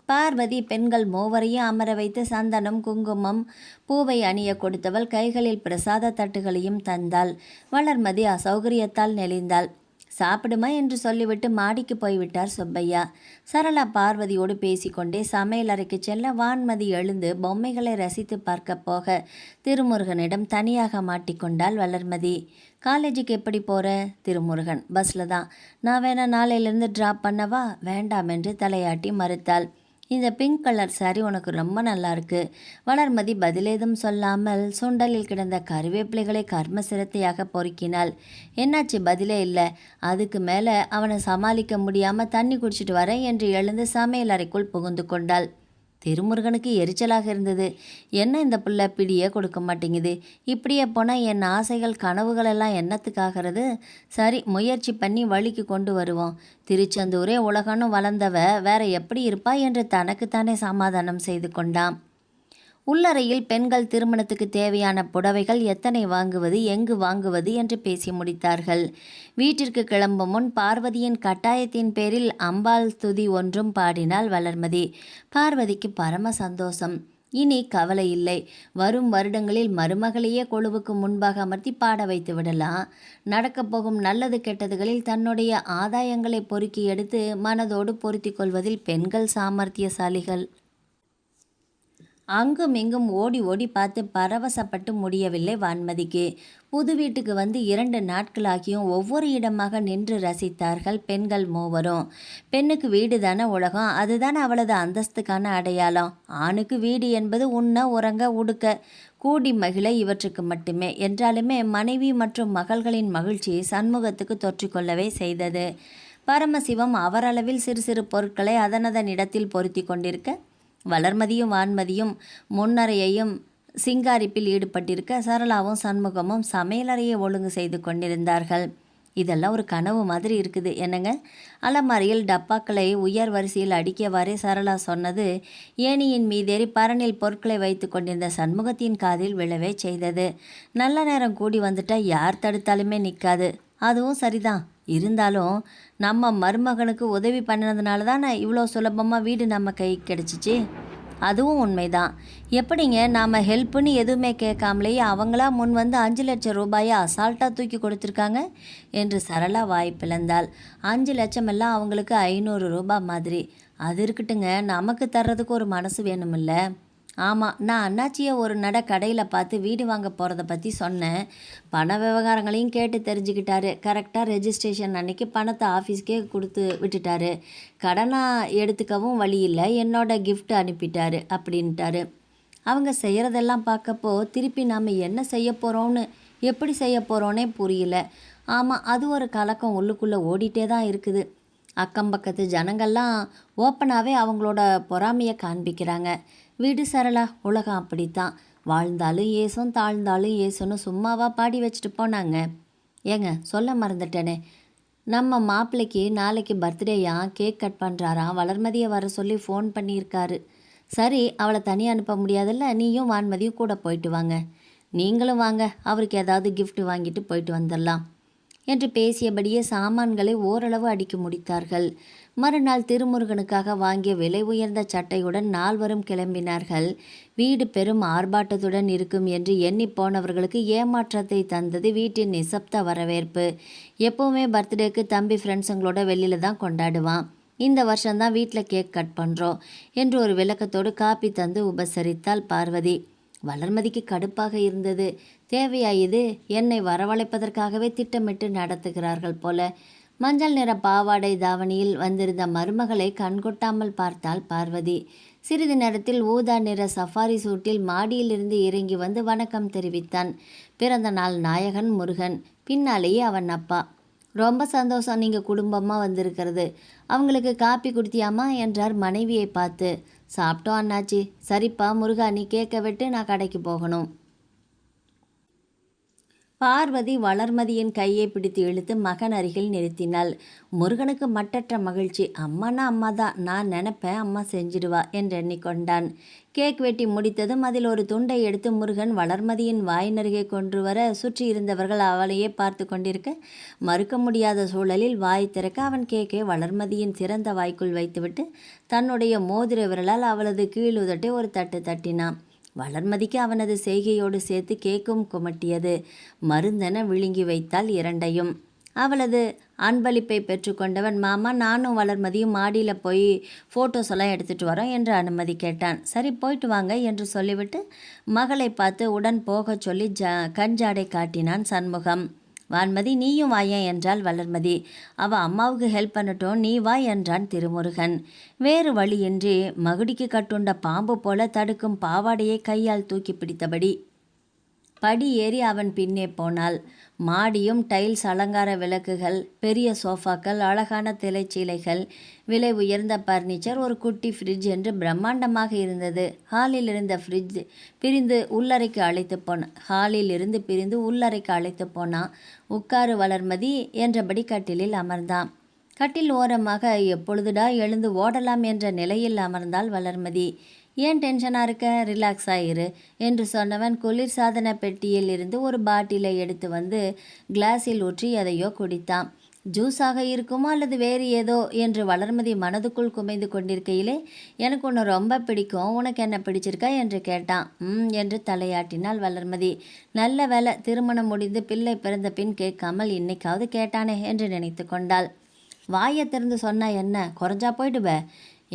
பார்வதி பெண்கள் 3வரையும் அமர வைத்து சந்தனம், குங்குமம், பூவை அணிய கொடுத்தவள் கைகளில் பிரசாத தட்டுகளையும் தந்தாள். வளர்மதி அசௌகரியத்தால் நெளிந்தாள். சாப்பிடுமா என்று சொல்லிவிட்டு மாடிக்கு போய்விட்டார் சுப்பையா. சரளா பார்வதியோடு பேசிக்கொண்டே சமையலறைக்கு செல்ல வான்மதி எழுந்து பொம்மைகளை ரசித்து பார்க்க போக திருமுருகனிடம் தனியாக மாட்டிக்கொண்டாள் வளர்மதி. காலேஜுக்கு எப்படி போகிற? திருமுருகன். பஸ்ஸில் தான். நான் வேணா நாளையிலேருந்து ட்ராப் பண்ணவா? வேண்டாம் என்று தலையாட்டி மறுத்தாள். இந்த பிங்க் கலர் சாரி உனக்கு ரொம்ப நல்லா இருக்கு. வளர்மதி பதிலேதும் சொல்லாமல் சுண்டலில் கிடந்த கருவேப்பிலைகளை கர்ம சிரத்தையாக பொறுக்கினாள். என்னாச்சு, பதிலே இல்லை. அதுக்கு மேலே அவனை சமாளிக்க முடியாமல் தண்ணி குடிச்சிட்டு வரேன் என்று எழுந்து சமையல் அறைக்குள் புகுந்து கொண்டாள். திருமுருகனுக்கு எரிச்சலாக இருந்தது. என்ன இந்த புள்ள பிடியே கொடுக்க மாட்டேங்குது. இப்படியே போனால் என் ஆசைகள் கனவுகளெல்லாம் என்னத்துக்காகிறது? சரி, முயற்சி பண்ணி வழிக்கு கொண்டு வருவோம். திருச்செந்தூரே உலகன்னு வளர்ந்தவ வேற எப்படி இருப்பா என்று தனக்குத்தானே சமாதானம் செய்து கொண்டான். உள்ளறையில் பெண்கள் திருமணத்துக்கு தேவையான புடவைகள் எத்தனை வாங்குவது, எங்கு வாங்குவது என்று பேசி முடித்தார்கள். வீட்டிற்கு கிளம்பும் முன் பார்வதியின் கட்டாயத்தின் பேரில் அம்பாள் துதி ஒன்றும் பாடினாள் வளர்மதி. பார்வதிக்கு பரம சந்தோஷம். இனி கவலை இல்லை. வரும் வருடங்களில் மருமகளையே கொழுவுக்கு முன்பாக அமர்த்தி பாட வைத்து விடலாம். நடக்கப் போகும் நல்லது கெட்டதுகளில் தன்னுடைய ஆதாயங்களை பொறுக்கி எடுத்து மனதோடு பொருத்தி கொள்வதில் பெண்கள் சாமர்த்தியசாலிகள். அங்கும் இங்கும் ஓடி ஓடி பார்த்து பரவசப்பட்டு முடியவில்லை வான்மதிக்கு. புது வீட்டுக்கு வந்து 2 நாட்களாகியும் ஒவ்வொரு இடமாக நின்று ரசித்தார்கள் பெண்கள் மூவரும். பெண்ணுக்கு வீடு தானே உலகம், அதுதானே அவளது அந்தஸ்துக்கான அடையாளம். ஆணுக்கு வீடு என்பது உண்ண உறங்க உடுக்க கூடி மகிழ இவற்றுக்கு மட்டுமே என்றாலுமே மனைவி மற்றும் மகள்களின் மகிழ்ச்சி சண்முகத்துக்கு தொற்றிக்கொள்ளவே செய்தது. பரமசிவம் அவரளவில் சிறு சிறு பொருட்களை அதனதன் இடத்தில் பொருத்தி கொண்டிருக்க, வளர்மதியும் வான்மதியும் முன்னரையையும் சிங்காரிப்பில் ஈடுபட்டிருக்க, சரளாவும் சண்முகமும் சமையலறையை ஒழுங்கு செய்து கொண்டிருந்தார்கள். இதெல்லாம் ஒரு கனவு மாதிரி இருக்குது என்னங்க? அலமாரியில் டப்பாக்களை உயர் வரிசையில் அடுக்கியவாறே சரளா சொன்னது ஏணியின் மீதேறி பரணில் பொருட்களை வைத்து கொண்டிருந்த சண்முகத்தின் காதில் விழவே செய்தது. நல்ல நேரம் கூடி வந்துட்டா யார் தடுத்தாலுமே நிற்காது. அதுவும் சரிதான். இருந்தாலும் நம்ம மருமகனுக்கு உதவி பண்ணினதுனால தானே இவ்வளோ சுலபமாக வீடு நம்ம கை கிடச்சிச்சு. அதுவும் உண்மைதான். எப்படிங்க நாம் ஹெல்ப்புன்னு எதுவுமே கேட்காமலேயே அவங்களா முன் வந்து 5 லட்சம் ரூபாயை அசால்ட்டாக தூக்கி கொடுத்துருக்காங்க என்று சரளா வாய் பிளந்தாள். 5 லட்சம் எல்லாம் அவங்களுக்கு 500 ரூபாய் மாதிரி. அது இருக்கட்டுங்க, நமக்கு தர்றதுக்கு ஒரு மனசு வேணுமில்ல. ஆமாம், நான் அண்ணாச்சியை ஒரு கடையில் பார்த்து வீடு வாங்க போகிறத பற்றி சொன்னேன். பண விவகாரங்களையும் கேட்டு தெரிஞ்சுக்கிட்டாரு. கரெக்டாக ரெஜிஸ்ட்ரேஷன் அன்னைக்கு பணத்தை ஆஃபீஸ்க்கே கொடுத்து விட்டுட்டாரு. கடனாக எடுத்துக்கவும் வழி இல்லை, என்னோட கிஃப்ட் அனுப்பிட்டாரு அப்படின்ட்டாரு. அவங்க செய்கிறதெல்லாம் பார்க்கப்போ திருப்பி நாம் என்ன செய்ய போகிறோன்னு, எப்படி செய்ய போகிறோன்னே புரியல. ஆமாம், அது ஒரு கலக்கம் உள்ளுக்குள்ளே ஓடிட்டே தான் இருக்குது. அக்கம் பக்கத்து ஜனங்கள்லாம் ஓப்பனாகவே அவங்களோட பொறாமையை காண்பிக்கிறாங்க. வீடு சரளா, உலகம் அப்படித்தான். வாழ்ந்தாலும் ஏசும், தாழ்ந்தாலும் ஏசுன்னு சும்மாவா பாடி வச்சுட்டு போனாங்க. ஏங்க, சொல்ல மறந்துட்டேனே, நம்ம மாப்பிள்ளைக்கு நாளைக்கு பர்த்டேயா, கேக் கட் பண்ணுறாராம். வளர்மதியை வர சொல்லி ஃபோன் பண்ணியிருக்காரு. சரி, அவளை தனியாக அனுப்ப முடியாதுல்ல, நீயும் வான்மதியும் கூட போயிட்டு வாங்க. நீங்களும் வாங்க, அவருக்கு ஏதாவது கிஃப்ட் வாங்கிட்டு போயிட்டு வந்துடலாம் என்று பேசியபடியே சாமான்களை ஓரளவு அடுக்கி முடித்தார்கள். மறுநாள் திருமுருகனுக்காக வாங்கிய விலை உயர்ந்த சட்டையுடன் நால்வரும் கிளம்பினார்கள். வீடு பெரும் ஆர்ப்பாட்டத்துடன் இருக்கும் என்று எண்ணி போனவர்களுக்கு ஏமாற்றத்தை தந்தது வீட்டின் நிசப்த வரவேற்பு. எப்போவுமே பர்த்டேக்கு தம்பி ஃப்ரெண்ட்ஸுங்களோட வெளியில் தான் கொண்டாடுவான். இந்த வருஷம்தான் வீட்டில் கேக் கட் பண்ணுறோம் என்று ஒரு விளக்கத்தோடு காப்பி தந்து உபசரித்தாள் பார்வதி. வளர்மதிக்கு கடுப்பாக இருந்தது. தேவையா இது? என்னை வரவழைப்பதற்காகவே திட்டமிட்டு நடத்துகிறார்கள் போல. மஞ்சள் நிற பாவாடை தாவணியில் வந்திருந்த மருமகளை கண்கொட்டாமல் பார்த்தாள் பார்வதி. சிறிது நேரத்தில் ஊதா நிற சஃபாரி சூட்டில் மாடியிலிருந்து இறங்கி வந்து வணக்கம் தெரிவித்தான். பிறந்த நாள் நாயகன் முருகன், பின்னாலேயே அவன் அப்பா. ரொம்ப சந்தோஷம், நீங்கள் குடும்பமாக வந்திருக்கிறது. அவங்களுக்கு காப்பி குடுத்தியாமா என்றார் மனைவியை பார்த்து. சாப்பிட்டோம் அண்ணாச்சி. சரிப்பா முருகா, நீ கேட்க விட்டு நான் கடைக்கு போகணும். பார்வதி வளர்மதியின் கையை பிடித்து இழுத்து மகன் அருகில் நிறுத்தினாள். முருகனுக்கு மட்டற்ற மகிழ்ச்சி. அம்மானா அம்மா தான், நான் நினைப்பேன் அம்மா செஞ்சிடுவா என்று எண்ணிக்கொண்டான். கேக் வெட்டி முடித்ததும் அதில் ஒரு துண்டை எடுத்து முருகன் வளர்மதியின் வாயினருகே கொண்டு வர சுற்றி இருந்தவர்கள் அவளையே பார்த்து கொண்டிருக்க, மறுக்க முடியாத சூழலில் வாய் திறக்க அவன் கேக்கை வளர்மதியின் திறந்த வாய்க்குள் வைத்துவிட்டு தன்னுடைய மோதிர விரலால் அவளது கீழுதட்டை ஒரு தட்டு தட்டினான். வளர்மதிக்கு அவனது செய்கையோடு சேர்த்து கேக்கும் குமட்டியது. மருந்தென விழுங்கி வைத்தாள் இரண்டையும். அவளது அன்பளிப்பை பெற்றுக்கொண்டவன், மாமா நானும் வளர்மதியும் மாடியில் போய் ஃபோட்டோஸ் எல்லாம் எடுத்துகிட்டு வரோம் என்று அனுமதி கேட்டான். சரி போயிட்டு வாங்க என்று சொல்லிவிட்டு மகளை பார்த்து உடன் போகச் சொல்லி கஞ்சாடை காட்டினான் சண்முகம். வான்மதி நீயும் வாயேன் என்றாள் வளர்மதி. அவள் அம்மாவுக்கு ஹெல்ப் பண்ணட்டும், நீ வா என்றான் திருமுருகன். வேறு வழியின்றி மகுடிக்கு கட்டுண்ட பாம்பு போல தடுக்கும் பாவாடையை கையால் தூக்கி பிடித்தபடி படி ஏறி அவன் பின்னே போனாள். மாடியும் டைல்ஸ், அலங்கார விளக்குகள், பெரிய சோஃபாக்கள், அழகான திரைச்சீலைகள், விலை உயர்ந்த பர்னிச்சர், ஒரு குட்டி ஃப்ரிட்ஜ் என்று பிரம்மாண்டமாக இருந்தது. ஹாலில் இருந்து பிரிந்து உள்ளறைக்கு அழைத்து போனான். உட்காரு வளர்மதி என்றபடி கட்டிலில் அமர்ந்தான். கட்டில் ஓரமாக எப்பொழுதுடா எழுந்து ஓடலாம் என்ற நிலையில் அமர்ந்தாள் வளர்மதி. ஏன் டென்ஷனாக இருக்க, ரிலாக்ஸ் ஆயிரு என்று சொன்னவன் குளிர்சாதன பெட்டியில் இருந்து ஒரு பாட்டிலை எடுத்து வந்து கிளாஸில் ஊற்றி எதையோ குடித்தான். ஜூஸாக இருக்குமோ அல்லது வேறு ஏதோ என்று வளர்மதி மனதுக்குள் குமைந்து கொண்டிருக்கையிலே, எனக்கு ஒன்று ரொம்ப பிடிக்கும், உனக்கு என்ன பிடிச்சிருக்கா என்று கேட்டான். என்று தலையாட்டினாள் வளர்மதி. நல்ல வேலை, திருமணம் முடிந்து பிள்ளை பிறந்த பின் கேட்காமல் இன்னைக்காவது கேட்டானே என்று நினைத்து கொண்டாள். வாயை திறந்து சொன்னா என்ன, குறைஞ்சா போயிடுவ,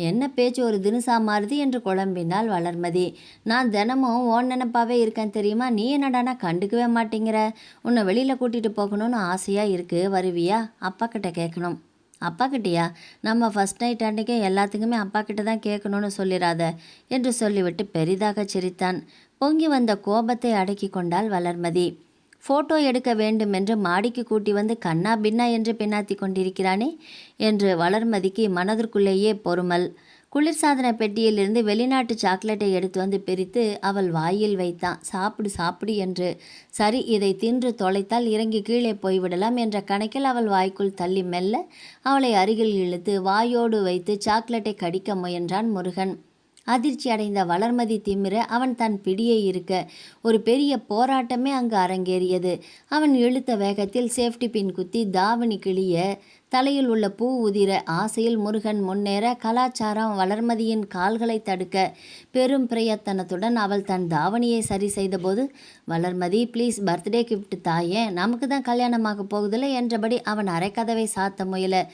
என்ன பேச்சு ஒரு தினுசா மாறுது என்று குழம்பினாள் வளர்மதி. நான் தினமும் ஓன் நினப்பாவே இருக்கேன் தெரியுமா, நீ என்னடானா கண்டுக்கவே மாட்டேங்கிற. உன்னை வெளியில் கூட்டிகிட்டு போகணும்னு ஆசையாக இருக்குது, வருவியா? அப்பா கிட்ட கேட்கணும். அப்பா கிட்டேயா? நம்ம ஃபஸ்ட் நைட் அன்றைக்கே எல்லாத்துக்குமே அப்பா கிட்ட தான் கேட்கணும்னு சொல்லிடாத என்று சொல்லிவிட்டு பெரிதாக சிரித்தான். பொங்கி வந்த கோபத்தை அடக்கி கொண்டாள் வளர்மதி. ஃபோட்டோ எடுக்க வேண்டும் என்று மாடிக்கு கூட்டி வந்து கண்ணா பின்னா என்று பின்னாத்தி கொண்டிருக்கிறானே என்று வளர்மதிக்கு மனதிற்குள்ளேயே பொறுமல். குளிர்சாதன பெட்டியிலிருந்து வெளிநாட்டு சாக்லேட்டை எடுத்து வந்து பிரித்து அவள் வாயில் வைத்தான். சாப்பிடு சாப்பிடு என்று. சரி, இதை தின்று தொலைத்தால் இறங்கி கீழே போய்விடலாம் என்ற கணக்கில் அவள் வாய்க்குள் தள்ளி மெல்ல அவளை அருகில் இழுத்து வாயோடு வைத்து சாக்லேட்டை கடிக்க முயன்றான் முருகன். அதிர்ச்சி அடைந்த வளர்மதி திமிர அவன் தன் பிடியை இருக்க ஒரு பெரிய போராட்டமே அங்கு அரங்கேறியது. அவன் இழுத்த வேகத்தில் சேஃப்டி பின் குத்தி தாவணி கிளிய தலையில் உள்ள பூ உதிர ஆசையில் முருகன் முன்னேற கலாச்சாரம் வளர்மதியின் கால்களை தடுக்க பெரும் பிரயத்தனத்துடன் அவள் தன் தாவணியை சரி செய்தபோது, வளர்மதி ப்ளீஸ் பர்த்டே கிஃப்ட் தாயே, நமக்கு தான் கல்யாணமாக போகுதில்லை என்றபடி அவன் அரைக்கதவை சாத்த முயல.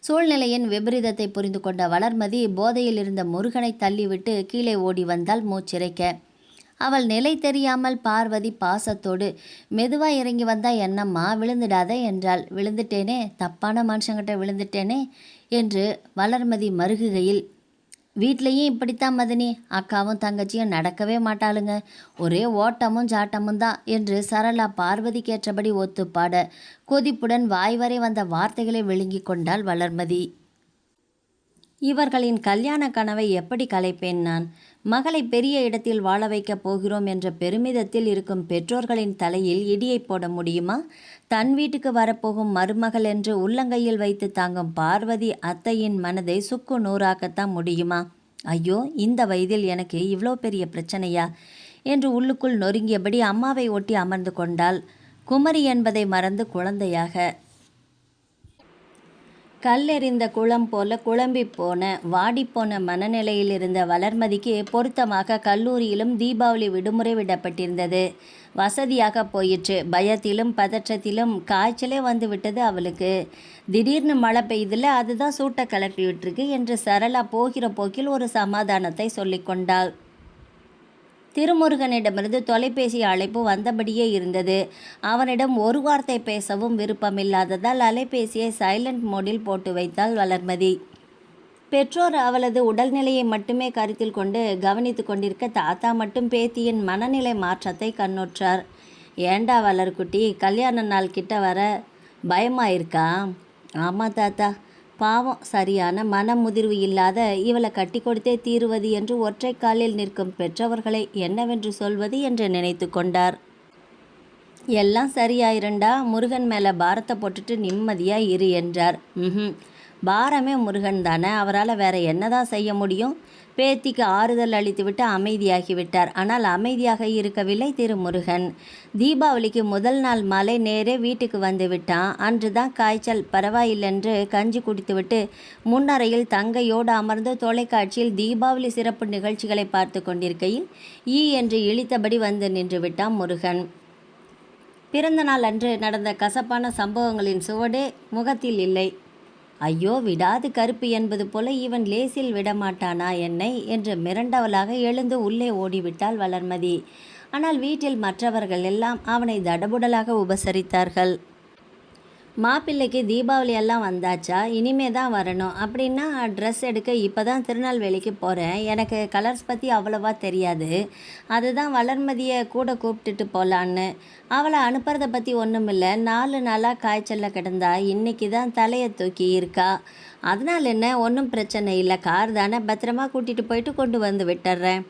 சூழ்நிலையின் விபரீதத்தை புரிந்து கொண்ட வளர்மதி போதையில் இருந்த முருகனை தள்ளிவிட்டு கீழே ஓடி வந்தால் மூச்சிறைக்க. அவள் நிலை தெரியாமல் பார்வதி பாசத்தோடு, மெதுவா இறங்கி வந்தா என்னம்மா, விழுந்துடாத என்றாள். விழுந்துட்டேனே, தப்பான மனுஷங்கிட்ட விழுந்துட்டேனே என்று வளர்மதி மருகுகையில், வீட்லேயும் இப்படித்தான் மதினி, அக்காவும் தங்கச்சியும் நடக்கவே மாட்டாளுங்க, ஒரே ஓட்டமும் சாட்டமும் தான் என்று சரளா பார்வதிக்கேற்றபடி ஒத்துப்பாட கொதிப்புடன் வாய்வரை வந்த வார்த்தைகளை விழுங்கி கொண்டாள் வளர்மதி. இவர்களின் கல்யாண கனவை எப்படி கலைப்பேன் நான்? மகளை பெரிய இடத்தில் வாழ வைக்கப் போகிறோம் என்ற பெருமிதத்தில் இருக்கும் பெற்றோர்களின் தலையில் இடியை போட முடியுமா? தன் வீட்டுக்கு வரப்போகும் மருமகள் என்று உள்ளங்கையில் வைத்து தாங்கும் பார்வதி அத்தையின் மனதை சுக்கு நூறாக்கத்தான் முடியுமா? ஐயோ, இந்த வயதில் எனக்கு இவ்வளோ பெரிய பிரச்சனையா என்று உள்ளுக்குள் நொறுங்கியபடி அம்மாவை ஒட்டி அமர்ந்து கொண்டாள். குமரி என்பதை மறந்து குழந்தையாக. கல்லெறிந்த குளம் போல குழம்பி போன வாடிப்போன மனநிலையில் இருந்த வளர்மதிக்கு பொருத்தமாக கல்லூரியிலும் தீபாவளி விடுமுறை விடப்பட்டிருந்தது. வசதியாக போயிற்று. பயத்திலும் பதற்றத்திலும் காய்ச்சலே வந்து விட்டது அவளுக்கு. திடீர்னு மழை பெய்யுதில்ல, அதுதான் சூட்டை கிளப்பி விட்டுருக்கு என்று சரளா போகிற போக்கில் ஒரு சமாதானத்தை சொல்லிக்கொண்டாள். திருமுருகனிடமிருந்து தொலைபேசி அழைப்பு வந்தபடியே இருந்தது. அவனிடம் ஒரு வார்த்தை பேசவும் விருப்பமில்லாததால் அலைபேசியை சைலண்ட் மோடில் போட்டு வைத்தாள் வளர்மதி. பெற்றோர் அவளது உடல்நிலையை மட்டுமே கருத்தில் கொண்டு கவனித்து கொண்டிருக்க தாத்தா மட்டும் பேத்தியின் மனநிலை மாற்றத்தை கண்ணுற்றார். ஏண்டா வளர்குட்டி, கல்யாண நாள் கிட்ட வர பயமாயிருக்கா? ஆமாம் தாத்தா, பாவம், சரியான மனமுதிர்வு இல்லாத இவளை கட்டி கொடுத்தே தீருவது என்று ஒற்றை காலில் நிற்கும் பெற்றவர்களை என்னவென்று சொல்வது என்று நினைத்து கொண்டார். எல்லாம் சரியாயிருண்டா, முருகன் மேலே பாரத்தை போட்டுட்டு நிம்மதியாக இரு என்றார். பாரமே முருகன் தானே, அவரால் வேற என்னதான் செய்ய முடியும்? பேத்திக்கு ஆறுதல் அளித்துவிட்டு அமைதியாகிவிட்டார். ஆனால் அமைதியாக இருக்கவில்லை திருமுருகன். தீபாவளிக்கு முதல் நாள் மாலை நேரே வீட்டுக்கு வந்து விட்டான். அன்று தான் காய்ச்சல், பரவாயில்லென்று கஞ்சி குடித்துவிட்டு முன்னறையில் தங்கையோடு அமர்ந்து தொலைக்காட்சியில் தீபாவளி சிறப்பு நிகழ்ச்சிகளை பார்த்து கொண்டிருக்கையில் என்று இழித்தபடி வந்து நின்று விட்டான் முருகன். பிறந்த நாள் அன்று நடந்த கசப்பான சம்பவங்களின் சுவடே முகத்தில் இல்லை. ஐயோ, விடாது கருப்பு என்பது போல இவன் லேசில் விடமாட்டானா என்னை என்று மிரண்டவளாக எழுந்து உள்ளே ஓடிவிட்டாள் வளர்மதி. ஆனால் வீட்டில் மற்றவர்கள் எல்லாம் அவனை தடபுடலாக உபசரித்தார்கள். மாப்பிள்ளைக்கு தீபாவளி எல்லாம் வந்தாச்சா? இனிமே தான் வரணும். அப்படின்னா ட்ரெஸ் எடுக்க இப்போ தான் திருநெல்வேலிக்கு போகிறேன். எனக்கு கலர்ஸ் பற்றி அவ்வளவா தெரியாது. அதுதான் வளர்மதியை கூட கூப்பிட்டுட்டு போகலான்னு. அவளை அனுப்புறத பற்றி ஒன்றுமில்ல. 4 நாளாக காய்ச்சலில் கிடந்தா இன்னைக்கு தான் தலையை தூக்கி இருக்கா. அதனால் என்ன, ஒன்றும் பிரச்சனை இல்லை. கார் தானே, பத்திரமா கூட்டிகிட்டு போயிட்டு கொண்டு வந்து விட்டுறேன்.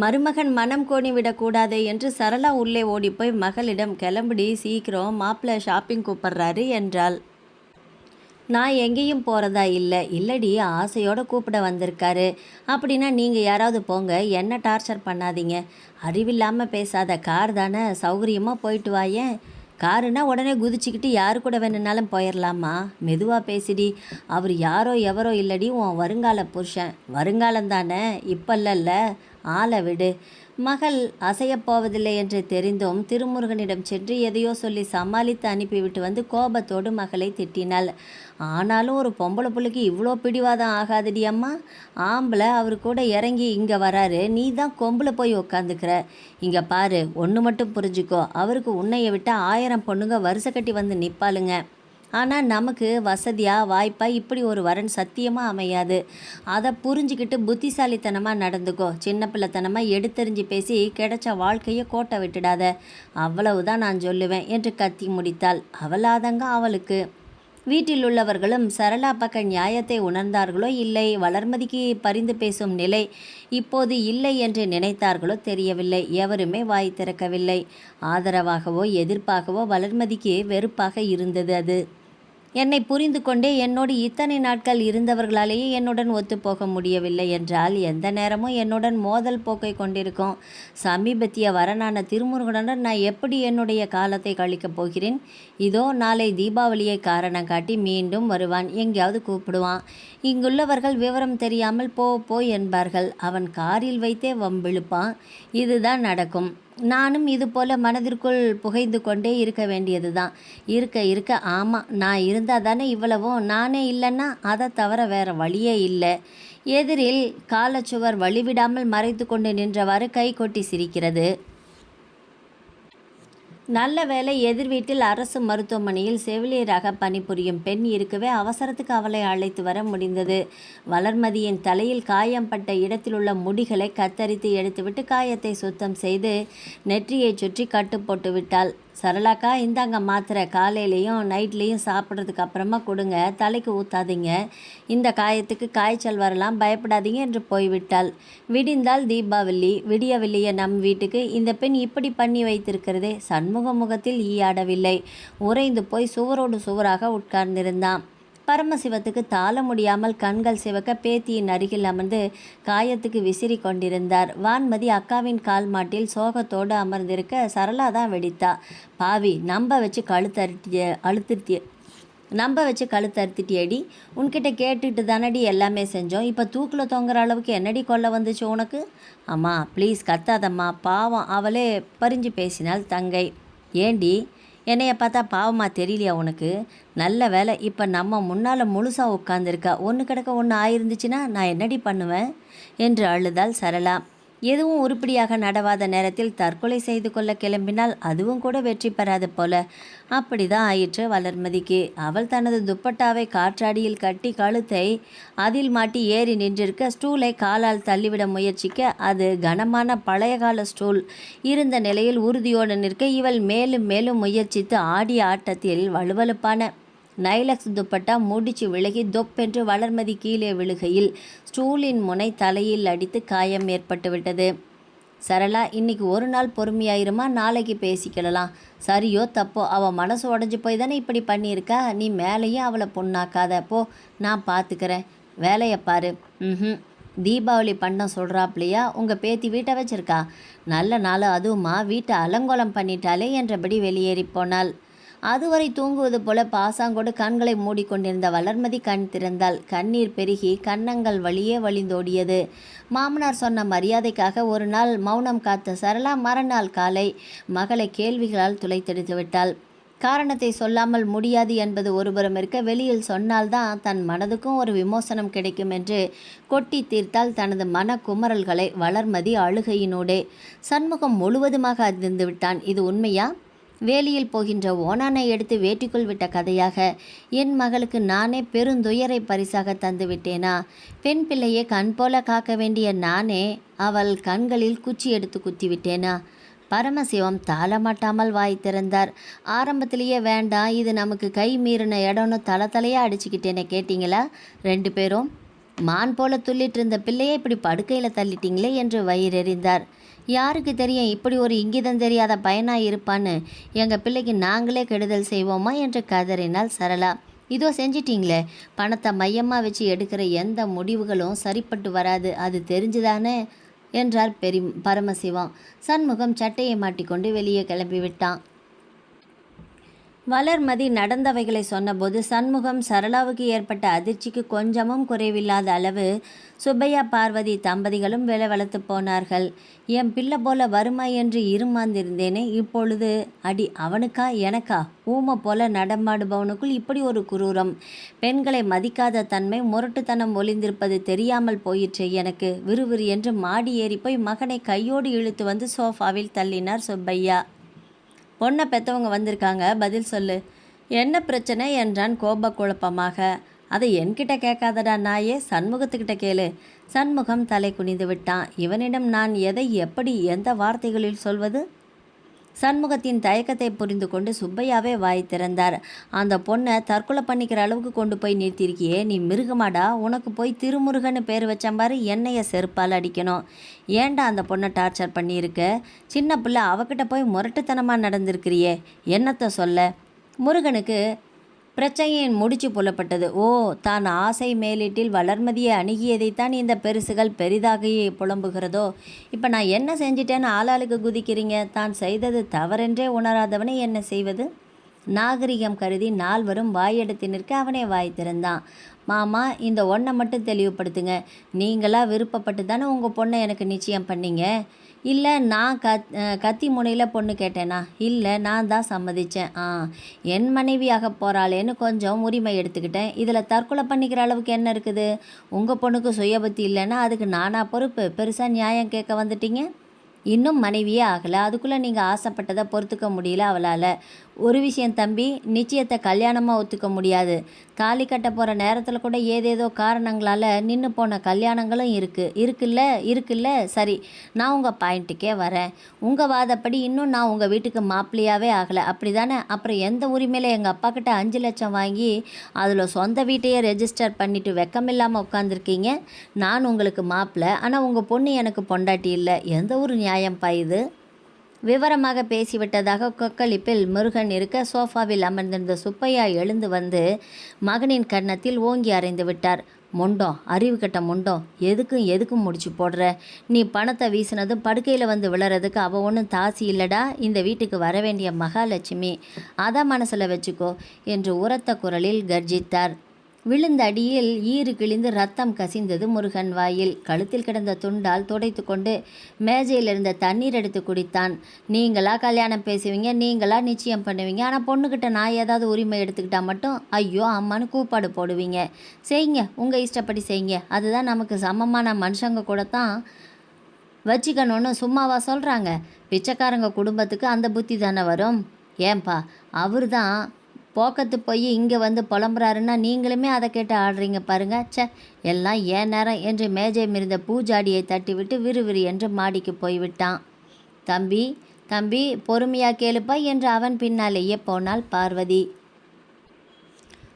மருமகன் மனம் கோணி விடக்கூடாது என்று சரளா உள்ளே ஓடிப்போய் மகளிடம், கிளம்புடி சீக்கிரம், மாப்பிள்ளை ஷாப்பிங் கூப்பிட்றாரு என்றாள். நான் எங்கேயும் போகிறதா இல்லடி, ஆசையோடு கூப்பிட வந்திருக்காரு. அப்படின்னா நீங்கள் யாராவது போங்க, என்ன டார்ச்சர் பண்ணாதீங்க. அறிவில்லாமல் பேசாத. கார் தானே, சௌகரியமாக போயிட்டு வாயேன். காருன்னா உடனே குதிச்சுக்கிட்டு யாரு கூட வேணும்னாலும் போயிடலாமா? மெதுவாக பேசிடி. அவர் யாரோ எவரோ இல்லடி, உன் வருங்கால புருஷன். வருங்காலம் தானே, இப்போ இல்லைல்ல. ஆளை விடு. மகள் அசையப்போவதில்லை என்று தெரிந்தும் திருமுருகனிடம் சென்று எதையோ சொல்லி சமாளித்து அனுப்பிவிட்டு வந்து கோபத்தோடு மகளை திட்டினாள். ஆனாலும் ஒரு பொம்பளை புள்ளைக்கு இவ்வளோ பிடிவாதம் ஆகாதடி அம்மா. ஆம்பளை அவர் கூட இறங்கி இங்கே வராரு, நீ தான் கொம்பில் போய் உக்காந்துக்கிற. இங்கே பாரு, ஒன்று மட்டும் புரிஞ்சுக்கோ, அவருக்கு உன்னையை விட்டால் 1000 பொண்ணுங்க வரிசை கட்டி வந்து நிற்பாளுங்க. ஆனால் நமக்கு வசதியாக வாய்ப்பாக இப்படி ஒரு வரன் சத்தியமாக அமையாது. அதை புரிஞ்சுக்கிட்டு புத்திசாலித்தனமாக நடந்துக்கோ. சின்ன பிள்ளைத்தனமாக எடுத்தெறிஞ்சு பேசி கிடைச்ச வாழ்க்கையை கோட்டை விட்டுடாத. அவ்வளவுதான் நான் சொல்லுவேன் என்று கத்தி முடித்தாள். அவள் ஆதங்கம் அவளுக்கு. வீட்டில் உள்ளவர்களும் சரளா பக்க நியாயத்தை உணர்ந்தார்களோ இல்லை, வளர்மதிக்கு பரிந்து பேசும் நிலை இப்போது இல்லை என்று நினைத்தார்களோ தெரியவில்லை. எவருமே வாய் திறக்கவில்லை. ஆதரவாகவோ எதிர்ப்பாகவோ வளர்மதிக்கு வெறுப்பாக இருந்தது அது. என்னை புரிந்து கொண்டே என்னோடு இத்தனை நாட்கள் இருந்தவர்களாலேயே என்னுடன் ஒத்துப்போக முடியவில்லை என்றால் எந்த நேரமும் என்னுடன் மோதல் போக்கை கொண்டிருக்கும் சமீபத்திய வரனான திருமுருகனுடன் நான் எப்படி என்னுடைய காலத்தை கழிக்கப் போகிறேன்? இதோ நாளை தீபாவளியை காரணம் காட்டி மீண்டும் வருவான். எங்கேயாவது கூப்பிடுவான். இங்குள்ளவர்கள் விவரம் தெரியாமல் போ என்பார்கள். அவன் காரில் வைத்தே வம்பிழுப்பான். இதுதான் நடக்கும். நானும் இது போல் மனதிற்குள் புகைந்து கொண்டே இருக்க வேண்டியது தான். இருக்க ஆமாம், நான் இருந்தால் தானே இவ்வளவும். நானே இல்லைன்னா அதை தவிர வேறு வழியே இல்லை. எதிரில் காலச்சுவர் வழிவிடாமல் மறைத்து கொண்டு நின்றவாறு கை கொட்டி சிரிக்கிறது. நல்ல வேளை எதிர் வீட்டில் அரசு மருத்துவமனையில் செவிலியராக பணிபுரியும் பெண் இருக்கவே அவசரத்துக்கு அவளை அழைத்து வர முடிந்தது. வளர்மதியின் தலையில் காயம் பட்ட இடத்தில் உள்ள முடிகளை கத்தரித்து எடுத்துவிட்டு காயத்தை சுத்தம் செய்து நெற்றியை சுற்றி கட்டு போட்டு விட்டாள். சரளாக்கா, இந்தாங்க மாத்திரை, காலையிலையும் நைட்லேயும் சாப்பிட்றதுக்கு அப்புறமா கொடுங்க, தலைக்கு ஊற்றாதீங்க. இந்த காயத்துக்கு காய்ச்சல் வரலாம், பயப்படாதீங்க என்று போய்விட்டாள். விடிந்தால் தீபாவளி. விடியவில்லையே நம் வீட்டுக்கு. இந்த பெண் இப்படி பண்ணி வைத்திருக்கிறதே. சண்முக முகத்தில் ஈயாடவில்லை. உறைந்து போய் சுவரோடு சுவராக உட்கார்ந்திருந்தான். பரமசிவத்துக்கு தாள முடியாமல் கண்கள் சிவக்க பேத்தியின் அருகில் அமர்ந்து காயத்துக்கு விசிறி கொண்டிருந்தார். வான்மதி அக்காவின் கால் மாட்டில் சோகத்தோடு அமர்ந்திருக்க சரளா தான் வெடித்தா. பாவி, நம்ப வச்சு கழுத்தறுத்திட்டியடி. உன்கிட்ட கேட்டுட்டு தானடி எல்லாமே செஞ்சோம். இப்போ தூக்கில் தொங்குற அளவுக்கு என்னடி கொள்ள வந்துச்சு உனக்கு? அம்மா ப்ளீஸ் கத்தாதம்மா, பாவம். அவளே பறிஞ்சு பேசினாள் தங்கை. ஏண்டி, என்னைய பார்த்தா பாவமாக தெரியலையா உனக்கு? நல்ல வேலை, இப்போ நம்ம முன்னால் முழுசாக உட்காந்துருக்கா. ஒன்று கிடக்க ஒன்று ஆயிருந்துச்சுன்னா நான் என்னடி பண்ணுவேன் என்று அழுதாள் சரளா. எதுவும் உருப்படியாக நடவாத நேரத்தில் தற்கொலை செய்து கொள்ள கிளம்பினால் அதுவும் கூட வெற்றி பெறாது போல. அப்படிதான் ஆயிற்று வளர்மதிக்கு. அவள் தனது துப்பட்டாவை காற்றாடியில் கட்டி கழுத்தை அதில் மாட்டி ஏறி நின்றிருக்க ஸ்டூலை காலால் தள்ளிவிட முயற்சிக்க அது கனமான பழையகால ஸ்டூல் இருந்த நிலையில் உறுதியோடு நிற்க இவள் மேலும் மேலும் முயற்சித்து ஆடிய ஆட்டத்தில் வலுவலுப்பான நைலக்ஸ் துப்பட்டா முடிச்சு விலகி தொப்பென்று வளர்மதி கீழே விழுகையில் ஸ்டூலின் முனை தலையில் அடித்து காயம் ஏற்பட்டுவிட்டது. சரளா, இன்னைக்கு ஒரு நாள் பொறுமையாயிருமா, நாளைக்கு பேசிக்கலாம். சரியோ தப்போ, அவள் மனசு உடஞ்சி போய் தானே இப்படி பண்ணியிருக்கா. நீ மேலேயும் அவளை பொண்ணாக்காத. போ, நான் பார்த்துக்கிறேன். வேலையை பாரு. தீபாவளி பண்டம் சொல்கிறாப்லையா? உங்கள் பேத்தி வீட்டை வச்சிருக்கா? நல்ல நாள் அதுவுமா, வீட்டை அலங்கோலம் பண்ணிட்டாலே என்றபடி வெளியேறி போனாள். அதுவரை தூங்குவது போல பாசாங்கோடு கண்களை மூடிக்கொண்டிருந்த வளர்மதி கண் திறந்தாள். கண்ணீர் பெருகி கன்னங்கள் வழியே வழிந்தோடியது. மாமனார் சொன்ன மரியாதைக்காக ஒரு நாள் மௌனம் காத்த சரளா மறுநாள் காலை மகளை கேள்விகளால் துளைத்தெடுத்து விட்டாள். காரணத்தை சொல்லாமல் முடியாது என்பது ஒருபுறம் இருக்க, வெளியில் சொன்னால்தான் தன் மனதுக்கும் ஒரு விமோசனம் கிடைக்கும் என்று கொட்டி தீர்த்தால் தனது மன குமரல்களை வளர்மதி அழுகையினூடே. சண்முகம் முழுவதுமாக அதிர்ந்து விட்டான். இது உண்மையா? வேலியில் போகின்ற ஓணானை எடுத்து வேட்டிக்குள் விட்ட கதையாக என் மகளுக்கு நானே பெருந்துயரை பரிசாக தந்து விட்டேனா? பெண் பிள்ளையை கண் போல காக்க வேண்டிய நானே அவள் கண்களில் குச்சி எடுத்து குத்தி விட்டேனா? பரமசிவம் தாளமாட்டாமல் வாய் திறந்தார். ஆரம்பத்திலேயே வேண்டாம், இது நமக்கு கை மீறின இடம்னு தலையாக அடிச்சுக்கிட்டேனே, கேட்டிங்களா 2 பேரும்? மான் போல துள்ளிட்டு இருந்த பிள்ளையை இப்படி படுக்கையில் தள்ளிட்டீங்களே என்று வயிறெறிந்தார். யாருக்கு தெரியும் இப்படி ஒரு இங்கிதம் தெரியாத பையனாக இருப்பான்னு? எங்கள் பிள்ளைக்கு நாங்களே கெடுதல் செய்வோமா என்று கதறினாள் சரளா. இதோ செஞ்சிட்டிங்களே, பணத்தை மையமாக வச்சு எடுக்கிற எந்த முடிவுகளும் சரிப்பட்டு வராது, அது தெரிஞ்சுதானே என்றார் பரமசிவம். சண்முகம் சட்டையை மாட்டிக்கொண்டு வெளியே கிளம்பிவிட்டான். வளர்மதி நடந்தவைகளை சொன்னபோது சண்முகம் சரளாவுக்கு ஏற்பட்ட அதிர்ச்சிக்கு கொஞ்சமும் குறைவில்லாத அளவு சுப்பையா பார்வதி தம்பதிகளும் வெளவெளத்து போனார்கள். என் பிள்ளை போல வருமா என்று இருமாந்திருந்தேனே, இப்பொழுது அடி அவனுக்கா எனக்கா? ஊமை போல நடமாடுபவனுக்குள் இப்படி ஒரு குரூரம்! பெண்களை மதிக்காத தன்மை, முரட்டுத்தனம் ஒளிந்திருப்பது தெரியாமல் போயிற்று எனக்கு. விறுவிறு என்று மாடி ஏறி போய் மகனை கையோடு இழுத்து வந்து சோஃபாவில் தள்ளினார் சுப்பையா. பொண்ணை பெற்றவங்க வந்திருக்காங்க, பதில் சொல்லு. என்ன பிரச்சனை என்றான் கோப குழப்பமாக. அதை என்கிட்ட கேட்காதடா நாயே, சண்முகத்துக்கிட்ட கேளு. சண்முகம் தலை குனிந்து விட்டான். இவனிடம் நான் எதை எப்படி எந்த வார்த்தைகளில் சொல்வது? சண்முகத்தின் தயக்கத்தை புரிந்து கொண்டு சுப்பையாவே வாய் திறந்தார். அந்த பொண்ணை தற்கொலை பண்ணிக்கிற அளவுக்கு கொண்டு போய் நிறுத்திருக்கியே, நீ மிருகமாடா? உனக்கு போய் திருமுருகன்னு பேர் வச்சம்பாரு, என்னைய செருப்பால் அடிக்கணும். ஏன்டா அந்த பொண்ணை டார்ச்சர் பண்ணியிருக்க? சின்ன பிள்ளை, அவகிட்ட போய் முரட்டுத்தனமாக நடந்திருக்கிறியே, என்னத்தை சொல்ல? முருகனுக்கு பிரச்சனையின் முடிச்சு புலப்பட்டது. ஓ, தான் ஆசை மேலிட்டில் வளர்மதியை அணுகியதைத்தான் இந்த பெருசுகள் பெரிதாக புலம்புகிறதோ? இப்போ நான் என்ன செஞ்சிட்டேன்னு ஆளாளுக்கு குதிக்கிறீங்க? தான் செய்தது தவறென்றே உணராதவனை என்ன செய்வது? நாகரிகம் கருதி நால்வரும் வாயெடுத்து நிற்க அவனே வாய் திறந்தான். மாமா, இந்த ஒன்றை மட்டும் தெளிவுபடுத்துங்க. நீங்களா விருப்பப்பட்டு தானே உங்கள் பொண்ணை எனக்கு நிச்சயம் பண்ணீங்க? இல்லை நான் கத்தி முனையில் பொண்ணு கேட்டேனா? இல்லை, நான் தான் சம்மதித்தேன். என் மனைவியாக போகிறாளேன்னு கொஞ்சம் உரிமை எடுத்துக்கிட்டேன். இதில் தற்கொலை பண்ணிக்கிற அளவுக்கு என்ன இருக்குது? உங்கள் பொண்ணுக்கு சுயபுத்தி இல்லைன்னா அதுக்கு நானா பொறுப்பு? பெருசாக நியாயம் கேட்க வந்துட்டீங்க. இன்னும் மனைவியே ஆகலை, அதுக்குள்ளே நீங்கள் ஆசைப்பட்டதை பொறுத்துக்க முடியல அவளால். ஒரு விஷயம் தம்பி, நிச்சயத்தை கல்யாணமாக ஒத்துக்க முடியாது. தாலி கட்ட போகிற நேரத்தில் கூட ஏதேதோ காரணங்களால் நின்று போன கல்யாணங்களும் இருக்குல்ல. சரி, நான் உங்கள் பாயிண்ட்டுக்கே வரேன். உங்கள் வாதப்படி இன்னும் நான் உங்கள் வீட்டுக்கு மாப்பிள்ளையாகவே ஆகலை, அப்படி தானே? அப்புறம் எந்த உரிமையில் எங்கள் அப்பா கிட்ட 5 லட்சம் வாங்கி அதில் சொந்த வீட்டையே ரெஜிஸ்டர் பண்ணிவிட்டு வெக்கமில்லாமல் உட்காந்துருக்கீங்க? நான் உங்களுக்கு மாப்பிள்ளை, ஆனால் உங்கள் பொண்ணு எனக்கு பொண்டாட்டி இல்லை. எந்த ஒரு நியாயம் பாயுது? விவரமாக பேசிவிட்டதாக கொக்களிப்பில் முருகன் இருக்க சோஃபாவில் அமர்ந்திருந்த சுப்பையா எழுந்து வந்து மகனின் கன்னத்தில் ஓங்கி அறைந்து விட்டார். முண்டோம், அறிவு கட்ட முண்டோம், எதுக்கும் முடிச்சு போடுற? நீ பணத்தை வீசினதும் படுக்கையில் வந்து விழறதுக்கு அவள் ஒன்றும் தாசி இல்லடா, இந்த வீட்டுக்கு வர வேண்டிய மகாலட்சுமி. அதான் மனசில் வச்சுக்கோ என்று உரத்த குரலில் கர்ஜித்தார். விழுந்த அடியில் ஈறு கிழிந்து ரத்தம் கசிந்தது முருகன் வாயில். கழுத்தில் கிடந்த துண்டால் துடைத்து கொண்டு மேஜையில் இருந்த தண்ணீர் எடுத்து குடித்தான். நீங்களா கல்யாணம் பேசுவீங்க, நீங்களா நிச்சயம் பண்ணுவீங்க, ஆனால் பொண்ணுக்கிட்ட நான் ஏதாவது உரிமை எடுத்துக்கிட்டால் மட்டும் ஐயோ அம்மானு கூப்பாடு போடுவீங்க. செய்யுங்க, உங்கள் இஷ்டப்படி செய்யுங்க. அதுதான் நமக்கு சமமான மனுஷங்க கூட தான் வச்சுக்கணும்னு சும்மாவா சொல்கிறாங்க? பிச்சைக்காரங்க குடும்பத்துக்கு அந்த புத்தி தானே வரும். ஏன்பா, அவர் தான் போக்கத்து போய் இங்கே வந்து புலம்புறாருன்னா நீங்களுமே அதை கேட்டு ஆடுறீங்க பாருங்க. எல்லாம் ஏன் நேரம் என்று மேஜை மிருந்த பூஜாடியை தட்டிவிட்டு விறுவிறு என்று மாடிக்கு போய்விட்டான். தம்பி பொறுமையாக கேளுப்பா என்று அவன் பின்னாலேயே போனாள் பார்வதி.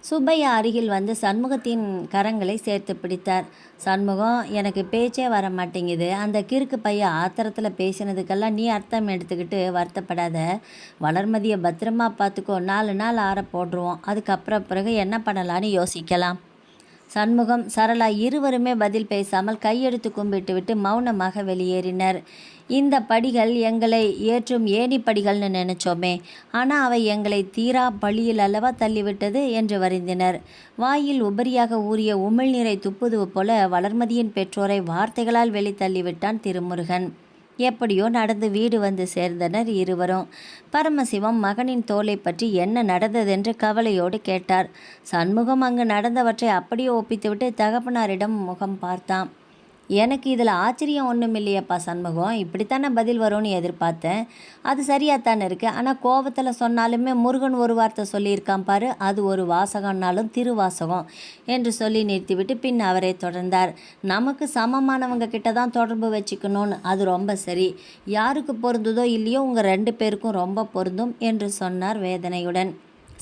சுப்பையா அருகில் வந்து சண்முகத்தின் கரங்களை சேர்த்து பிடித்தார். சண்முகம், எனக்கு பேச்சே வர மாட்டேங்குது. அந்த கிறுக்கு பையன் ஆத்திரத்தில் பேசினதுக்கெல்லாம் நீ அர்த்தம் எடுத்துக்கிட்டு வருத்தப்படாத. வளர்மதியை பத்திரமா பார்த்துக்கோ. 4 நாள் ஆற போடுருவோம். அதுக்கப்புறம் பிறகு என்ன பண்ணலான்னு யோசிக்கலாம். சண்முகம், சரளா இருவருமே பதில் பேசாமல் கையெடுத்து கும்பிட்டு விட்டு மௌனமாக வெளியேறினர். இந்த படிகள் எங்களை ஏற்றும் ஏணி படிகள்னு நினைச்சோமே, ஆனால் அவை எங்களை தீரா பழியில் அல்லவா தள்ளிவிட்டது என்று வருந்தினர். வாயில் உபரியாக ஊறிய உமிழ்நீரை துப்புது போல வளர்மதியின் பெற்றோரை வார்த்தைகளால் வெளித்தள்ளிவிட்டான் திருமுருகன். எப்படியோ நடந்து வீடு வந்து சேர்ந்தனர் இருவரும். பரமசிவம் மகனின் தோலை பற்றி என்ன நடந்ததென்று கவலையோடு கேட்டார். சண்முகம் அங்கு நடந்தவற்றை அப்படியே ஒப்பித்துவிட்டு தகப்பனாரிடம் முகம் பார்த்தான். எனக்கு இதில் ஆச்சரியம் ஒன்றும் இல்லையப்பா சண்முகம், இப்படித்தானே பதில் வரும்னு எதிர்பார்த்தேன். அது சரியாகத்தானே இருக்குது. ஆனால் கோபத்தில் சொன்னாலுமே முருகன் ஒரு வார்த்தை சொல்லியிருக்கான் பாரு, அது ஒரு வாசகம்னாலும் திருவாசகம் என்று சொல்லி நிறுத்திவிட்டு பின் அவரே தொடர்ந்தார். நமக்கு சமமானவங்க கிட்ட தான் தொடர்பு வச்சுக்கணும்னு, அது ரொம்ப சரி. யாருக்கு பொருந்துதோ இல்லையோ உங்கள் 2 பேருக்கும் ரொம்ப பொருந்தும் என்று சொன்னார் வேதனையுடன்.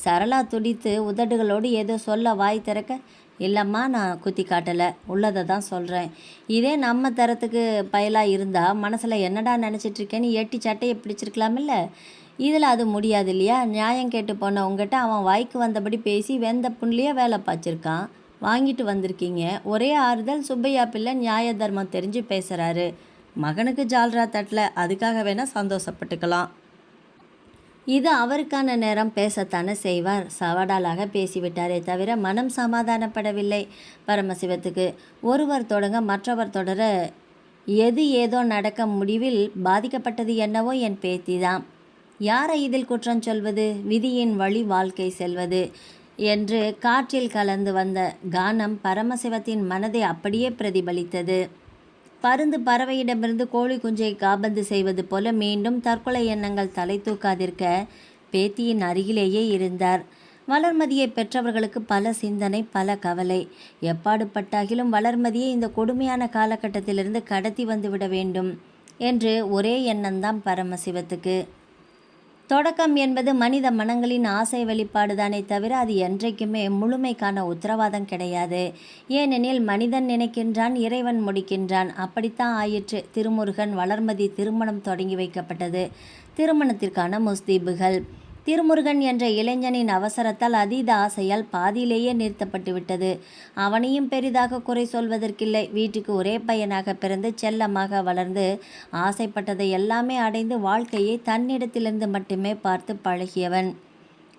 சரளா துடித்து உதடுகளோடு ஏதோ சொல்ல வாய் திறக்க, இல்லைம்மா நான் குத்தி காட்டலை, உள்ளதை தான் சொல்கிறேன். இதே நம்ம தரத்துக்கு பயலாக இருந்தால் மனசில் என்னடா நினச்சிட்ருக்கேன்னு எட்டி சட்டையை பிடிச்சிருக்கலாமில்ல. இதில் அது முடியாது இல்லையா? நியாயம் கேட்டு போன உங்ககிட்ட அவன் வாய்க்கு வந்தபடி பேசி வெந்த புண்ணிலேயே வேலை பாய்ச்சிருக்கான், வாங்கிட்டு வந்திருக்கீங்க. ஒரே ஆறுதல், சுப்பையா பிள்ளை நியாய தர்மம் தெரிஞ்சு பேசுகிறாரு. மகனுக்கு ஜால்ரா தட்டல, அதுக்காக வேணால் சந்தோஷப்பட்டுக்கலாம். இது அவருக்கான நேரம், பேசத்தானே செய்வார். சவடாலாக பேசிவிட்டாரே தவிர மனம் சமாதானப்படவில்லை பரமசிவத்துக்கு. ஒருவர் தொடங்க மற்றவர் தொடர எது ஏதோ நடக்க முடிவில் பாதிக்கப்பட்டது என்னவோ என் பேத்திதான். யாரை இதில் குற்றம் சொல்வது? விதியின் வழி வாழ்க்கை செல்வது என்று காற்றில் கலந்து வந்த கானம் பரமசிவத்தின் மனதை அப்படியே பிரதிபலித்தது. பருந்து பறவையிடமிருந்து கோழி குஞ்சை காபந்து செய்வது போல மீண்டும் தற்கொலை எண்ணங்கள் தலை தூக்காதிருக்க பேத்தியின் அருகிலேயே இருந்தார். வளர்மதியை பெற்றவர்களுக்கு பல சிந்தனை, பல கவலை. எப்பாடுபட்டாகிலும் வளர்மதியை இந்த கொடுமையான காலகட்டத்திலிருந்து கடத்தி வந்துவிட வேண்டும் என்று ஒரே எண்ணம்தான் பரமசிவத்துக்கு. தொடக்கம் என்பது மனித மனங்களின் ஆசை வெளிப்பாடுதானே தவிர அது என்றைக்குமே முழுமைக்கான உத்தரவாதம் கிடையாது. ஏனெனில் மனிதன் நினைக்கின்றான், இறைவன் முடிக்கின்றான். அப்படித்தான் ஆயிற்று. திருமுருகன் வளர்மதி திருமணம் தொடங்கி வைக்கப்பட்டது. திருமணத்திற்கான முஸ்தீபுகள். திருமுருகன் என்ற இளைஞனின் அவசரத்தால், அதீத ஆசையால் பாதியிலேயே நிறுத்தப்பட்டு விட்டது. அவனையும் பெரிதாக குறை சொல்வதற்கில்லை. வீட்டுக்கு ஒரே பையனாக பிறந்து செல்லமாக வளர்ந்து ஆசைப்பட்டதை எல்லாமே அடைந்து வாழ்க்கையை தன்னிடத்திலிருந்து மட்டுமே பார்த்து பழகியவன்.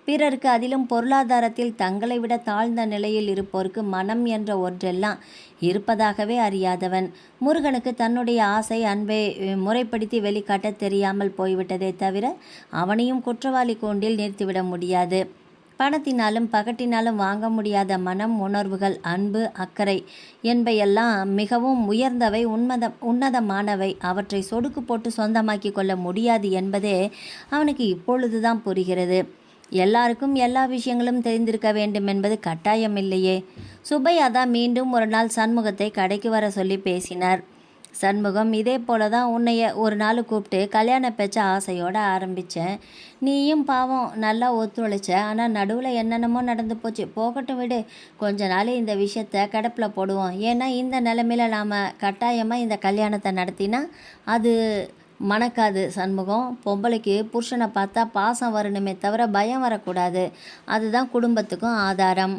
பிறருக்கு, அதிலும் பொருளாதாரத்தில் தங்களை விட தாழ்ந்த நிலையில் இருப்போருக்கு மனம் என்ற ஒன்றெல்லாம் இருப்பதாகவே அறியாதவன். முருகனுக்கு தன்னுடைய ஆசை, அன்பை முறைப்படுத்தி வெளிக்காட்ட தெரியாமல் போய்விட்டதே தவிர அவனையும் குற்றவாளி கூண்டில் நிறுத்திவிட முடியாது. பணத்தினாலும் பகட்டினாலும் வாங்க முடியாத மனம், உணர்வுகள், அன்பு, அக்கறை என்பவையெல்லாம் மிகவும் உயர்ந்தவை, உன்னதமானவை. அவற்றை சொடுக்கு போட்டு சொந்தமாக்கி கொள்ள முடியாது என்பதே அவனுக்கு இப்பொழுதுதான் புரிகிறது. எல்லாருக்கும் எல்லா விஷயங்களும் தெரிந்திருக்க வேண்டும் என்பது கட்டாயமில்லையே. சுப்பையா தான் மீண்டும் ஒரு நாள் சண்முகத்தை கடைக்கு வர சொல்லி பேசினார். சண்முகம், இதே போல தான் உன்னைய ஒரு நாள் கூப்பிட்டு கல்யாண பேச்ச ஆசையோடு ஆரம்பித்தேன். நீயும் பாவம் நல்லா ஒத்துழைச்ச. ஆனால் நடுவில் என்னென்னமோ நடந்து போச்சு. போகட்டும் விடு. கொஞ்ச நாள் இந்த விஷயத்த கிடப்பில் போடுவோம். ஏன்னா இந்த நிலைமையில் நாம் கட்டாயமாக இந்த கல்யாணத்தை நடத்தினா அது மணக்காது. சண்முகம், பொம்பளைக்கு புருஷனை பார்த்தா பாசம் வரணுமே தவிர பயம் வரக்கூடாது. அதுதான் குடும்பத்துக்கும் ஆதாரம்.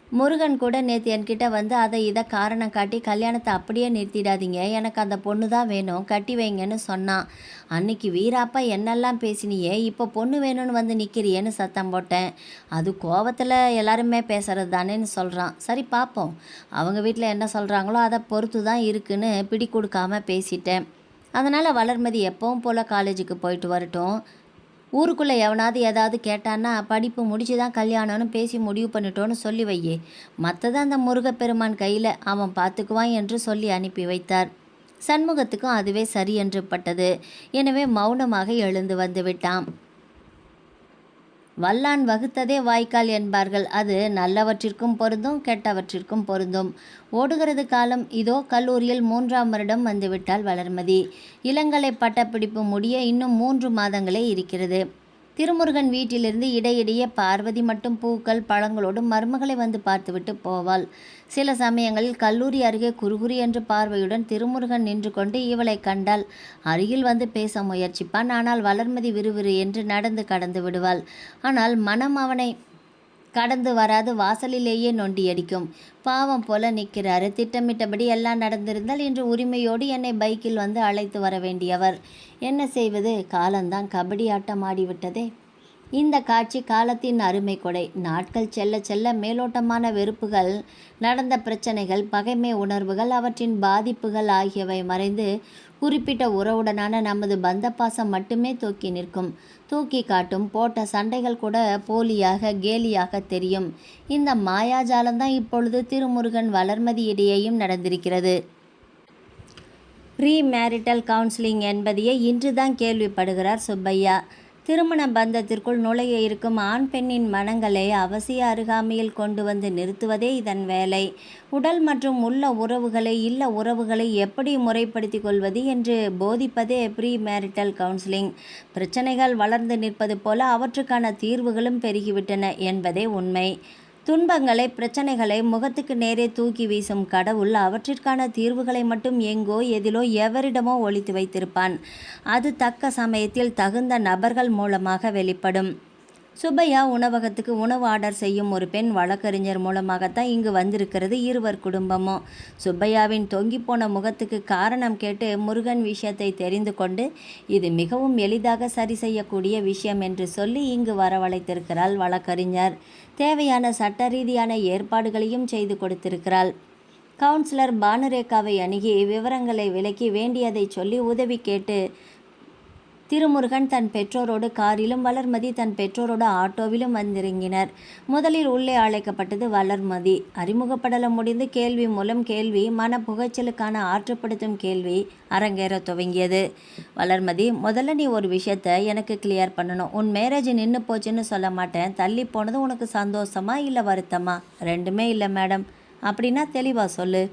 முருகன் கூட நேற்று என்கிட்ட வந்து அதை இதை காரணம் காட்டி கல்யாணத்தை அப்படியே நிறுத்திடாதீங்க, எனக்கு அந்த பொண்ணு தான் வேணும், கட்டி வைங்கன்னு சொன்னான். அன்னைக்கு வீராப்பா என்னெல்லாம் பேசினியே, இப்போ பொண்ணு வேணும்னு வந்து நிற்கிறியேன்னு சத்தம் போட்டேன். அது கோவத்தில் எல்லாருமே பேசுகிறது தானேன்னு சொல்கிறான். சரி பார்ப்போம், அவங்க வீட்டில் என்ன சொல்கிறாங்களோ அதை பொறுத்து தான் இருக்குன்னு பிடி கொடுக்காமல் பேசிட்டேன். அதனால் வளர்மதி எப்பவும் போல் காலேஜுக்கு போயிட்டு வரட்டும். ஊருக்குள்ளே எவனாவது ஏதாவது கேட்டான்னா படிப்பு முடிச்சு தான் கல்யாணம்னு பேசி முடிவு பண்ணிட்டோன்னு சொல்லி வையே. மற்றது அந்த முருகப்பெருமான் கையில், அவன் பார்த்துக்குவான் என்று சொல்லி அனுப்பி வைத்தார். சண்முகத்துக்கும் அதுவே சரி என்று பட்டது. எனவே மௌனமாக எழுந்து வந்து விட்டான். வல்லான் வகுத்ததே வாய்க்கால் என்பார்கள். அது நல்லவற்றிற்கும் பொருந்தும், கெட்டவற்றிற்கும் பொருந்தும். ஓடுகிறது காலம். இதோ கல்லூரியில் 3ஆம் வருடம் வந்துவிட்டாள் வளர்மதி. இளங்கலை பட்டப்பிடிப்பு முடிய இன்னும் 3 மாதங்களே இருக்கிறது. திருமுருகன் வீட்டிலிருந்து இடையிடையே பார்வதி மட்டும் பூக்கள் பழங்களோடு மருமகளை வந்து பார்த்துவிட்டு போவாள். சில சமயங்களில் கல்லூரி அருகே குறுகுறி என்று பார்வையுடன் திருமுருகன் நின்று கொண்டு இவளை கண்டால் அருகில் வந்து பேச முயற்சிப்பான். ஆனால் வளர்மதி விறுவிறு என்று நடந்து கடந்து விடுவாள். ஆனால் மனம் அவனை கடந்து வராது. வாசலிலேயே நொண்டியடிக்கும். பாவம் போல நிற்கிறாரு. திட்டமிட்டபடி எல்லாம் நடந்திருந்தால் இன்று உரிமையோடு என்னை பைக்கில் வந்து அழைத்து வர வேண்டியவர். என்ன செய்வது, காலந்தான் கபடி ஆட்டம் ஆடிவிட்டதே. இந்த காட்சி காலத்தின் அருமை கொடை. நாட்கள் செல்ல செல்ல மேலோட்டமான வெறுப்புகள், நடந்த பிரச்சனைகள், பகைமை உணர்வுகள், அவற்றின் பாதிப்புகள் ஆகியவை மறைந்து குறிப்பிட்ட உறவுடனான நமது பந்தப்பாசம் மட்டுமே தூக்கி நிற்கும். தூக்கி காட்டும். போட்ட சண்டைகள் கூட போலியாக, கேலியாக தெரியும். இந்த மாயாஜாலம்தான் இப்பொழுது திருமுருகன் வளர்மதி இடையேயும் நடந்திருக்கிறது. ப்ரீ மேரிட்டல் கவுன்சிலிங் என்பதையே இன்றுதான் கேள்விப்படுகிறார் சுப்பையா. திருமண பந்தத்திற்குள் நுழைய இருக்கும் ஆண் பெண்ணின் மனங்களை அவசிய அருகாமையில் கொண்டு வந்து நிறுத்துவதே இதன் வேலை. உடல் மற்றும் இல்ல உறவுகளை எப்படி முறைப்படுத்தி கொள்வது என்று போதிப்பதே ப்ரீ மேரிட்டல் கவுன்சிலிங். பிரச்சனைகள் வளர்ந்து நிற்பது போல அவற்றுக்கான தீர்வுகளும் பெருகிவிட்டன என்பதே உண்மை. துன்பங்களை பிரச்சனைகளை முகத்துக்கு நேரே தூக்கி வீசும் கடவுள் அவற்றிற்கான தீர்வுகளை மட்டும் எங்கோ எதிலோ எவரிடமோ ஒளித்து வைத்திருப்பான். அது தக்க சமயத்தில் தகுந்த நபர்கள் மூலமாக வெளிப்படும். சுப்பையா உணவகத்துக்கு உணவு ஆர்டர் செய்யும் ஒரு பெண் வழக்கறிஞர் மூலமாகத்தான் இங்கு வந்திருக்கிறது இருவர் குடும்பமும். சுப்பையாவின் தொங்கிப்போன முகத்துக்கு காரணம் கேட்டு முருகன் விஷயத்தை தெரிந்து கொண்டு இது மிகவும் எளிதாக சரி செய்யக்கூடிய விஷயம் என்று சொல்லி இங்கு வரவழைத்திருக்கிறாள் வழக்கறிஞர். தேவையான சட்ட ரீதியான ஏற்பாடுகளையும் செய்து கொடுத்திருக்கிறாள். கவுன்சிலர் பானுரேகாவை அணுகி விவரங்களை விளக்கி வேண்டியதை சொல்லி உதவி கேட்டு திருமுருகன் தன் பெற்றோரோடு காரிலும் வளர்மதி தன் பெற்றோரோடு ஆட்டோவிலும் வந்திறங்கினர். முதலில் உள்ளே அழைக்கப்பட்டது வளர்மதி. அறிமுகப்படலம் முடிந்து கேள்வி மூலம் கேள்வி, மன புகைச்சலுக்கான ஆற்றுப்படுத்தும் கேள்வி அரங்கேற துவங்கியது. வளர்மதி, முதல்ல நீ ஒரு விஷயத்த எனக்கு கிளியர் பண்ணணும். உன் மேரேஜ் நின்று போச்சுன்னு சொல்ல மாட்டேன். தள்ளி போனது உனக்கு சந்தோஷமா இல்லை வருத்தமா? ரெண்டுமே இல்லை மேடம். அப்படின்னா தெளிவாக சொல்லு.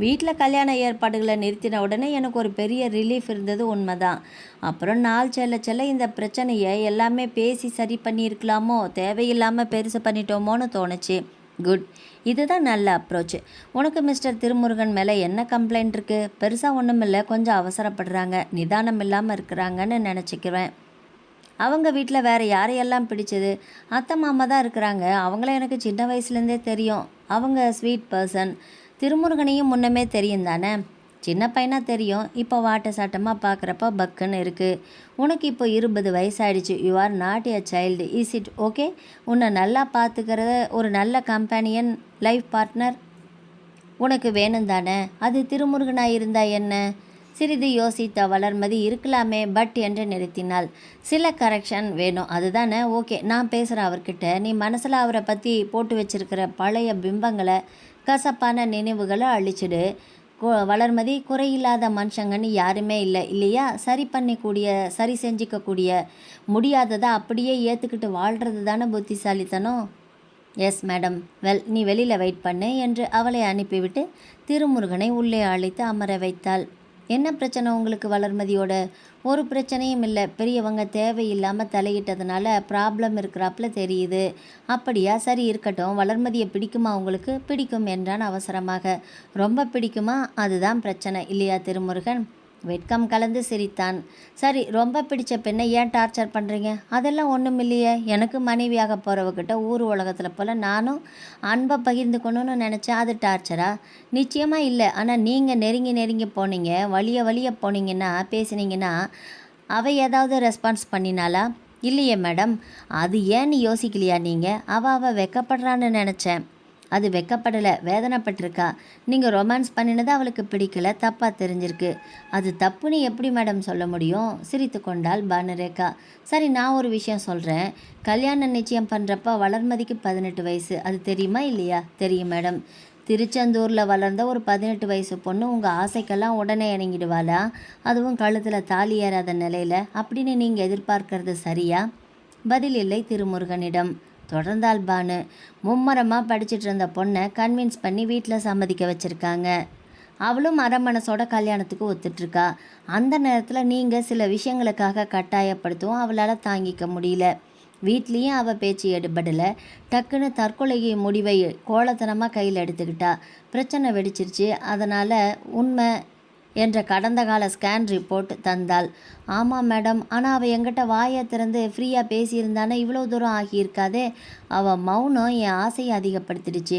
வீட்டில் கல்யாண ஏற்பாடுகளை நிறுத்தின உடனே எனக்கு ஒரு பெரிய ரிலீஃப் இருந்தது, உண்மைதான். அப்புறம் நாள் செல்ல இந்த பிரச்சனையை எல்லாமே பேசி சரி பண்ணியிருக்கலாமோ, தேவையில்லாமல் பெருசு பண்ணிட்டோமோன்னு தோணுச்சு. குட், இதுதான் நல்ல அப்ரோச். உனக்கு மிஸ்டர் திருமுருகன் மேலே என்ன கம்ப்ளைண்ட் இருக்குது? பெருசாக ஒன்றும் இல்லை, கொஞ்சம் அவசரப்படுறாங்க, நிதானம் இல்லாமல் இருக்கிறாங்கன்னு நினச்சிக்கிறேன். அவங்க வீட்டில் வேறு யாரையெல்லாம் பிடிச்சது? அத்தை மாமா தான் இருக்கிறாங்க. அவங்கள எனக்கு சின்ன வயசுலேருந்தே தெரியும். அவங்க ஸ்வீட் பர்சன். திருமுருகனையும் முன்னமே தெரியும் தானே? சின்ன பையனாக தெரியும். இப்போ வாட்ட சாட்டமாக பார்க்குறப்ப பக்குன்னு இருக்குது. உனக்கு இப்போ 20 வயசாயிடுச்சு. You are not a child. Is it okay? உன்னை நல்லா பார்த்துக்கிறத ஒரு நல்ல கம்பேனியன் லைஃப் பார்ட்னர் உனக்கு வேணும் தானே? அது திருமுருகனாக இருந்தா என்ன? சிறிது யோசித்த வளர்மதி இருக்கலாமே பட் என்று நிறுத்தினாள். சில கரெக்ஷன் வேணும், அதுதானே? ஓகே, நான் பேசுகிறேன் அவர்கிட்ட. நீ மனசில் அவரை பற்றி போட்டு வச்சிருக்கிற பழைய பிம்பங்களை, கசப்பான நினைவுகளை அழிச்சிடு. வளர்மதி, குறையில்லாத மனுஷங்கன்னு யாருமே இல்லை இல்லையா? சரி செஞ்சிக்கக்கூடிய முடியாததை அப்படியே ஏற்றுக்கிட்டு வாழ்கிறது தானே புத்திசாலித்தனம். Yes madam. நீ வெளியில் வெயிட் பண்ணு என்று அவளை அனுப்பிவிட்டு திருமுருகனை உள்ளே அழைத்து அமர வைத்தாள். என்ன பிரச்சனை உங்களுக்கு வளர்மதியோட? ஒரு பிரச்சனையும் இல்லை. பெரியவங்க தேவையில்லாமல் தலையிட்டதுனால ப்ராப்ளம் இருக்கிறாப்புல தெரியுது. அப்படியா? சரி, இருக்கட்டும். வளர்மதியை பிடிக்குமா உங்களுக்கு? பிடிக்கும் என்றான் அவசரமாக. ரொம்ப பிடிக்குமா? அதுதான் பிரச்சனை இல்லையா திருமுருகன்? வெட்கம் கலந்து சிரித்தான். சரி, ரொம்ப பிடிச்ச பெண்ணை ஏன் டார்ச்சர் பண்ணுறீங்க? அதெல்லாம் ஒன்றும் இல்லையே. எனக்கு மனைவியாக போகிறவகிட்ட ஊர் உலகத்தில் போல் நானும் அன்பை பகிர்ந்துக்கணும்னு நினச்சேன். அது டார்ச்சரா? நிச்சயமாக இல்லை. ஆனால் நீங்கள் நெருங்கி போனீங்க, வழிய போனீங்கன்னா, பேசினீங்கன்னா அவள் ஏதாவது ரெஸ்பான்ஸ் பண்ணினாளா? இல்லையே மேடம். அது ஏன்னு யோசிக்கலையா நீங்கள்? அவள் வெக்கப்படுறான்னு நினச்சேன். அது வெக்கப்படலை, வேதனைப்பட்டிருக்கா. நீங்கள் ரொமான்ஸ் பண்ணினது அவளுக்கு பிடிக்கல, தப்பாக தெரிஞ்சிருக்கு. அது தப்புன்னு எப்படி மேடம் சொல்ல முடியும்? சிரித்து கொண்டாள் பானுரேகா. சரி, நான் ஒரு விஷயம் சொல்கிறேன். கல்யாணம் நிச்சயம் பண்ணுறப்ப வளர்மதிக்கு 18 வயசு. அது தெரியுமா இல்லையா? தெரியும் மேடம். திருச்செந்தூரில் வளர்ந்த ஒரு 18 வயசு பொண்ணு உங்கள் ஆசைக்கெல்லாம் உடனே இணங்கிடுவாளா? அதுவும் கழுத்தில் தாலி ஏறாத நிலையில் அப்படின்னு நீங்கள் எதிர்பார்க்கறது சரியா? பதில் இல்லை திருமுருகனிடம். தொடர்ந்தாள் பானு. மும்மரமாக படிச்சுட்டு இருந்த பொண்ணை கன்வின்ஸ் பண்ணி வீட்டில் சம்மதிக்க வச்சுருக்காங்க. அவளும் மனசோட கல்யாணத்துக்கு ஒத்துட்ருக்கா. அந்த நேரத்தில் நீங்கள் சில விஷயங்களுக்காக கட்டாயப்படுத்தவும் அவளால் தாங்கிக்க முடியல. வீட்லேயும் அவள் பேச்சு எடுபடலை. டக்குன்னு தற்கொலை முடிவை கோலத்தனமாக கையில் எடுத்துக்கிட்டா. பிரச்சனை வெடிச்சிருச்சு. அதனால் உண்மை என்ற கடந்த கால ஸ்கேன் ரிப்போர்ட் தந்தாள். ஆமாம் மேடம். ஆனால் அவள் என்கிட்ட வாயை திறந்து ஃப்ரீயாக பேசியிருந்தானே இவ்வளோ தூரம் ஆகியிருக்காதே. அவள் மௌனம் என் ஆசையை அதிகப்படுத்திடுச்சு.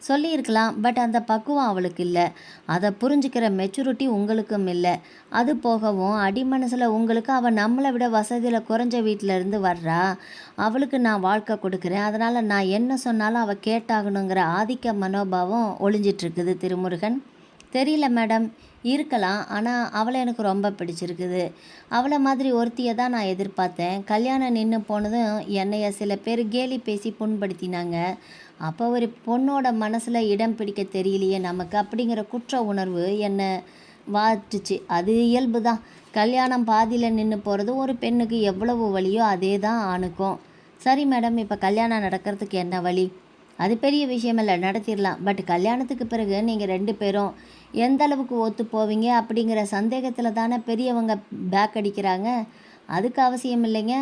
சொல்லியிருக்கலாம், பட் அந்த பக்குவம் அவளுக்கு இல்லை. அதை புரிஞ்சுக்கிற மெச்சூரிட்டி உங்களுக்கும் இல்லை. அது போகவும் அடிமனசில் உங்களுக்கு அவள் நம்மளை விட வசதியில் குறைஞ்ச வீட்டில் இருந்து வர்றா. அவளுக்கு நான் வாழ்க்கை கொடுக்குறேன், அதனால் நான் என்ன சொன்னாலும் அவள் கேட்டாகணுங்கிற ஆதிக்க மனோபாவம் ஒளிஞ்சிட்ருக்குது திருமுருகன். தெரியல மேடம். இருக்கலாம். ஆனால் அவளை எனக்கு ரொம்ப பிடிச்சிருக்குது. அவளை மாதிரி ஒருத்தியை தான் நான் எதிர்பார்த்தேன். கல்யாணம் நின்று போனதும் என்னைய சில பேர் கேலி பேசி புண்படுத்தினாங்க. அப்போ ஒரு பொண்ணோட மனசில் இடம் பிடிக்க தெரியலையே நமக்கு அப்படிங்கிற குற்ற உணர்வு என்னை வாட்டுச்சு. அது இயல்பு தான். கல்யாணம் பாதியில் நின்று போகிறது ஒரு பெண்ணுக்கு எவ்வளவு வலியோ அதே தான் ஆணுக்கும். சரி மேடம், இப்போ கல்யாணம் நடக்கிறதுக்கு என்ன வழி? அது பெரிய விஷயம் இல்லை, நடத்திடலாம். பட் கல்யாணத்துக்கு பிறகு நீங்கள் 2 பேரும் எந்த அளவுக்கு ஒத்து போவீங்க அப்படிங்கிற சந்தேகத்தில் தானே பெரியவங்க பேக் அடிக்கிறாங்க. அதுக்கு அவசியம் இல்லைங்க.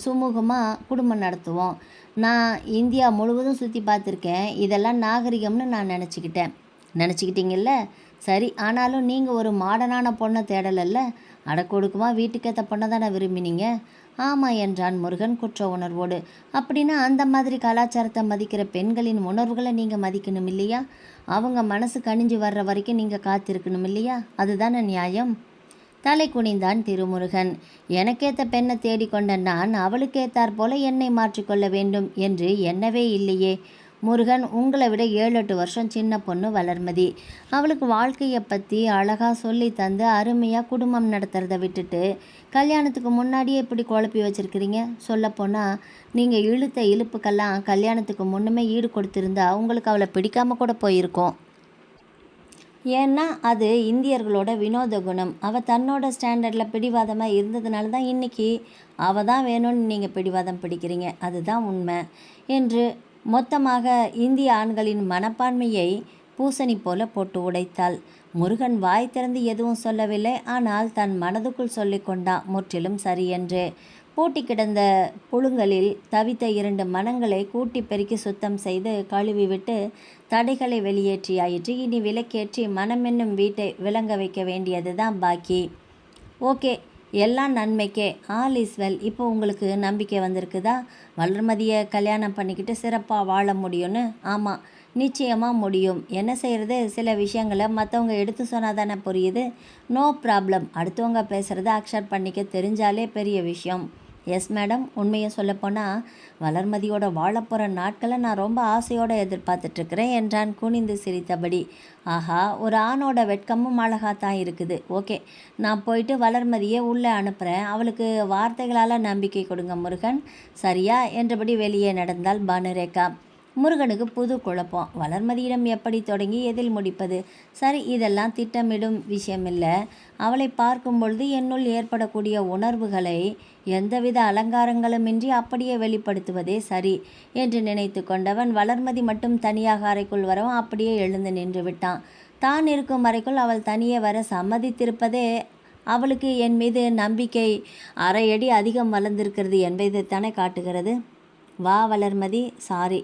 சுமூகமாக குடும்பம் நடத்துவோம். நான் இந்தியா முழுவதும் சுற்றி பார்த்துருக்கேன். இதெல்லாம் நாகரிகம்னு நான் நினச்சிக்கிட்டீங்கல்ல? சரி, ஆனாலும் நீங்கள் ஒரு மாடர்னான பொண்ணை தேடலல்ல. அடக்கொடுக்குமா வீட்டுக்கேற்ற பொண்ணை தானே விரும்பினீங்க? ஆமாம் என்றான் முருகன் குற்ற உணர்வோடு. அப்படின்னா அந்த மாதிரி கலாச்சாரத்தை மதிக்கிற பெண்களின் உணர்வுகளை நீங்கள் மதிக்கணும் இல்லையா? அவங்க மனசு கனிஞ்சு வர்ற வரைக்கும் நீங்கள் காத்திருக்கணும் இல்லையா? அதுதானே நியாயம். தலை குனிந்தான் திருமுருகன். எனக்கேற்ற பெண்ணை தேடிக்கொண்ட நான் அவளுக்கேற்றாற் போல என்னை மாற்றிக்கொள்ள வேண்டும் என்று எண்ணவே இல்லையே. முருகன், உங்களை விட 7-8 வருஷம் சின்ன பொண்ணு வளர்மதி. அவளுக்கு வாழ்க்கையை பற்றி அழகாக சொல்லி தந்து அருமையாக குடும்பம் நடத்துறத விட்டுட்டு கல்யாணத்துக்கு முன்னாடியே இப்படி குழப்பி வச்சுருக்கிறீங்க. சொல்லப்போனால் நீங்கள் இழுத்த இழுப்புக்கெல்லாம் கல்யாணத்துக்கு முன்னுமே ஈடு கொடுத்துருந்தா உங்களுக்கு அவளை பிடிக்காமல் கூட போயிருக்கோம். ஏன்னா அது இந்தியர்களோட வினோத குணம். அவள் தன்னோட ஸ்டாண்டர்டில் பிடிவாதமாக இருந்ததுனால தான் இன்றைக்கி அவள் தான் வேணும்னு நீங்கள் பிடிவாதம் பிடிக்கிறீங்க. அதுதான் உண்மை என்று மொத்தமாக இந்திய ஆண்களின் மனப்பான்மையை பூசணி போல போட்டு உடைத்தாள். முருகன் வாய் திறந்து எதுவும் சொல்லவில்லை. ஆனால் தன் மனதுக்குள் சொல்லி கொண்டான், முற்றிலும் சரியென்று. பூட்டி கிடந்த புழுங்கலில் தவித்த 2 மனங்களை கூட்டி பெருக்கி சுத்தம் செய்து கழுவி விட்டு தடைகளை வெளியேற்றியாயிற்று. இனி விளக்கேற்றி மனமென்னும் வீட்டை விளங்க வைக்க வேண்டியது தான் பாக்கி. ஓகே, எல்லாம் நன்மைக்கே. All is well. இப்போ உங்களுக்கு நம்பிக்கை வந்திருக்குதா? வளர்மதியை கல்யாணம் பண்ணிக்கிட்டு சிறப்பாக வாழ முடியும்னு? ஆமாம், நிச்சயமாக முடியும். என்ன செய்கிறது, சில விஷயங்களை மற்றவங்க எடுத்து சொன்னால் தானே புரியுது. No problem. அடுத்தவங்க பேசுகிறத அக்செப்ட் பண்ணிக்க தெரிஞ்சாலே பெரிய விஷயம். Yes madam. உண்மையை சொல்லப்போனால் வளர்மதியோட வாழப்போகிற நாட்களை நான் ரொம்ப ஆசையோடு எதிர்பார்த்துட்ருக்கிறேன் என்றான் குனிந்து சிரித்தபடி. ஆஹா, ஒரு ஆணோட வெட்கமும் அழகாத்தான் இருக்குது. ஓகே, நான் போயிட்டு வளர்மதியை உள்ளே அனுப்புகிறேன். அவளுக்கு வார்த்தைகளால் நம்பிக்கை கொடுங்க முருகன். சரியா என்றபடி வெளியே நடந்தாள் பானுரேகா. முருகனுக்கு புது குழப்பம். வளர்மதியிடம் எப்படி தொடங்கி எதில் முடிப்பது? சரி, இதெல்லாம் திட்டமிடும் விஷயமில்லை. அவளை பார்க்கும் பொழுது என்னுள் ஏற்படக்கூடிய உணர்வுகளை எந்தவித அலங்காரங்களுமின்றி அப்படியே வெளிப்படுத்துவதே சரி என்று நினைத்து கொண்டவன் வளர்மதி மட்டும் தனியாக அறைக்குள் வரவும் அப்படியே எழுந்து நின்று விட்டான். தான் இருக்கும் அறைக்குள் அவள் தனியே வர சம்மதித்திருப்பதே அவளுக்கு என் மீது நம்பிக்கை அரையடி அதிகம் வளர்ந்திருக்கிறது என்பதைத்தானே காட்டுகிறது. வா வளர்மதி. சாரி.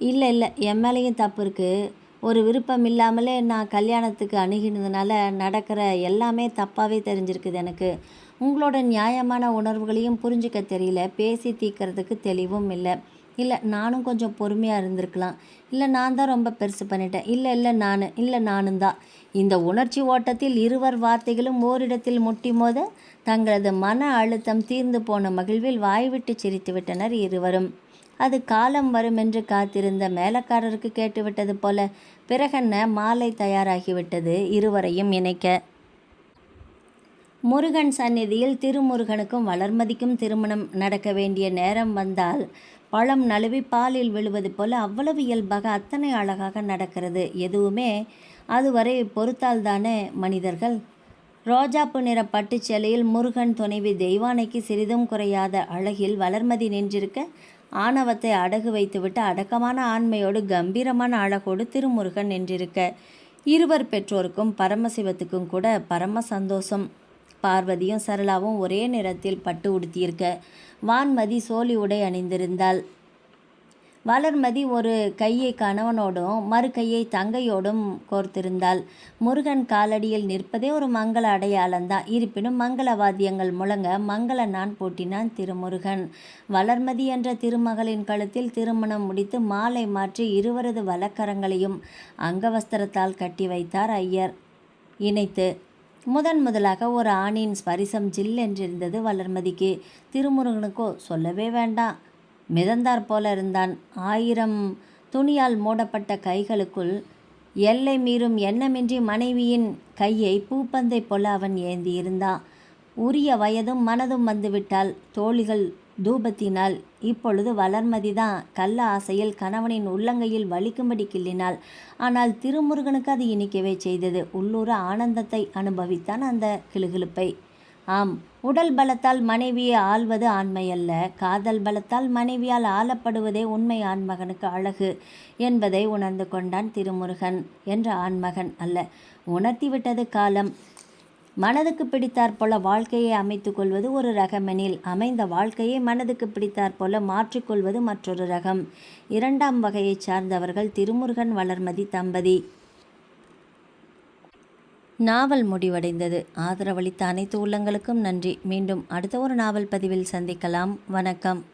இல்லை என் மேலேயும் தப்பு இருக்குது. ஒரு விருப்பம் இல்லாமலே நான் கல்யாணத்துக்கு அணுகினதுனால நடக்கிற எல்லாமே தப்பாகவே தெரிஞ்சிருக்குது எனக்கு. உங்களோட நியாயமான உணர்வுகளையும் புரிஞ்சிக்க தெரியல. பேசி தீர்க்கறதுக்கு தெளிவும் இல்லை. நானும் கொஞ்சம் பொறுமையாக இருந்திருக்கலாம். இல்லை, நான் தான் ரொம்ப பெருசு பண்ணிட்டேன். இல்லை நானும் தான். இந்த உணர்ச்சி ஓட்டத்தில் இருவர் வார்த்தைகளும் ஓரிடத்தில் முட்டி மோத தங்களது மன அழுத்தம் தீர்ந்து போன மகிழ்வில் வாய்விட்டு சிரித்து விட்டனர் இருவரும். அது காலம் வருமென்று காத்திருந்த மேலக்காரருக்கு கேட்டுவிட்டது போல. பிறகென்ன, மாலை தயாராகிவிட்டது இருவரையும் இணைக்க. முருகன் சந்நிதியில் திருமுருகனுக்கும் வளர்மதிக்கும் திருமணம் நடக்க வேண்டிய நேரம் வந்தால் பழம் நழுவி பாலில் விழுவது போல அவ்வளவு இயல்பாக அத்தனை அழகாக நடக்கிறது. எதுவுமே அதுவரை பொறுத்தால்தானே மனிதர்கள். ரோஜாப்பு நிற பட்டுச்சேலையில் முருகன் துணைவி தெய்வானைக்கு சிறிதும் குறையாத அழகில் வளர்மதி நின்றிருக்க, ஆணவத்தை அடகு வைத்துவிட்டு அடக்கமான ஆண்மையோடு கம்பீரமான அழகோடு திருமுருகன் நின்றிருக்க, இருவர் பெற்றோருக்கும் பரமசிவத்துக்கும் கூட பரம சந்தோஷம். பார்வதியும் சரளாவும் ஒரே நிறத்தில் பட்டு உடுத்தியிருக்க, வான்மதி சோழி உடை அணிந்திருந்தாள். வளர்மதி ஒரு கையை கணவனோடும் மறு கையை தங்கையோடும் கோர்த்திருந்தாள். முருகன் காலடியில் நிற்பதே ஒரு மங்கள அடையாளந்தான். இருப்பினும் மங்கள வாத்தியங்கள் முழங்க மங்கள நான் போட்டினான் திருமுருகன். வளர்மதி என்ற திருமகளின் கழுத்தில் திருமணம் முடித்து மாலை மாற்றி இருவரது வலக்கரங்களையும் அங்கவஸ்திரத்தால் கட்டி வைத்தார் ஐயர் இணைத்து. முதலாக ஒரு ஆணின் ஸ்பரிசம் ஜில் என்றிருந்தது வளர்மதிக்கு. திருமுருகனுக்கோ சொல்லவே வேண்டாம். மிதந்தார் போல இருந்தான். 1000 துணியால் மூடப்பட்ட கைகளுக்குள் எல்லை மீறும் எண்ணமின்றி மனைவியின் கையை பூப்பந்தை போல அவன் ஏந்தி இருந்தான். உரிய வயதும் மனதும் வந்துவிட்டால் தோழிகள் தூபத்தினால். இப்பொழுது வளர்மதிதான் கள்ள ஆசையில் கணவனின் உள்ளங்கையில் வலிக்கும்படி கிள்ளினாள். ஆனால் திருமுருகனுக்கு அது இனிக்கவே செய்தது. உள்ளூர ஆனந்தத்தை அனுபவித்தான் அந்த கிளுகிளுப்பை. ஆம், உடல் பலத்தால் மனைவியை ஆள்வது ஆண்மையல்ல, காதல் பலத்தால் மனைவியால் ஆளப்படுவதே உண்மை ஆண்மகனுக்கு அழகு என்பதை உணர்ந்து கொண்டான் திருமுருகன் என்ற ஆண்மகன் அல்ல, உணர்த்திவிட்டது காலம். மனதுக்கு பிடித்தாற்போல வாழ்க்கையை அமைத்து கொள்வது ஒரு ரகமெனில், அமைந்த வாழ்க்கையை மனதுக்கு பிடித்தாற்போல மாற்றிக்கொள்வது மற்றொரு ரகம். இரண்டாம் வகையைச் சார்ந்தவர்கள் திருமுருகன் வளர்மதி தம்பதி. நாவல் முடிவடைந்தது. ஆதரவளித்த அனைத்து உள்ளங்களுக்கும் நன்றி. மீண்டும் அடுத்த ஒரு நாவல் பதிவில் சந்திக்கலாம். வணக்கம்.